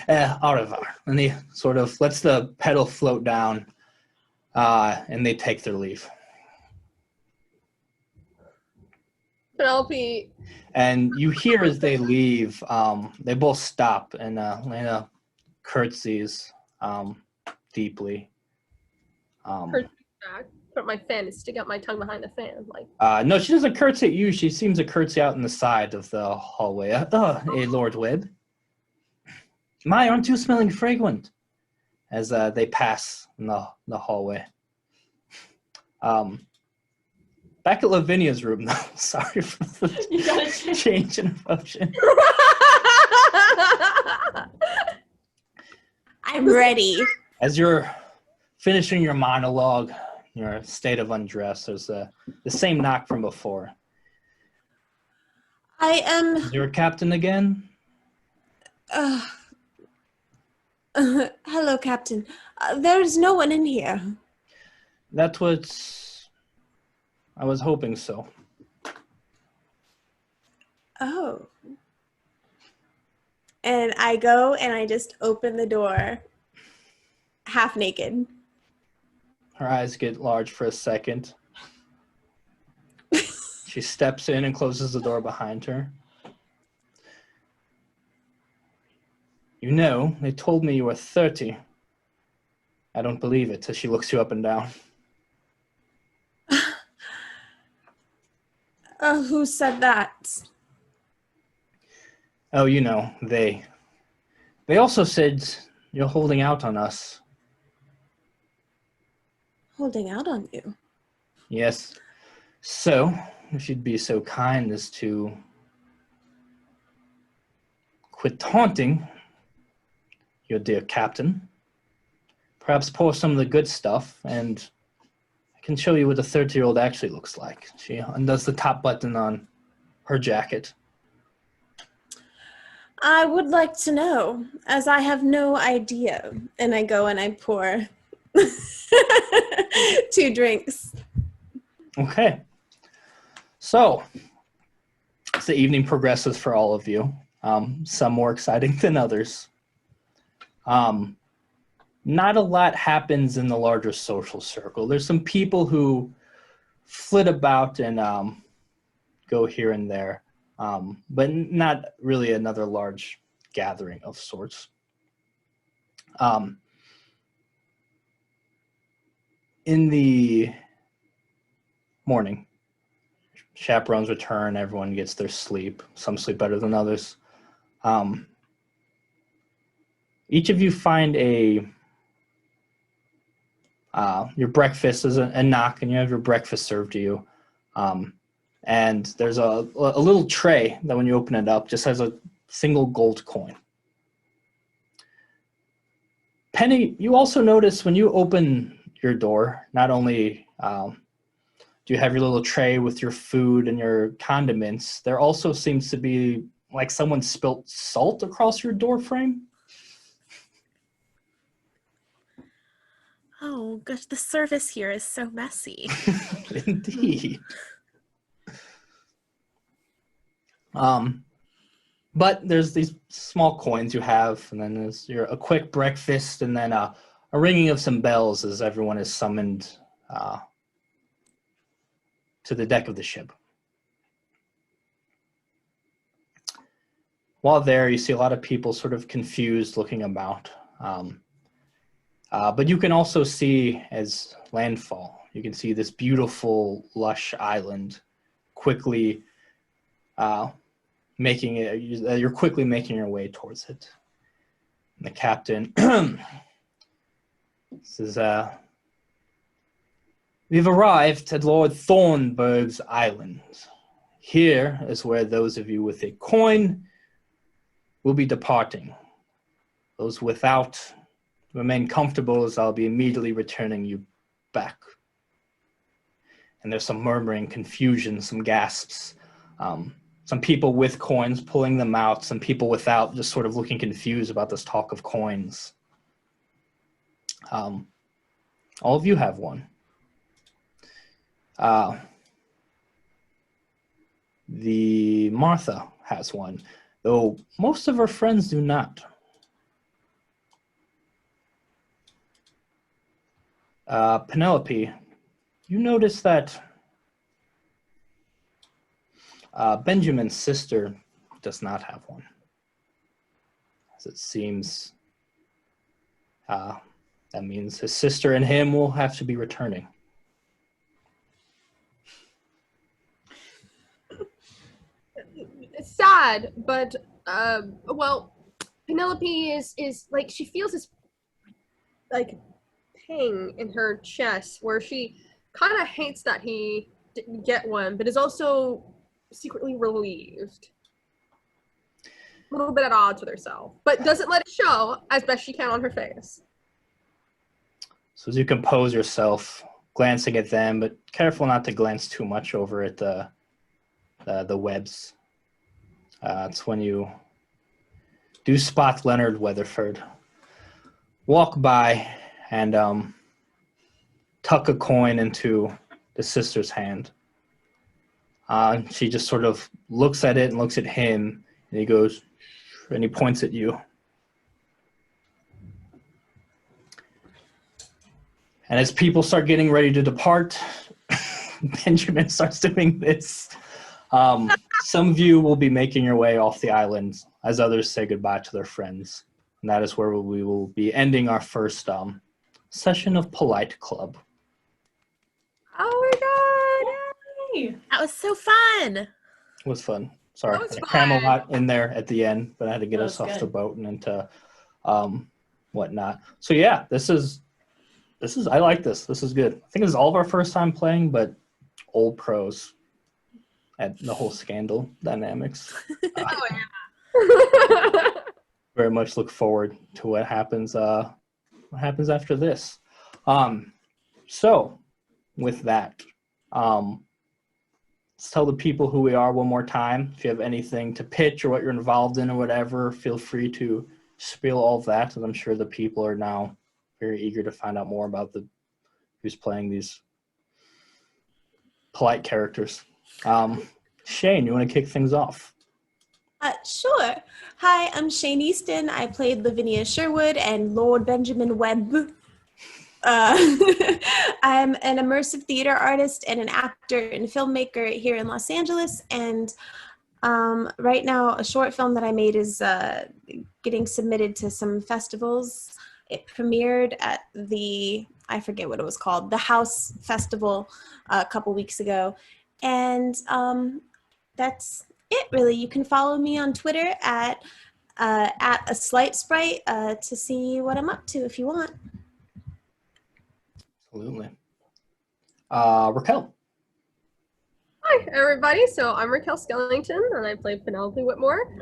Speaker 1: Au revoir. And he sort of lets the petal float down, and they take their leave.
Speaker 4: Penelope.
Speaker 1: And you hear as they leave, they both stop, and Lena curtsies deeply.
Speaker 4: Curtsy back. But my fan is stick out my tongue behind the fan. Like.
Speaker 1: No, she doesn't curtsy at you. She seems to curtsy out in the side of the hallway. Lord Webb. My, aren't you smelling fragrant? As they pass in the hallway. Back at Lavinia's room, though. Sorry for the change in emotion.
Speaker 2: I'm ready.
Speaker 1: As you're finishing your monologue, your state of undress, there's the same knock from before.
Speaker 2: I am...
Speaker 1: Is your captain again?
Speaker 2: Hello, Captain. There's no one in here.
Speaker 1: That's what I was hoping so.
Speaker 2: Oh. And I go and I just open the door, half naked.
Speaker 1: Her eyes get large for a second. She steps in and closes the door behind her. You know, they told me you were 30. I don't believe it, as she looks you up and down.
Speaker 2: Who said that?
Speaker 1: Oh, you know, they also said you're holding out on us.
Speaker 2: Holding out on you?
Speaker 1: Yes. So, if you'd be so kind as to quit taunting your dear captain, perhaps pour some of the good stuff, and I can show you what a 30-year-old actually looks like. She undoes the top button on her jacket.
Speaker 2: I would like to know, as I have no idea. And I go and I pour 2 drinks.
Speaker 1: Okay. So, as the evening progresses for all of you, some more exciting than others. Not a lot happens in the larger social circle. There's some people who flit about and go here and there, but not really another large gathering of sorts. In the morning, chaperones return, everyone gets their sleep. Some sleep better than others. Each of you find your breakfast is a knock, and you have your breakfast served to you. And there's a little tray that when you open it up just has a single gold coin. Penny, you also notice when you open your door, not only do you have your little tray with your food and your condiments, there also seems to be like someone spilt salt across your door frame.
Speaker 3: Oh gosh, the service here is so messy.
Speaker 1: Indeed. But there's these small coins you have, and then there's a quick breakfast, and then a ringing of some bells as everyone is summoned to the deck of the ship. While there, you see a lot of people sort of confused, looking about. But you can also see, as landfall, you can see this beautiful, lush island quickly making it. You're quickly making your way towards it. And the captain says, "We've arrived at Lord Thornesburg's island. Here is where those of you with a coin will be departing. Those without remain comfortable, as I'll be immediately returning you back." And there's some murmuring, confusion, some gasps. Some people with coins pulling them out, some people without just sort of looking confused about this talk of coins. All of you have one. The Martha has one, though most of her friends do not. Penelope, you notice that Benjamin's sister does not have one, as it seems that means his sister and him will have to be returning.
Speaker 4: It's sad, but well, Penelope is like, she feels this like pang in her chest where she kind of hates that he didn't get one, but is also secretly relieved. A little bit at odds with herself, but doesn't let it show as best she can on her face.
Speaker 1: So as you compose yourself, glancing at them, but careful not to glance too much over at the webs. It's when you do spot Leonard Weatherford walk by and tuck a coin into the sister's hand. She just sort of looks at it and looks at him, and he goes, and he points at you. And as people start getting ready to depart, Benjamin starts doing this. Some of you will be making your way off the island as others say goodbye to their friends. And that is where we will be ending our first session of Polite Club.
Speaker 4: Oh my god!
Speaker 5: Yay!
Speaker 3: That was so fun.
Speaker 1: It was fun. Sorry,
Speaker 4: That was
Speaker 1: I had to cram a
Speaker 4: fun.
Speaker 1: lot in there at the end, but I had to get
Speaker 5: That
Speaker 1: us
Speaker 5: was
Speaker 1: off
Speaker 5: good.
Speaker 1: the boat and into whatnot. So yeah, this is I like this. This is good. I think this is all of our first time playing, but old pros at the whole scandal dynamics. Very much look forward to what happens after this. So with that, let's tell the people who we are one more time. If you have anything to pitch or what you're involved in or whatever, feel free to spill all of that, and I'm sure the people are now very eager to find out more about who's playing these polite characters. Shane, you want to kick things off?
Speaker 2: Sure. Hi, I'm Shane Easton. I played Lavinia Sherwood and Lord Benjamin Webb. I'm an immersive theater artist and an actor and filmmaker here in Los Angeles. And right now, a short film that I made is getting submitted to some festivals. It premiered at I forget what it was called, the House Festival a couple weeks ago. And that's it, really. You can follow me on Twitter at a slight sprite to see what I'm up to if you want.
Speaker 1: Absolutely. Raquel.
Speaker 4: Hi, everybody. So I'm Raquel Skellington, and I play Penelope Whitmore.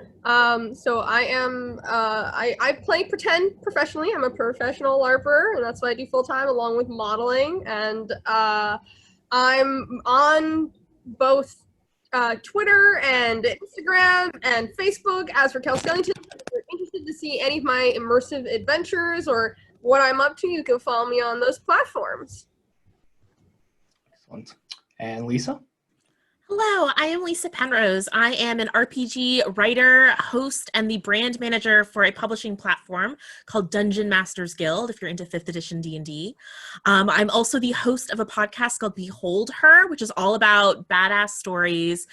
Speaker 4: So I am, I play pretend professionally. I'm a professional LARPer, and that's what I do full time, along with modeling. And I'm on both Twitter and Instagram and Facebook as Raquel Skellington. If you're interested to see any of my immersive adventures or what I'm up to, you can follow me on those platforms.
Speaker 1: Excellent. And Lisa?
Speaker 3: Hello, I am Lisa Penrose. I am an RPG writer, host, and the brand manager for a publishing platform called Dungeon Masters Guild, if you're into 5th edition D&D. I'm also the host of a podcast called Behold Her, which is all about badass stories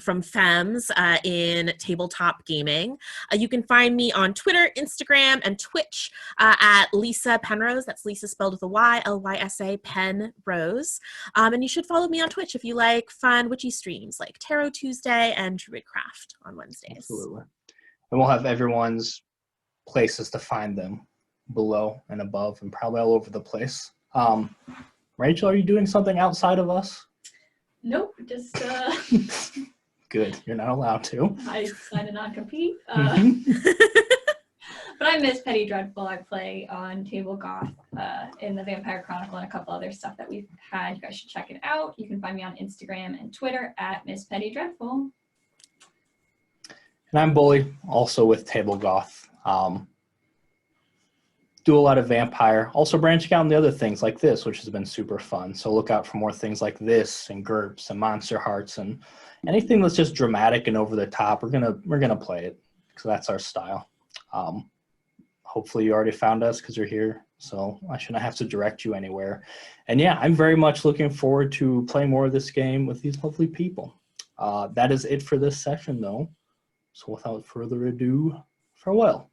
Speaker 3: from femmes in tabletop gaming. You can find me on Twitter, Instagram, and Twitch at Lisa Penrose. That's Lisa spelled with a Y, Lysa Penrose. And you should follow me on Twitch if you like fun witchy streams like Tarot Tuesday and Druidcraft on Wednesdays.
Speaker 1: Absolutely. And we'll have everyone's places to find them below and above and probably all over the place. Rachel, are you doing something outside of us?
Speaker 5: Nope, just
Speaker 1: Good. You're not allowed to.
Speaker 5: I signed a non-compete.
Speaker 1: Mhm.
Speaker 5: But I'm Miss Petty Dreadful. I play on Table Goth in the Vampire Chronicle and a couple other stuff that we've had. You guys should check it out. You can find me on Instagram and Twitter at Miss Petty Dreadful.
Speaker 1: And I'm Bully, also with Table Goth. Do a lot of vampire, also branching out into other things like this, which has been super fun. So look out for more things like this and GURPS and Monster Hearts and anything that's just dramatic and over the top. We're gonna play it because that's our style. Hopefully you already found us because you're here, so I shouldn't have to direct you anywhere. And yeah, I'm very much looking forward to playing more of this game with these lovely people. That is it for this session, though. So without further ado, farewell.